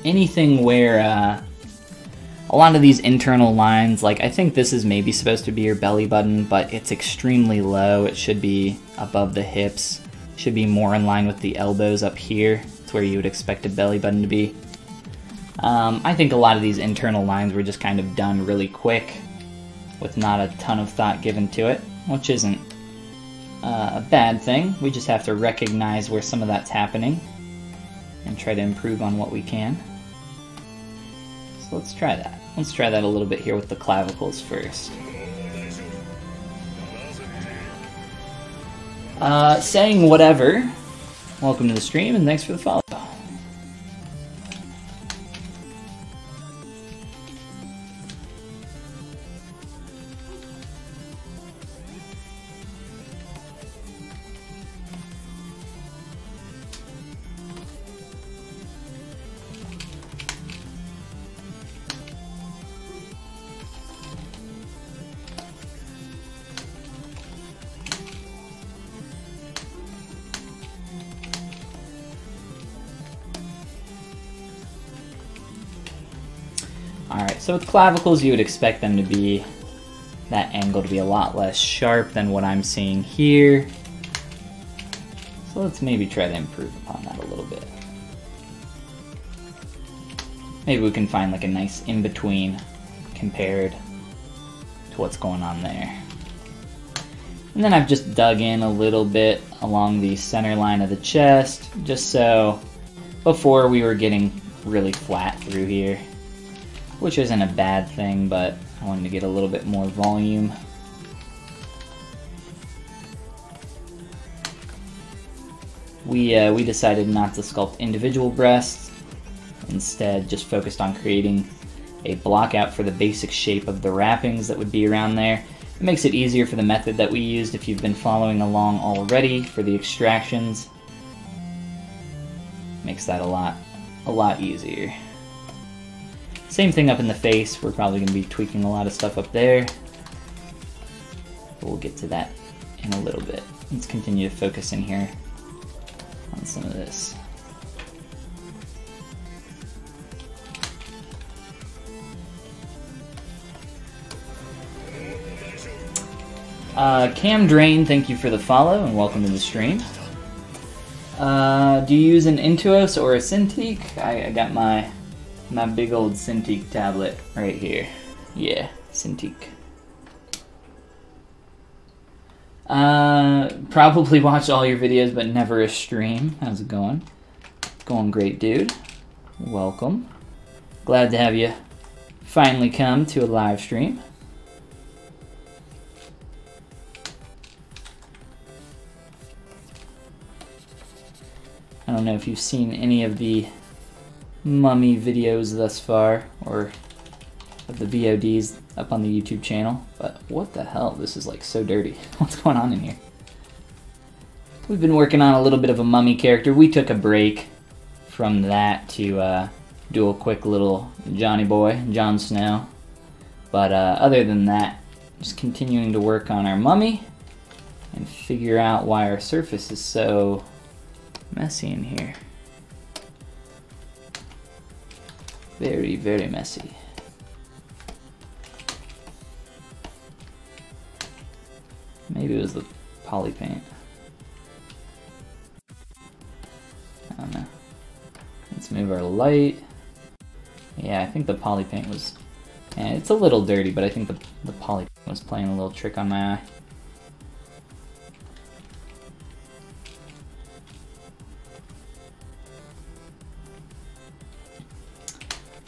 Anything where a lot of these internal lines, like I think this is maybe supposed to be your belly button, but it's extremely low. It should be above the hips. should be more in line with the elbows up here. It's where you would expect a belly button to be. I think a lot of these internal lines were just kind of done really quick with not a ton of thought given to it, which isn't a bad thing. We just have to recognize where some of that's happening and try to improve on what we can. So let's try that. Let's try that a little bit here with the clavicles first. Saying whatever, welcome to the stream and thanks for the follow. Alright, so with clavicles you would expect them to be, that angle to be a lot less sharp than what I'm seeing here. So let's maybe try to improve upon that a little bit. Maybe we can find like a nice in-between compared to what's going on there. And then I've just dug in a little bit along the center line of the chest, just so before we were getting really flat through here. Which isn't a bad thing, but I wanted to get a little bit more volume. We decided not to sculpt individual breasts, instead just focused on creating a block out for the basic shape of the wrappings that would be around there. It makes it easier for the method that we used if you've been following along already for the extractions. Makes that a lot easier. Same thing up in the face. We're probably going to be tweaking a lot of stuff up there, but we'll get to that in a little bit. Let's continue to focus in here on some of this. Cam Drain, thank you for the follow and welcome to the stream. Do you use an Intuos or a Cintiq? I got my big old Cintiq tablet right here. Yeah, Cintiq. Probably watch all your videos, but never a stream. How's it going? Going great, dude. Welcome. Glad to have you finally come to a live stream. I don't know if you've seen any of the mummy videos thus far, or of the VODs up on the YouTube channel, but what the hell, this is like so dirty. What's going on in here? We've been working on a little bit of a mummy character. We took a break from that to do a quick little Johnny boy, Jon Snow, but other than that, just continuing to work on our mummy and figure out why our surface is so messy in here. Very, very messy. Maybe it was the poly paint. I don't know. Let's move our light. Yeah, I think the poly paint was... Yeah, it's a little dirty, but I think the poly paint was playing a little trick on my eye.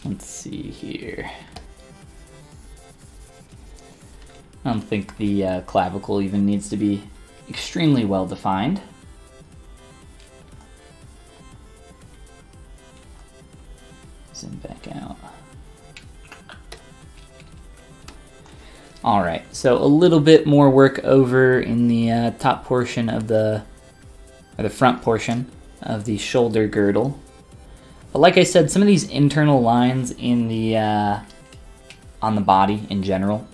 Let's see here. I don't think the clavicle even needs to be extremely well defined. Zoom back out. Alright, so a little bit more work over in the top portion of or the front portion of the shoulder girdle. But like I said, some of these internal lines in the on the body in general,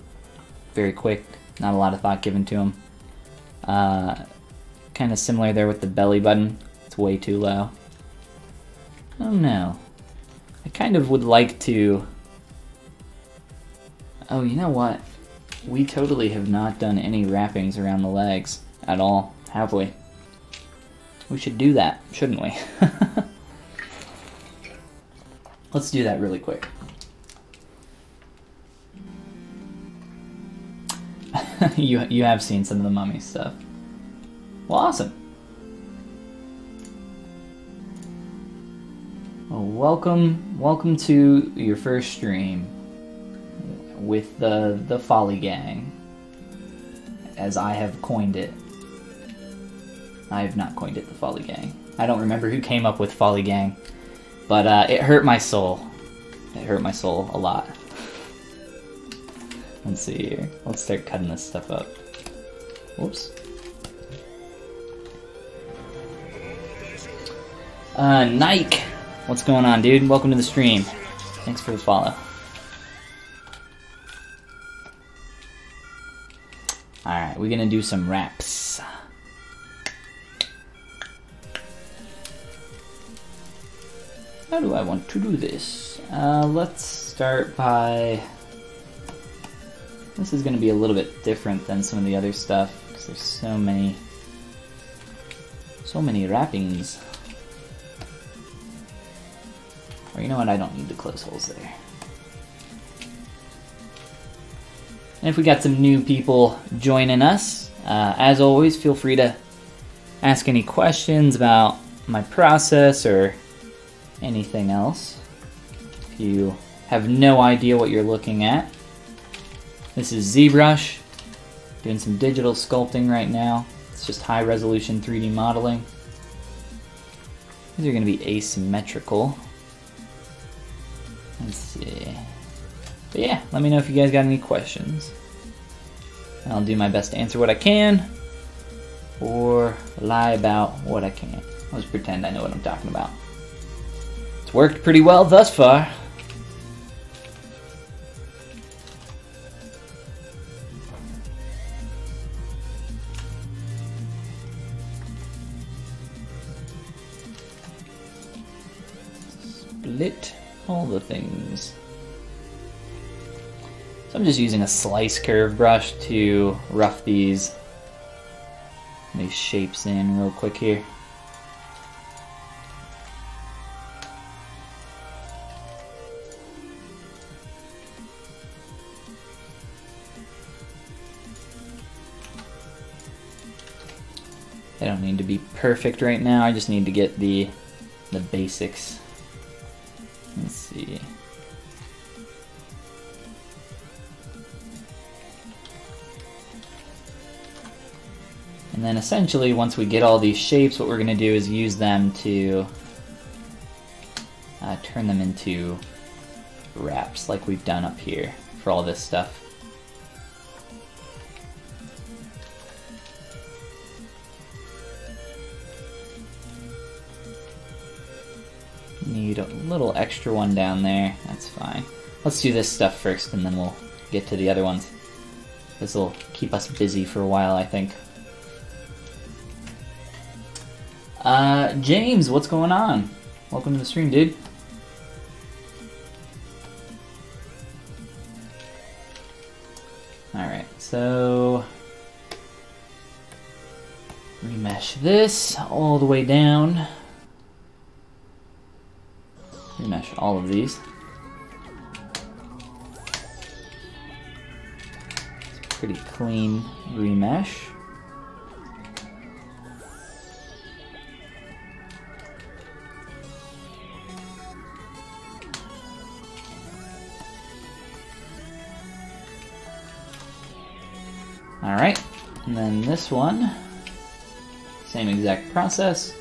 very quick, not a lot of thought given to them. Kind of similar there with the belly button. It's way too low. Oh no. I kind of would like to... Oh, you know what? We totally have not done any wrappings around the legs at all, have we? We should do that, shouldn't we? Let's do that really quick. You have seen some of the mummy stuff. Well, awesome. Well, welcome to your first stream with the Folly Gang, as I have coined it. I have not coined it the Folly Gang. I don't remember who came up with Folly Gang, but it hurt my soul. It hurt my soul a lot. Let's see here. Let's start cutting this stuff up. Whoops. Nike, what's going on, dude? Welcome to the stream. Thanks for the follow. Alright, we're gonna do some wraps. How do I want to do this? Let's start by... This is going to be a little bit different than some of the other stuff, because there's so many wrappings. Or you know what, I don't need the close holes there. And if we got some new people joining us, as always, feel free to ask any questions about my process or anything else. If you have no idea what you're looking at, this is ZBrush, doing some digital sculpting right now. It's just high resolution 3D modeling. These are going to be asymmetrical. Let's see. But yeah, let me know if you guys got any questions. I'll do my best to answer what I can, or lie about what I can't. I'll just pretend I know what I'm talking about. It's worked pretty well thus far. Split all the things. So I'm just using a slice curve brush to rough these shapes in real quick here. They don't need to be perfect right now, I just need to get the basics. Let's see. And then essentially, once we get all these shapes, what we're going to do is use them to turn them into wraps like we've done up here for all this stuff. Need a little extra one down there, that's fine. Let's do this stuff first and then we'll get to the other ones. This will keep us busy for a while, I think. James, what's going on? Welcome to the stream, dude. Alright, so remesh this all the way down. Remesh all of these. It's pretty clean remesh. Alright, and then this one, same exact process.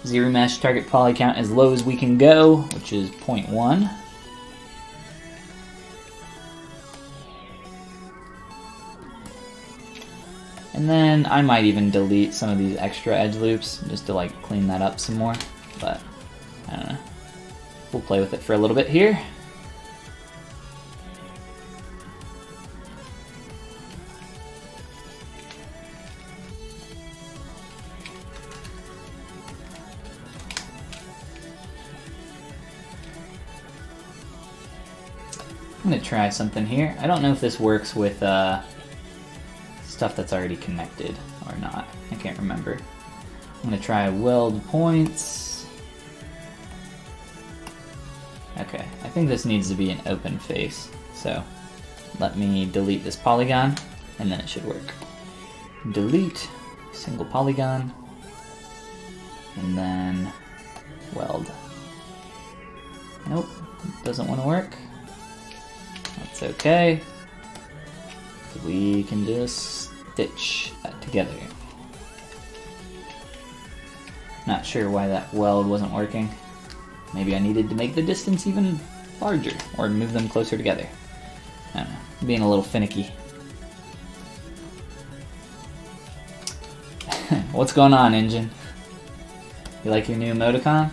Z-remesh, target poly count as low as we can go, which is 0.1. And then I might even delete some of these extra edge loops just to like clean that up some more, but I don't know. We'll play with it for a little bit here. I'm going to try something here. I don't know if this works with stuff that's already connected or not. I can't remember. I'm gonna try weld points. Okay, I think this needs to be an open face. So let me delete this polygon and then it should work. Delete, single polygon, and then weld. Nope, doesn't want to work. That's okay. We can just stitch that together. Not sure why that weld wasn't working. Maybe I needed to make the distance even larger or move them closer together. I don't know, being a little finicky. What's going on, engine? You like your new emoticon?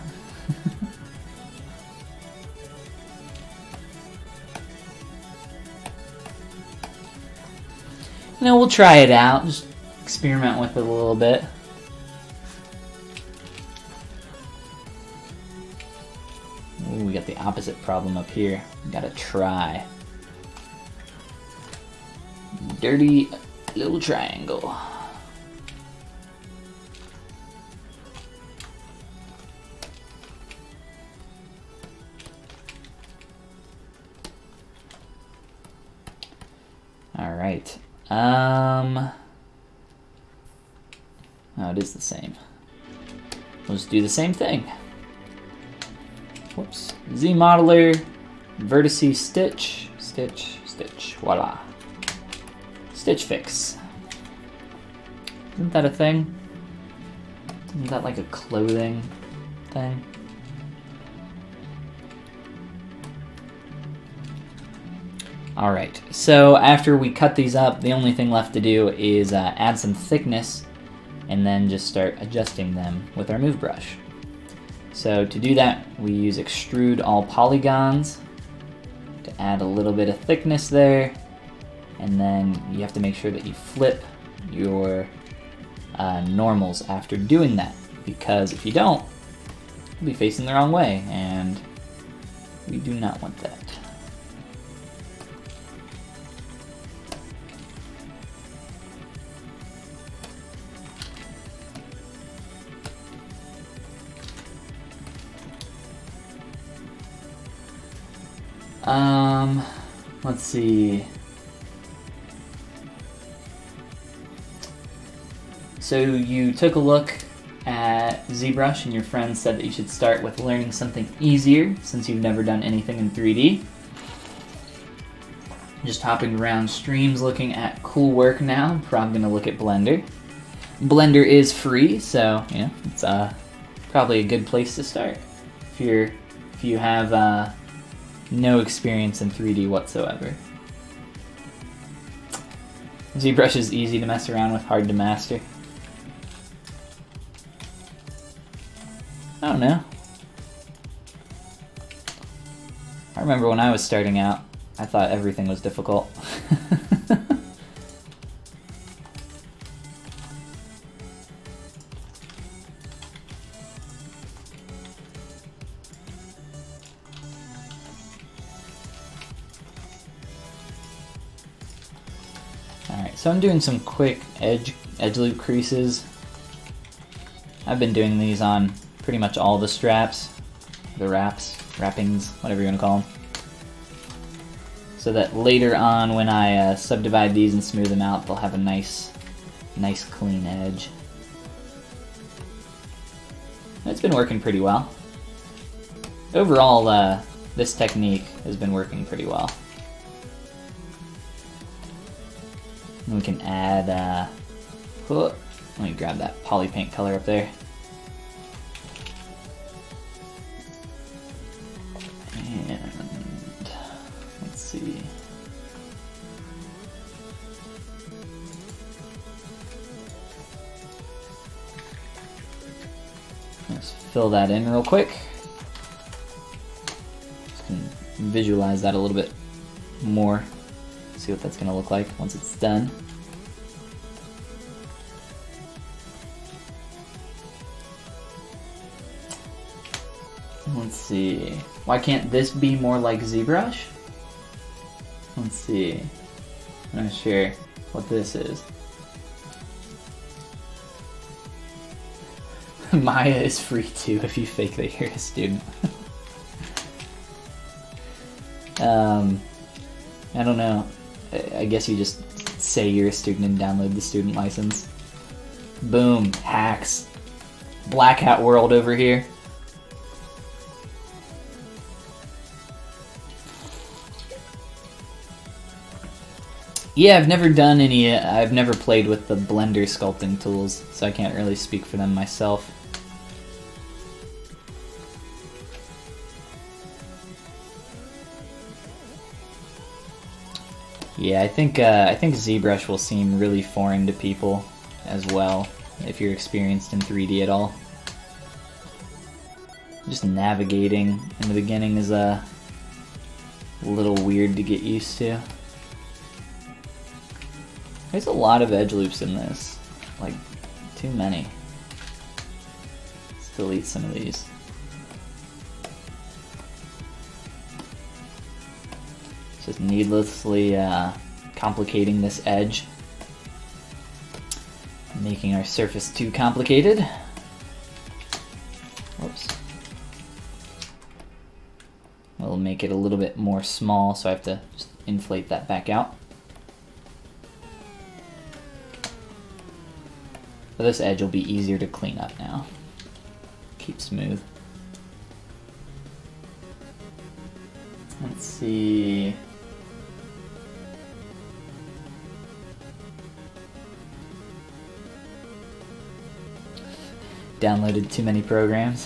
You know, we'll try it out, just experiment with it a little bit. Ooh, we got the opposite problem up here. We gotta try. Dirty little triangle. All right. Oh, it is the same. We'll just do the same thing. Whoops. Z modeler, vertice stitch, stitch, stitch, voila. Stitch fix. Isn't that a thing? Isn't that like a clothing thing? Alright, so after we cut these up, the only thing left to do is add some thickness and then just start adjusting them with our move brush. So to do that, we use extrude all polygons to add a little bit of thickness there, and then you have to make sure that you flip your normals after doing that, because if you don't, you'll be facing the wrong way, and we do not want that. Let's see. So you took a look at ZBrush and your friend said that you should start with learning something easier since you've never done anything in 3D. Just hopping around streams looking at cool work now. I'm probably gonna look at Blender. Blender is free, so you know, it's probably a good place to start if you have no experience in 3D whatsoever. ZBrush is easy to mess around with, hard to master. I don't know. I remember when I was starting out, I thought everything was difficult. Alright, so I'm doing some quick edge loop creases. I've been doing these on pretty much all the straps, the wrappings, whatever you want to call them. So that later on when I subdivide these and smooth them out, they'll have a nice clean edge. It's been working pretty well. Overall, this technique has been working pretty well. And we can add, let me grab that poly paint color up there. And let's see. Let's fill that in real quick. Just can visualize that a little bit more. See what that's going to look like once it's done. Let's see. Why can't this be more like ZBrush? Let's see. I'm not sure what this is. Maya is free too if you fake that you're a student. I don't know. I guess you just say you're a student and download the student license. Boom, hacks. Black Hat world over here. Yeah, I've never done any, I've never played with the Blender sculpting tools, so I can't really speak for them myself. Yeah, I think ZBrush will seem really foreign to people as well, if you're experienced in 3D at all. Just navigating in the beginning is a little weird to get used to. There's a lot of edge loops in this, like too many. Let's delete some of these. Just needlessly complicating this edge, making our surface too complicated. Whoops. We'll make it a little bit more small, so I have to just inflate that back out. But this edge will be easier to clean up now. Keep smooth. Let's see. Downloaded too many programs.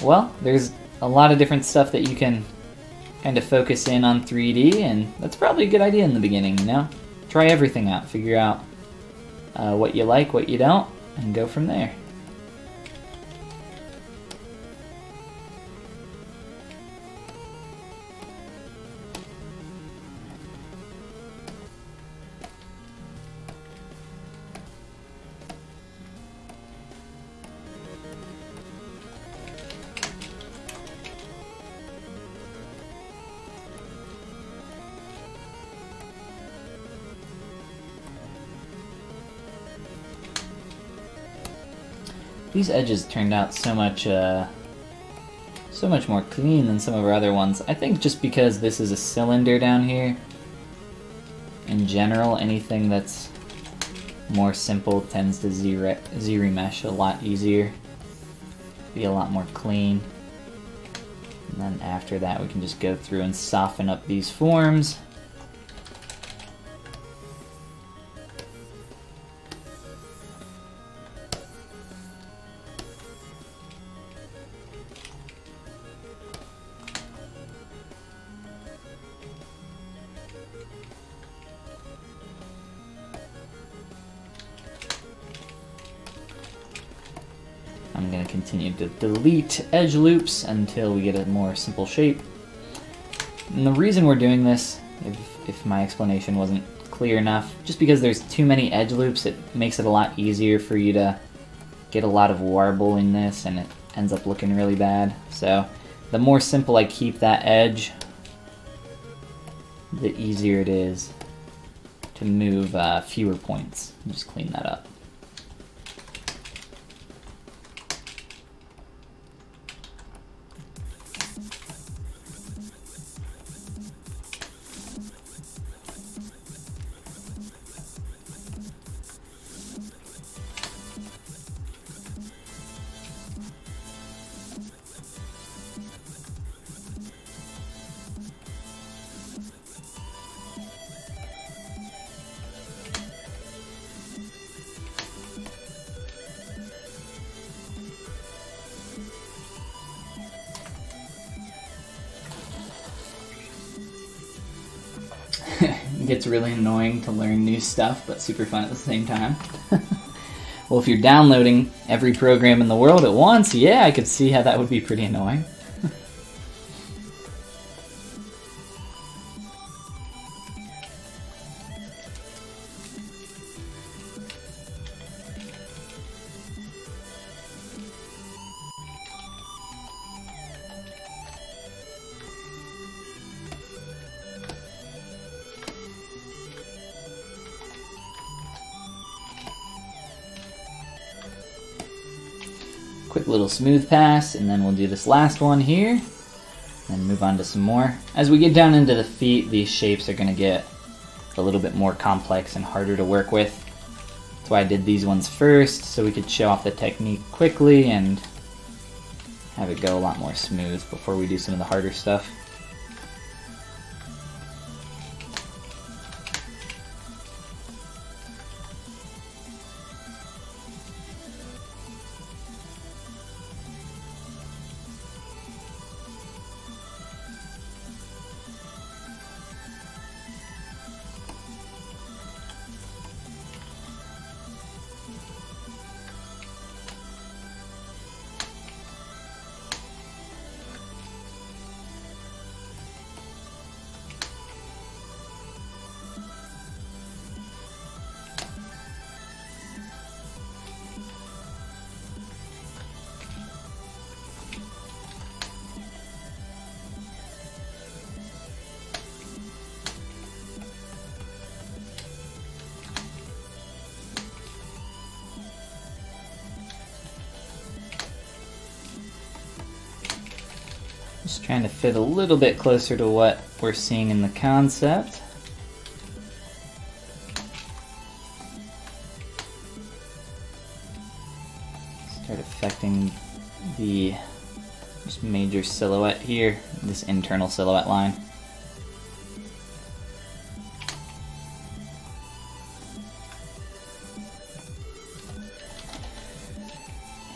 Well, there's a lot of different stuff that you can kind of focus in on 3D, and that's probably a good idea in the beginning, you know? Try everything out, figure out what you like, what you don't, and go from there. These edges turned out so much more clean than some of our other ones. I think just because this is a cylinder down here. In general, anything that's more simple tends to Z-remesh a lot easier. Be a lot more clean. And then after that we can just go through and soften up these forms. I'm going to continue to delete edge loops until we get a more simple shape. And the reason we're doing this, if my explanation wasn't clear enough, just because there's too many edge loops, it makes it a lot easier for you to get a lot of warble in this, and it ends up looking really bad. So the more simple I keep that edge, the easier it is to move fewer points. Just clean that up. It gets really annoying to learn new stuff, but super fun at the same time. Well, if you're downloading every program in the world at once, yeah, I could see how that would be pretty annoying. quick little smooth pass, and then we'll do this last one here, and move on to some more. As we get down into the feet, these shapes are going to get a little bit more complex and harder to work with. That's why I did these ones first, so we could show off the technique quickly and have it go a lot more smooth before we do some of the harder stuff. Just trying to fit a little bit closer to what we're seeing in the concept. Start affecting the just major silhouette here, this internal silhouette line.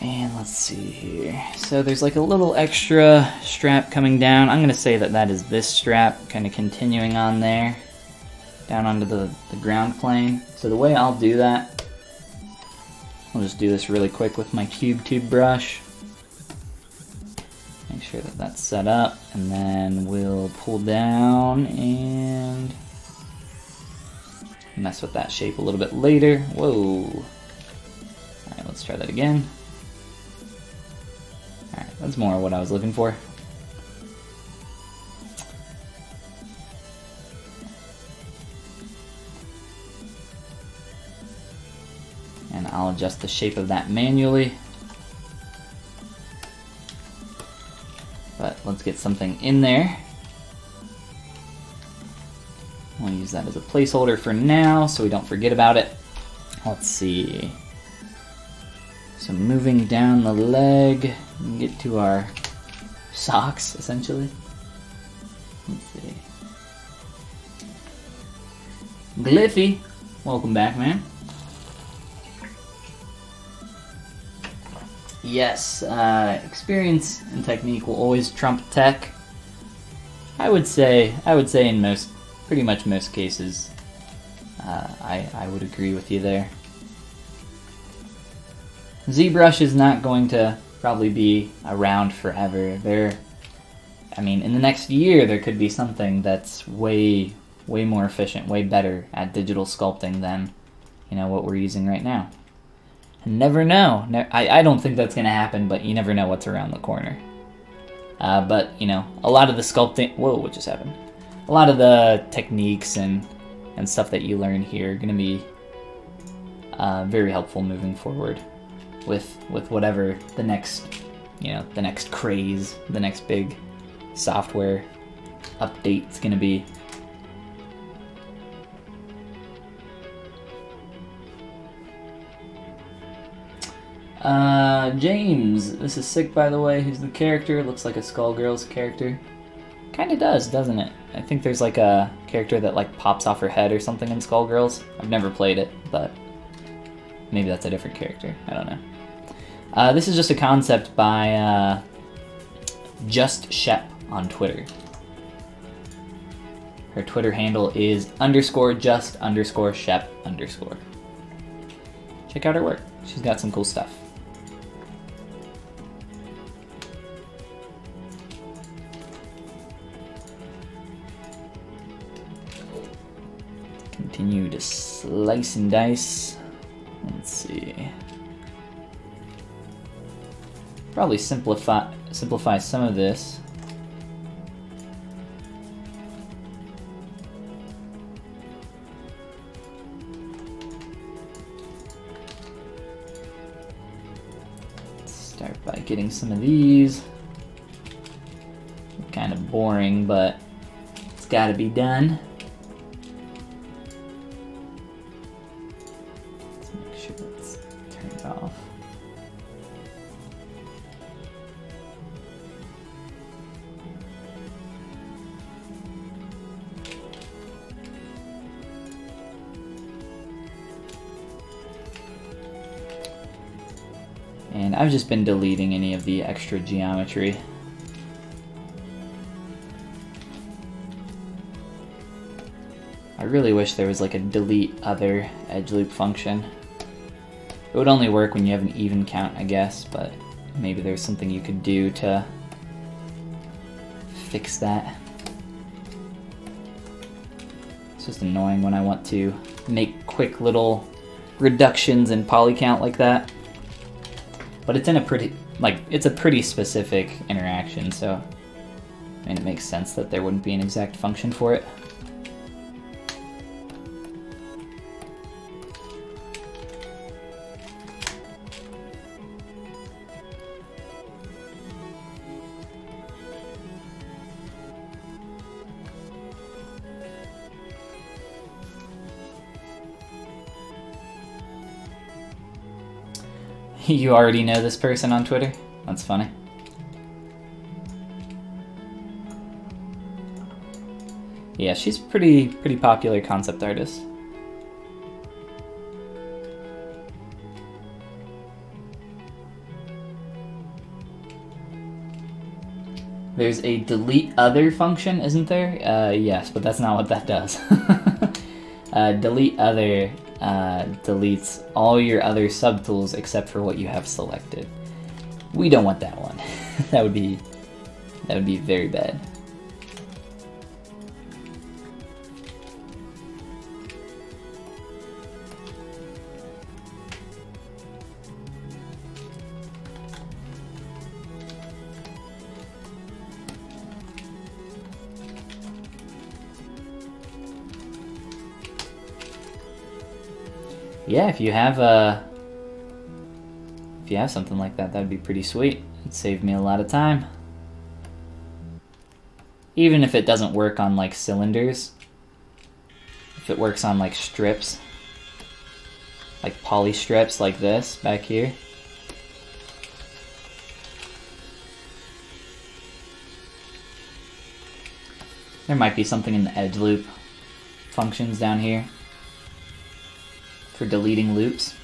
And let's see here. So there's like a little extra strap coming down. I'm going to say that that is this strap, kind of continuing on there, down onto the ground plane. So the way I'll do that, I'll just do this really quick with my cube tube brush. Make sure that that's set up, and then we'll pull down and mess with that shape a little bit later. Whoa. Alright, let's try that again. Alright, that's more what I was looking for. And I'll adjust the shape of that manually. But let's get something in there. We'll use that as a placeholder for now so we don't forget about it. Let's see. So moving down the leg, we can get to our socks, essentially. Let's see. Gliffy, welcome back, man. Yes, experience and technique will always trump tech. I would say in pretty much most cases, I would agree with you there. ZBrush is not going to probably be around forever. I mean, in the next year there could be something that's way more efficient, way better at digital sculpting than, what we're using right now. Never know. I don't think that's going to happen, but you never know what's around the corner. But, a lot of the sculpting... Whoa, what just happened? A lot of the techniques and stuff that you learn here are going to be very helpful moving forward with whatever the next, the next craze, the next big software update is going to be. James, this is sick, by the way. Who's the character? Looks like a Skullgirls character. Kinda does, doesn't it? I think there's like a character that like pops off her head or something in Skullgirls. I've never played it, but maybe that's a different character. I don't know. This is just a concept by Just Shep on Twitter. Her Twitter handle is _just_Shep_. Check out her work. She's got some cool stuff. Continue to slice and dice. Let's see. Probably simplify some of this. Start by getting some of these. Kind of boring, but it's got to be done. Let's make sure it's turned off. And I've just been deleting any of the extra geometry. I really wish there was like a delete other edge loop function. It would only work when you have an even count, I guess, but maybe there's something you could do to fix that. It's just annoying when I want to make quick little reductions in poly count like that. But it's in a pretty, it's a pretty specific interaction, so I mean, it makes sense that there wouldn't be an exact function for it. You already know this person on Twitter? That's funny. Yeah, she's pretty popular concept artist. There's a delete other function, isn't there? Yes, but that's not what that does. Delete other deletes all your other subtools except for what you have selected. We don't want that one. that would be very bad. Yeah, if you have something like that, that'd be pretty sweet. It'd save me a lot of time. Even if it doesn't work on like cylinders, if it works on like strips, like poly strips like this back here. There might be something in the edge loop functions down here for deleting loops.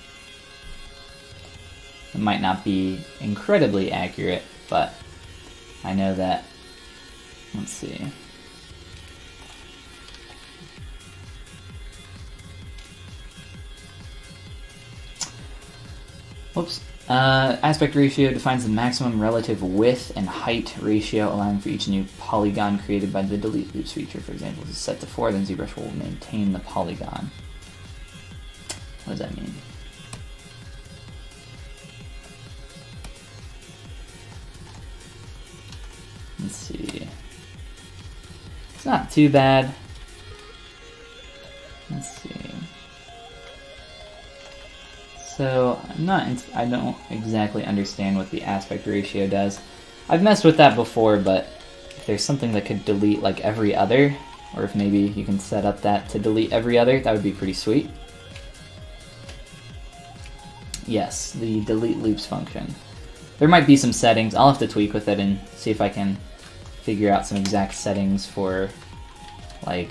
It might not be incredibly accurate, but I know that, let's see. Whoops. Aspect ratio defines the maximum relative width and height ratio, allowing for each new polygon created by the delete loops feature. For example, if it's set to 4, then ZBrush will maintain the polygon. What does that mean? Let's see. It's not too bad. Let's see. So I don't exactly understand what the aspect ratio does. I've messed with that before, but if there's something that could delete like every other, or if maybe you can set up that to delete every other, that would be pretty sweet. Yes, the delete loops function. There might be some settings. I'll have to tweak with it and see if I can figure out some exact settings for, like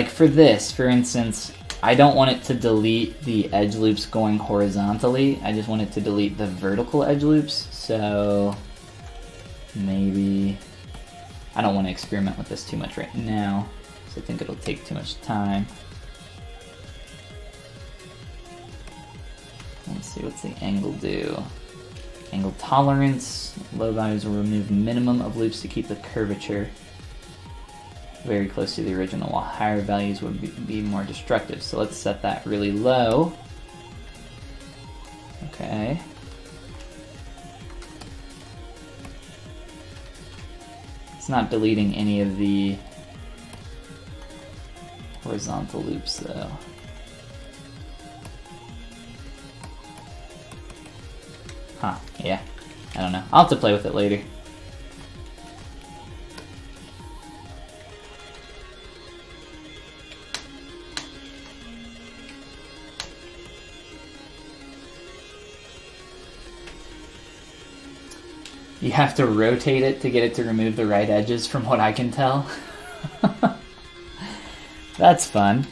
for this, for instance, I don't want it to delete the edge loops going horizontally. I just want it to delete the vertical edge loops. So maybe, I don't want to experiment with this too much right now, so I think it'll take too much time. Let's see, what's the angle do? Angle tolerance. Low values will remove minimum of loops to keep the curvature very close to the original, while higher values would be more destructive. So let's set that really low. Okay. It's not deleting any of the horizontal loops though. Huh, Yeah, I don't know. I'll have to play with it later. You have to rotate it to get it to remove the right edges, from what I can tell. That's fun.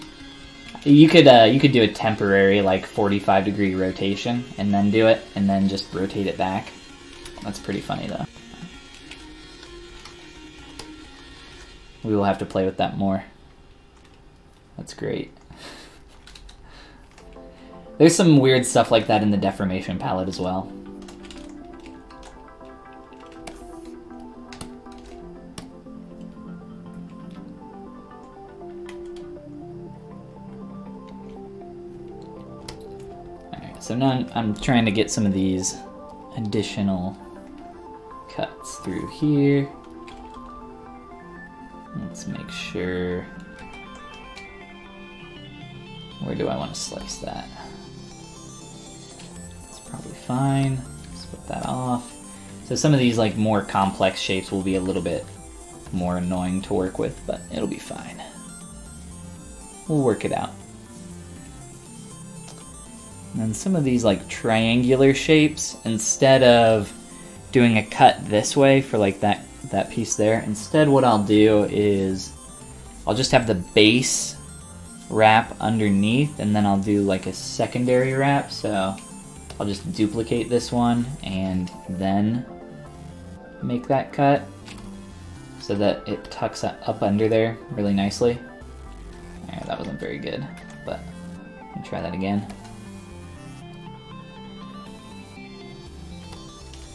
You could do a temporary, like, 45-degree rotation, and then do it, and then just rotate it back. That's pretty funny, though. We will have to play with that more. That's great. There's some weird stuff like that in the deformation palette as well. So now I'm trying to get some of these additional cuts through here. Let's make sure. Where do I want to slice that? It's probably fine. Split that off. So some of these like more complex shapes will be a little bit more annoying to work with, but it'll be fine. We'll work it out. And then some of these like triangular shapes, instead of doing a cut this way for like that piece there, instead what I'll do is I'll just have the base wrap underneath, and then I'll do like a secondary wrap. So I'll just duplicate this one and then make that cut so that it tucks up under there really nicely. Alright, that wasn't very good, but let me try that again.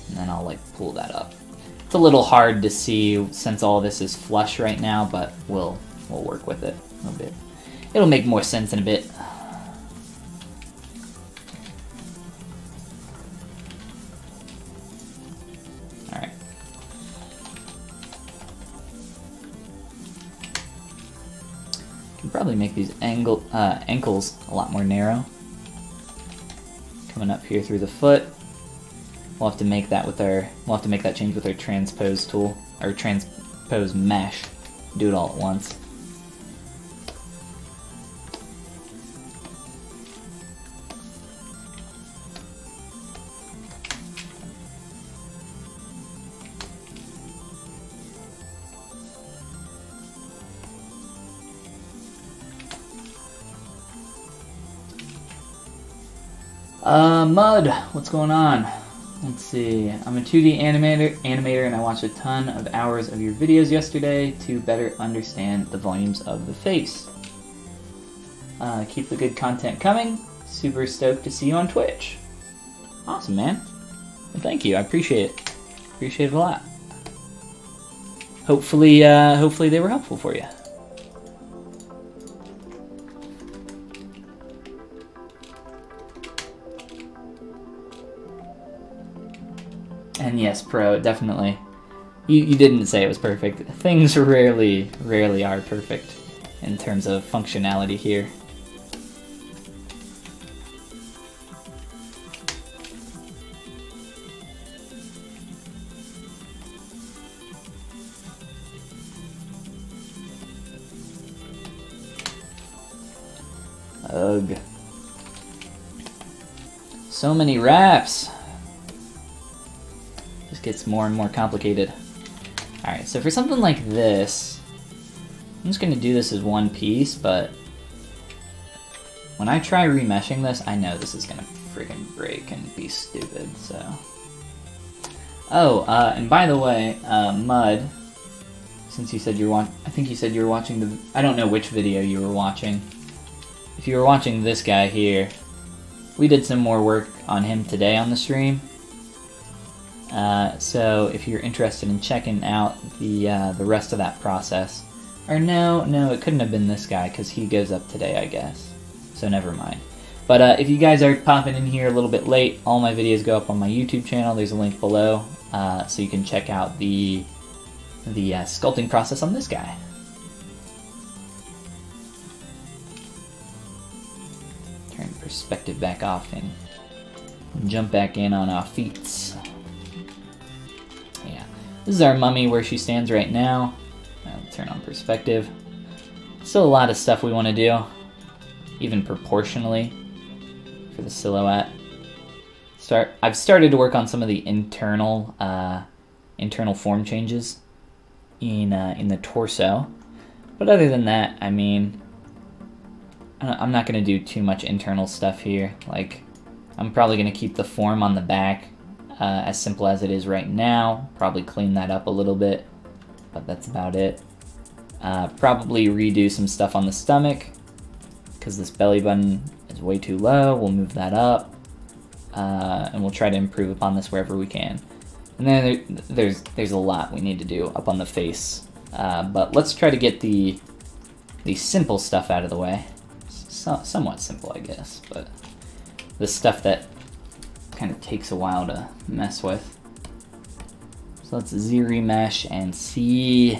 And then I'll like pull that up. It's a little hard to see since all this is flush right now, but we'll work with it a little bit. It'll make more sense in a bit. Alright. Can probably make these ankles a lot more narrow. Coming up here through the foot. We'll have to make that with our. We'll have to make that change with our transpose tool, or transpose mesh. Do it all at once. Mud, what's going on? Let's see. I'm a 2D animator, and I watched a ton of hours of your videos yesterday to better understand the volumes of the face. Keep the good content coming. Super stoked to see you on Twitch. Awesome, man. Well, thank you. I appreciate it. Appreciate it a lot. Hopefully they were helpful for you. And yes, Pro, definitely. You didn't say it was perfect. Things rarely are perfect in terms of functionality here. Ugh. So many wraps. Just gets more and more complicated. Alright, so for something like this, I'm just going to do this as one piece, but when I try remeshing this, I know this is going to friggin' break and be stupid, so... Oh, and by the way, Mud, since you said I think you said you were watching the... I don't know which video you were watching. If you were watching this guy here, we did some more work on him today on the stream. So if you're interested in checking out the rest of that process, or no, it couldn't have been this guy because he goes up today, I guess. So never mind. But if you guys are popping in here a little bit late, all my videos go up on my YouTube channel. There's a link below, so you can check out the sculpting process on this guy. Turn perspective back off and and jump back in on our feet. Yeah, this is our mummy where she stands right now. I'll turn on perspective. Still a lot of stuff we want to do, even proportionally, for the silhouette. I've started to work on some of the internal form changes in the torso, but other than that, I mean, I'm not going to do too much internal stuff here. Like, I'm probably going to keep the form on the back as simple as it is right now. Probably clean that up a little bit, but that's about it. Probably redo some stuff on the stomach, because this belly button is way too low. We'll move that up, and we'll try to improve upon this wherever we can. And then there's a lot we need to do up on the face, but let's try to get the simple stuff out of the way. Somewhat simple, I guess, but the stuff that kind of takes a while to mess with. So let's Z-remesh and see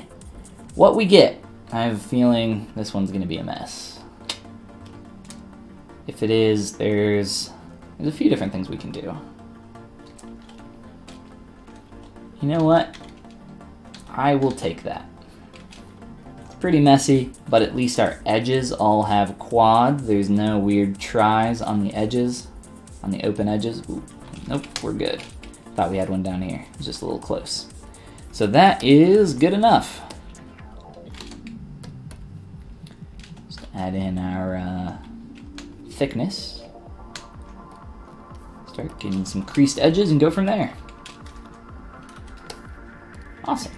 what we get. I have a feeling this one's going to be a mess. If it is, there's a few different things we can do. You know what? I will take that. It's pretty messy, but at least our edges all have quad. There's no weird tries on the edges, on the open edges. Ooh, nope, we're good. Thought we had one down here. It was just a little close. So that is good enough. Just add in our thickness. Start getting some creased edges and go from there. Awesome.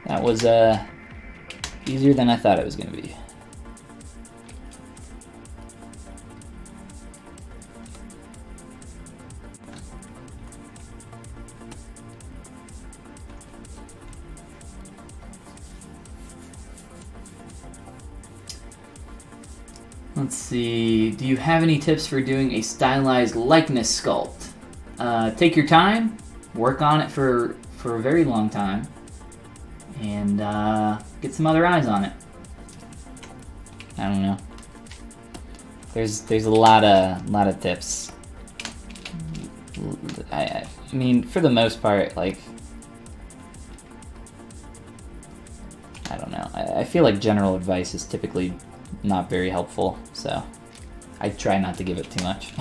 That was easier than I thought it was going to be. Let's see, do you have any tips for doing a stylized likeness sculpt? Take your time, work on it for a very long time, and get some other eyes on it. I don't know. There's a lot of tips. I mean, for the most part, like, I don't know. I feel like general advice is typically not very helpful, so I try not to give it too much.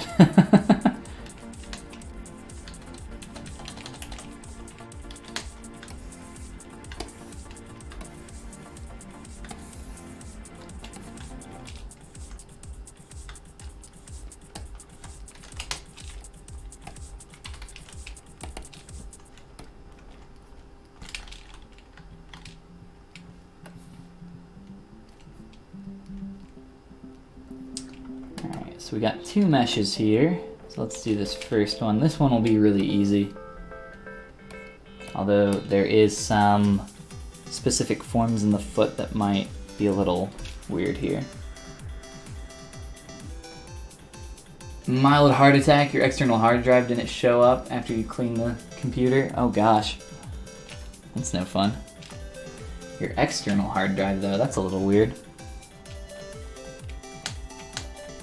So we got two meshes here, so let's do this first one. This one will be really easy, although there is some specific forms in the foot that might be a little weird here. Mild heart attack, your external hard drive didn't show up after you cleaned the computer? Oh gosh, that's no fun. Your external hard drive though, that's a little weird.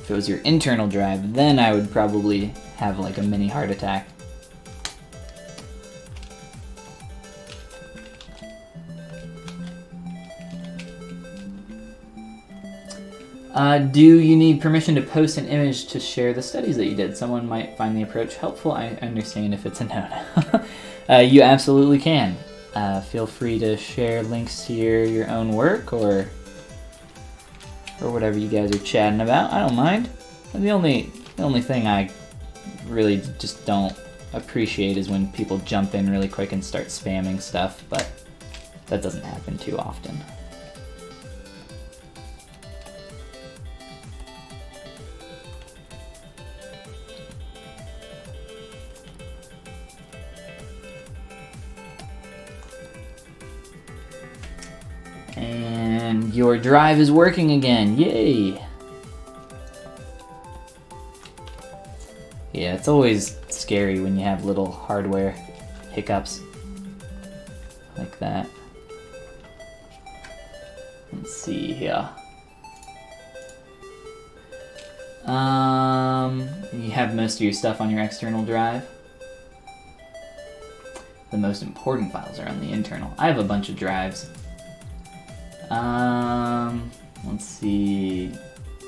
If it was your internal drive, then I would probably have like a mini heart attack. Do you need permission to post an image to share the studies that you did? Someone might find the approach helpful. I understand if it's a no. You absolutely can. Feel free to share links to your own work or whatever you guys are chatting about. I don't mind. The only thing I really just don't appreciate is when people jump in really quick and start spamming stuff, but that doesn't happen too often. And your drive is working again, yay! Yeah, it's always scary when you have little hardware hiccups like that. Let's see here. You have most of your stuff on your external drive. The most important files are on the internal. I have a bunch of drives. Let's see.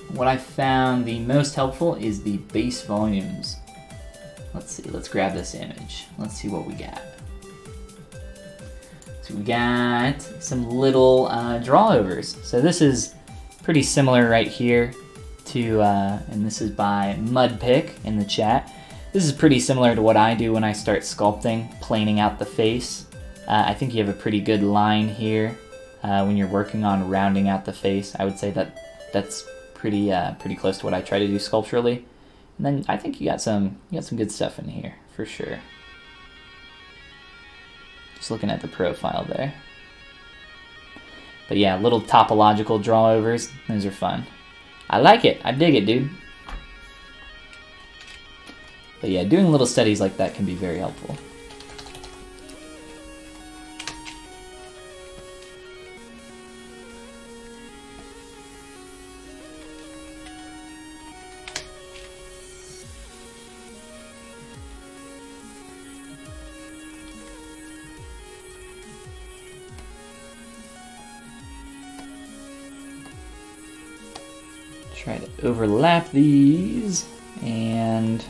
What I found the most helpful is the base volumes. Let's see, let's grab this image. Let's see what we got. So we got some little drawovers. So this is pretty similar right here to, and this is by Mudpick in the chat. This is pretty similar to what I do when I start sculpting, planing out the face. I think you have a pretty good line here when you're working on rounding out the face. I would say that that's pretty close to what I try to do sculpturally. And then I think you got some good stuff in here for sure. Just looking at the profile there. But yeah, little topological drawovers, those are fun. I like it, I dig it, dude. But yeah, doing little studies like that can be very helpful. Try to overlap these and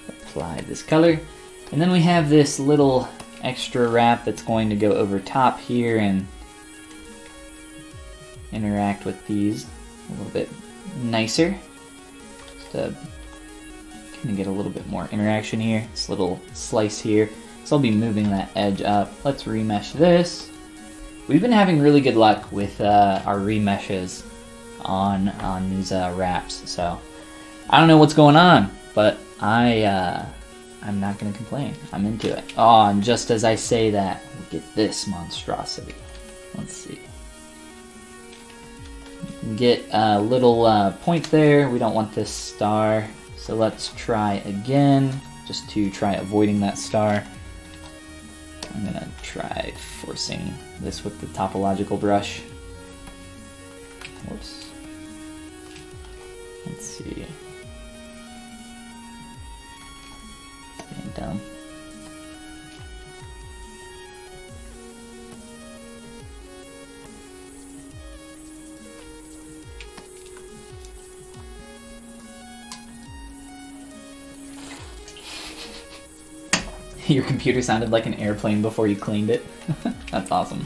apply this color. And then we have this little extra wrap that's going to go over top here and interact with these a little bit nicer. Just to kind of get a little bit more interaction here. This little slice here. So I'll be moving that edge up. Let's remesh this. We've been having really good luck with our remeshes on these wraps, so I don't know what's going on, but I'm not gonna complain. I'm into it. Oh, and just as I say that, we get this monstrosity. Let's see. Get a little point there. We don't want this star, so let's try again, just to try avoiding that star. I'm gonna try forcing this with the topological brush. Whoops. Let's see. Being dumb. Your computer sounded like an airplane before you cleaned it. That's awesome.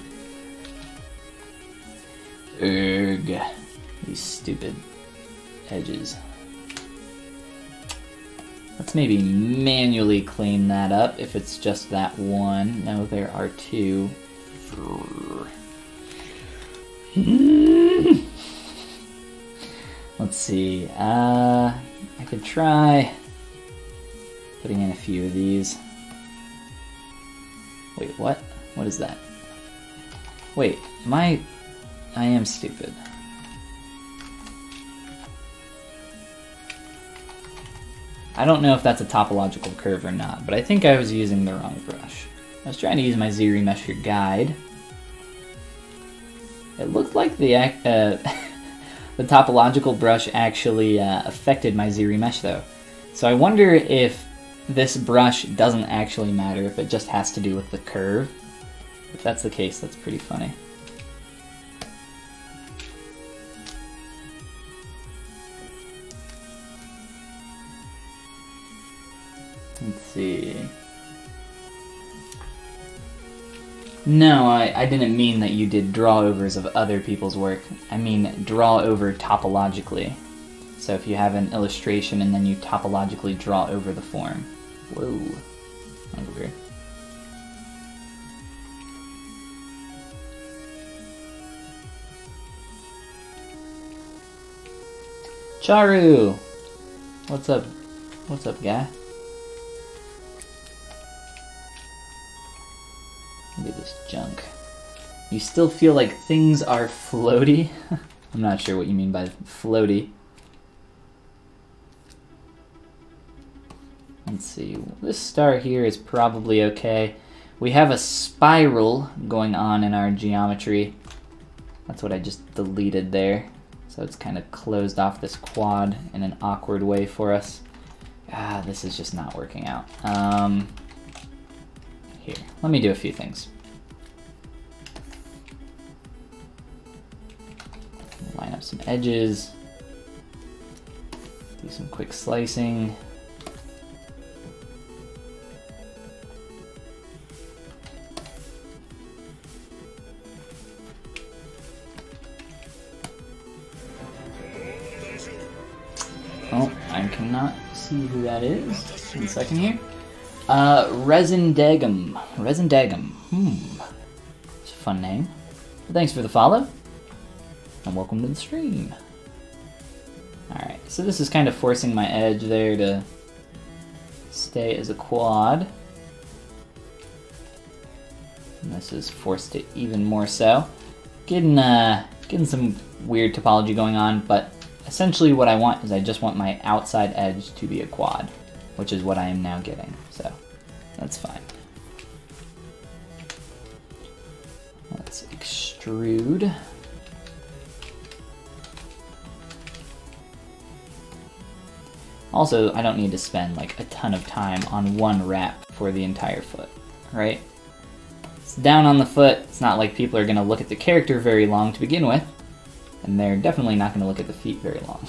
Ugh. These stupid edges. Let's maybe manually clean that up if it's just that one. No, there are two. Let's see. I could try putting in a few of these. Wait, what? What is that? Wait, I am stupid. I don't know if that's a topological curve or not, but I think I was using the wrong brush. I was trying to use my ZRemesher guide. It looked like the the topological brush actually affected my ZRemesh though. So I wonder if this brush doesn't actually matter, if it just has to do with the curve. If that's the case, that's pretty funny. Let's see. No, I didn't mean that you did drawovers of other people's work. I mean draw over topologically. So if you have an illustration and then you topologically draw over the form. Whoa, that was weird. Charu! What's up? What's up, guy? Look at this junk. You still feel like things are floaty? I'm not sure what you mean by floaty. Let's see, this star here is probably okay. We have a spiral going on in our geometry. That's what I just deleted there. So it's kind of closed off this quad in an awkward way for us. This is just not working out. Here, let me do a few things. Line up some edges. Do some quick slicing. Oh, I cannot see who that is. Just 1 second here. Resin Dagum. It's a fun name. Well, thanks for the follow. And welcome to the stream. Alright, so this is kind of forcing my edge there to stay as a quad. And this is forced it even more so. Getting some weird topology going on, but essentially what I want is I just want my outside edge to be a quad, which is what I am now getting, so that's fine. Let's extrude. Also, I don't need to spend like a ton of time on one wrap for the entire foot, right? It's down on the foot. It's not like people are going to look at the character very long to begin with, and they're definitely not going to look at the feet very long.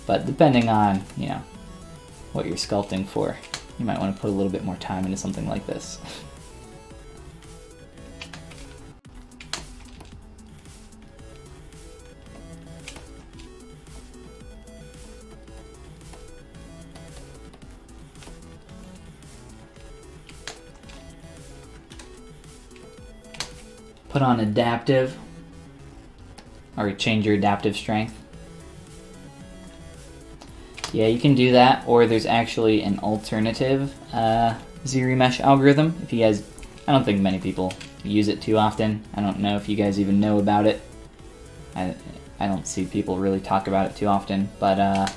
But depending on, you know, what you're sculpting for, you might want to put a little bit more time into something like this. Put on adaptive, or change your adaptive strength. Yeah, you can do that, or there's actually an alternative ZBrush algorithm. If you guys, I don't think many people use it too often. I don't know if you guys even know about it. I don't see people really talk about it too often, but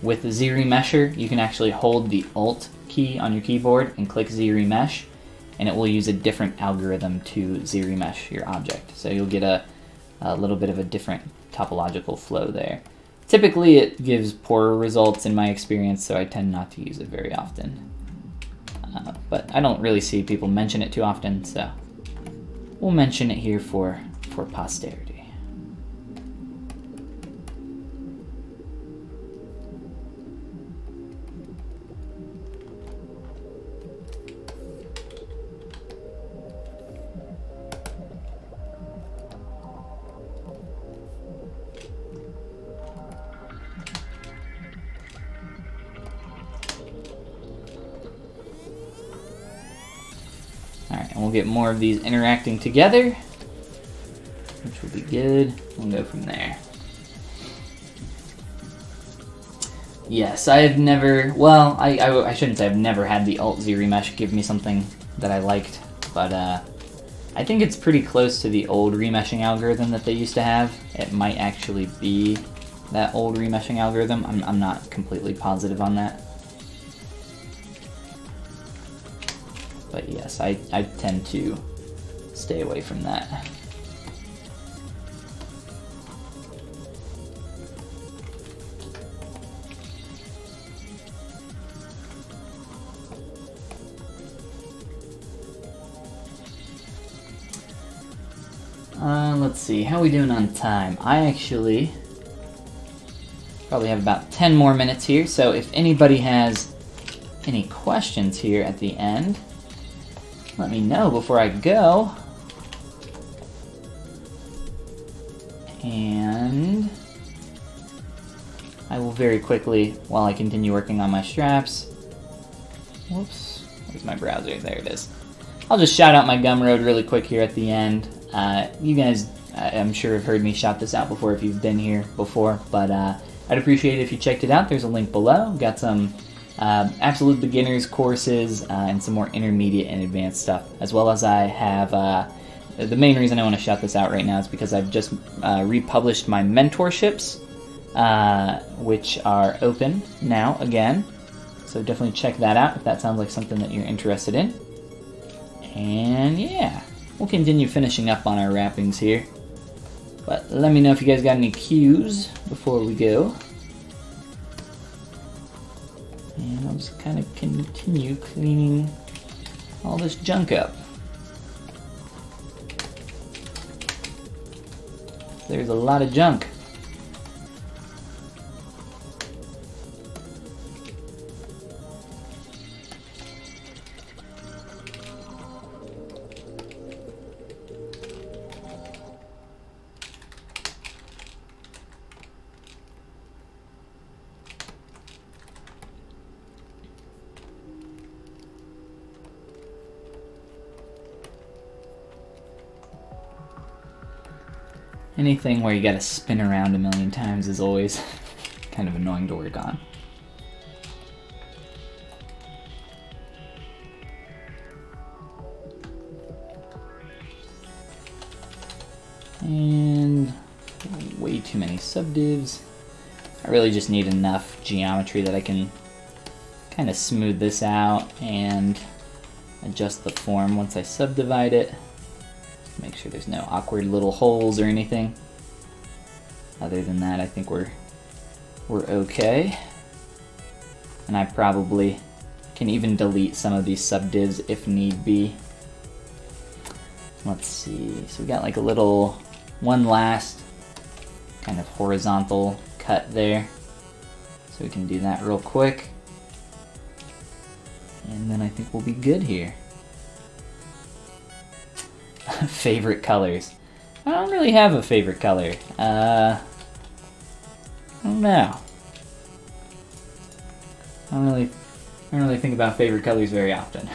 with the ZBrush, you can actually hold the Alt key on your keyboard and click ZBrush, and it will use a different algorithm to ZBrush your object. So you'll get a little bit of a different topological flow there. Typically it gives poorer results in my experience, so I tend not to use it very often. But I don't really see people mention it too often, so we'll mention it here for posterity. And we'll get more of these interacting together, which will be good. We'll go from there. Yes, I have never, well, I shouldn't say I've never had the Alt ZBrush give me something that I liked, but I think it's pretty close to the old remeshing algorithm that they used to have. It might actually be that old remeshing algorithm. I'm not completely positive on that. But yes, I tend to stay away from that. Let's see, how are we doing on time? I actually probably have about 10 more minutes here, so if anybody has any questions here at the end, let me know before I go. And I will very quickly, while I continue working on my straps, whoops, where's my browser? There it is. I'll just shout out my Gumroad really quick here at the end. You guys, I'm sure have heard me shout this out before if you've been here before, but I'd appreciate it if you checked it out. There's a link below. Got some absolute beginners courses and some more intermediate and advanced stuff, as well as I have the main reason I want to shout this out right now is because I've just republished my mentorships, which are open now again, so definitely check that out if that sounds like something that you're interested in. And yeah, we'll continue finishing up on our wrappings here. But let me know if you guys got any cues before we go. And I'll just kind of continue cleaning all this junk up. There's a lot of junk. Anything where you gotta spin around a million times is always kind of annoying to work on. And way too many subdivs. I really just need enough geometry that I can kind of smooth this out and adjust the form once I subdivide it. Make sure there's no awkward little holes or anything. Other than that, I think we're okay. And I probably can even delete some of these subdivs if need be. Let's see, so we got like a little, one last kind of horizontal cut there. So we can do that real quick. And then I think we'll be good here. Favorite colors. I don't really have a favorite color. I don't know. I don't really think about favorite colors very often.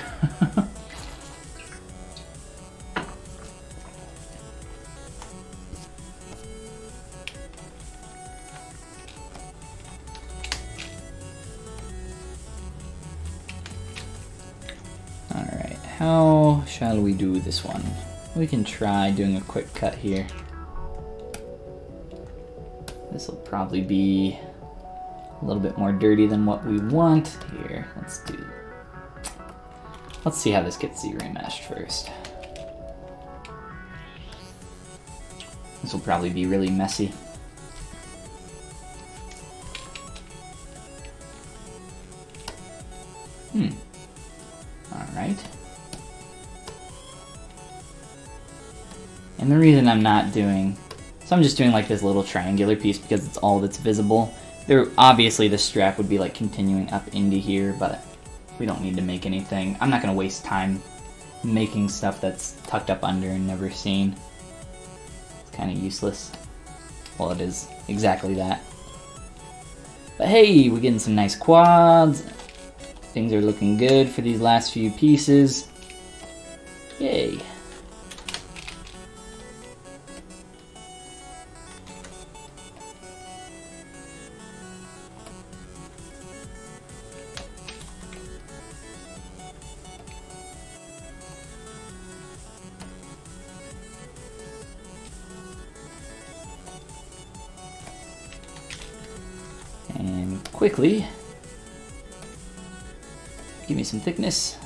Alright, how shall we do this one? We can try doing a quick cut here. This will probably be a little bit more dirty than what we want here. Let's see how this gets Z-remeshed first. This will probably be really messy. Alright. And the reason I'm not doing, so I'm just doing like this little triangular piece because it's all that's visible. Obviously the strap would be like continuing up into here, but we don't need to make anything. I'm not going to waste time making stuff that's tucked up under and never seen. It's kind of useless. Well, it is exactly that. But hey, we're getting some nice quads. Things are looking good for these last few pieces. Yay. And quickly, give me some thickness.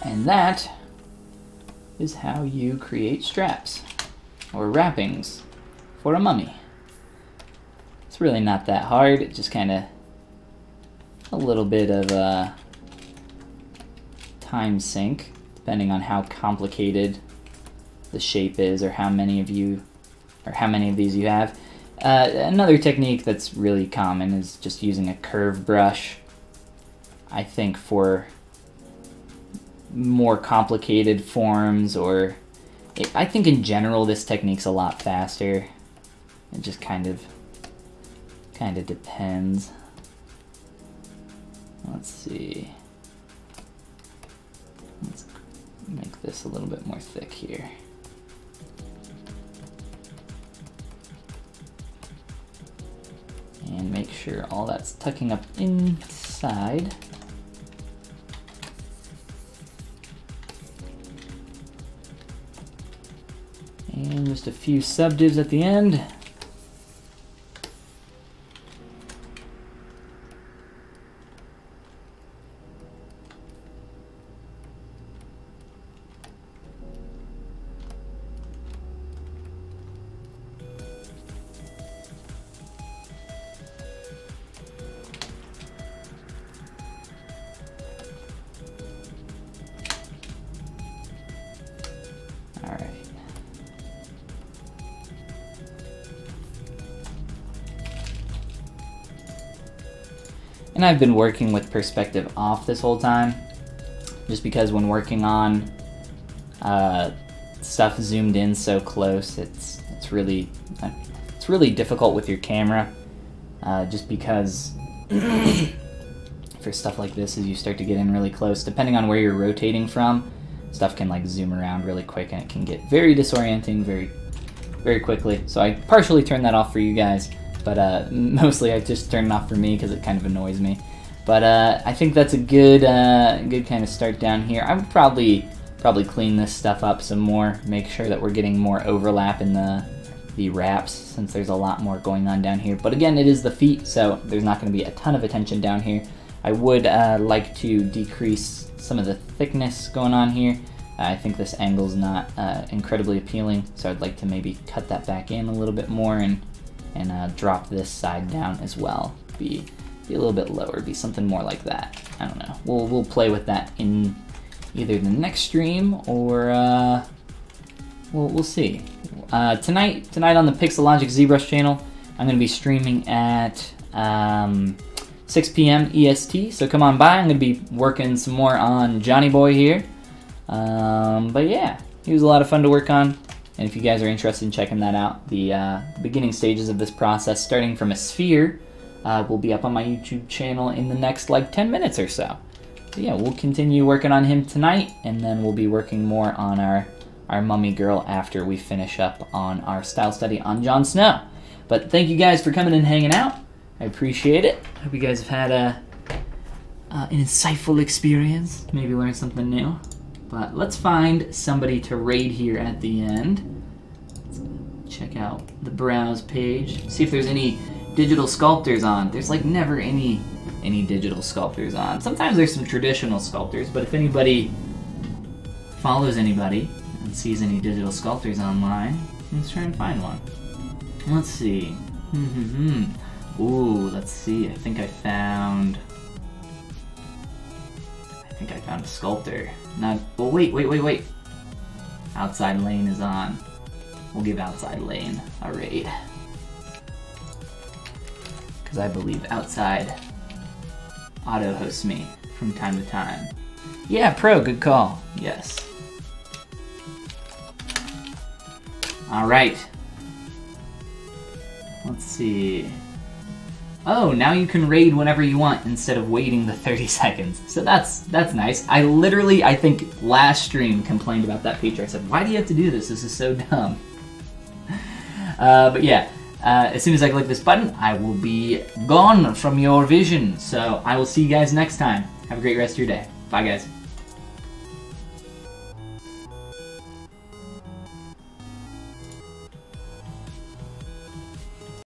And that is how you create straps or wrappings for a mummy. It's really not that hard, it just kind of a little bit of a time sink, depending on how complicated the shape is or how many of these you have. Another technique that's really common is just using a curve brush. I think for more complicated forms, or I think in general this technique's a lot faster. It just kind of depends. Let's see. Let's make this a little bit more thick here. And make sure all that's tucking up inside. And just a few subdivs at the end. And I've been working with perspective off this whole time, just because when working on stuff zoomed in so close, it's really difficult with your camera, just because for stuff like this, as you start to get in really close, depending on where you're rotating from, stuff can like zoom around really quick and it can get very disorienting very quickly. So I partially turned that off for you guys, but mostly I just turned it off for me because it kind of annoys me. But I think that's a good kind of start down here. I would probably clean this stuff up some more, make sure that we're getting more overlap in the wraps, since there's a lot more going on down here. But again, it is the feet, so there's not going to be a ton of attention down here. I would like to decrease some of the thickness going on here. I think this angle's not incredibly appealing, so I'd like to maybe cut that back in a little bit more and drop this side down as well. Be a little bit lower, be something more like that. I don't know. We'll play with that in either the next stream or we'll see. Tonight on the Pixelogic ZBrush channel, I'm going to be streaming at 6 p.m. EST, so come on by. I'm going to be working some more on Johnny Boy here. But yeah, he was a lot of fun to work on, and if you guys are interested in checking that out, the beginning stages of this process, starting from a sphere, will be up on my YouTube channel in the next like 10 minutes or so. So yeah, we'll continue working on him tonight, and then we'll be working more on our mummy girl after we finish up on our style study on Jon Snow. But thank you guys for coming and hanging out. I appreciate it. Hope you guys have had an insightful experience, maybe learned something new. But let's find somebody to raid here at the end. Let's check out the browse page, see if there's any digital sculptors on. There's like never any digital sculptors on. Sometimes there's some traditional sculptors, but if anybody follows anybody and sees any digital sculptors online, let's try and find one. Let's see. Ooh, let's see. I think I found a sculptor. Not. Oh wait. Outside Lane is on. We'll give Outside Lane a raid, because I believe Outside auto hosts me from time to time. Yeah, Pro, good call. Yes. All right. Let's see. Oh, now you can raid whenever you want instead of waiting the 30 seconds. So that's nice. I literally, I think last stream complained about that feature. I said, why do you have to do this? This is so dumb. But yeah, as soon as I click this button, I will be gone from your vision. So I will see you guys next time. Have a great rest of your day. Bye, guys.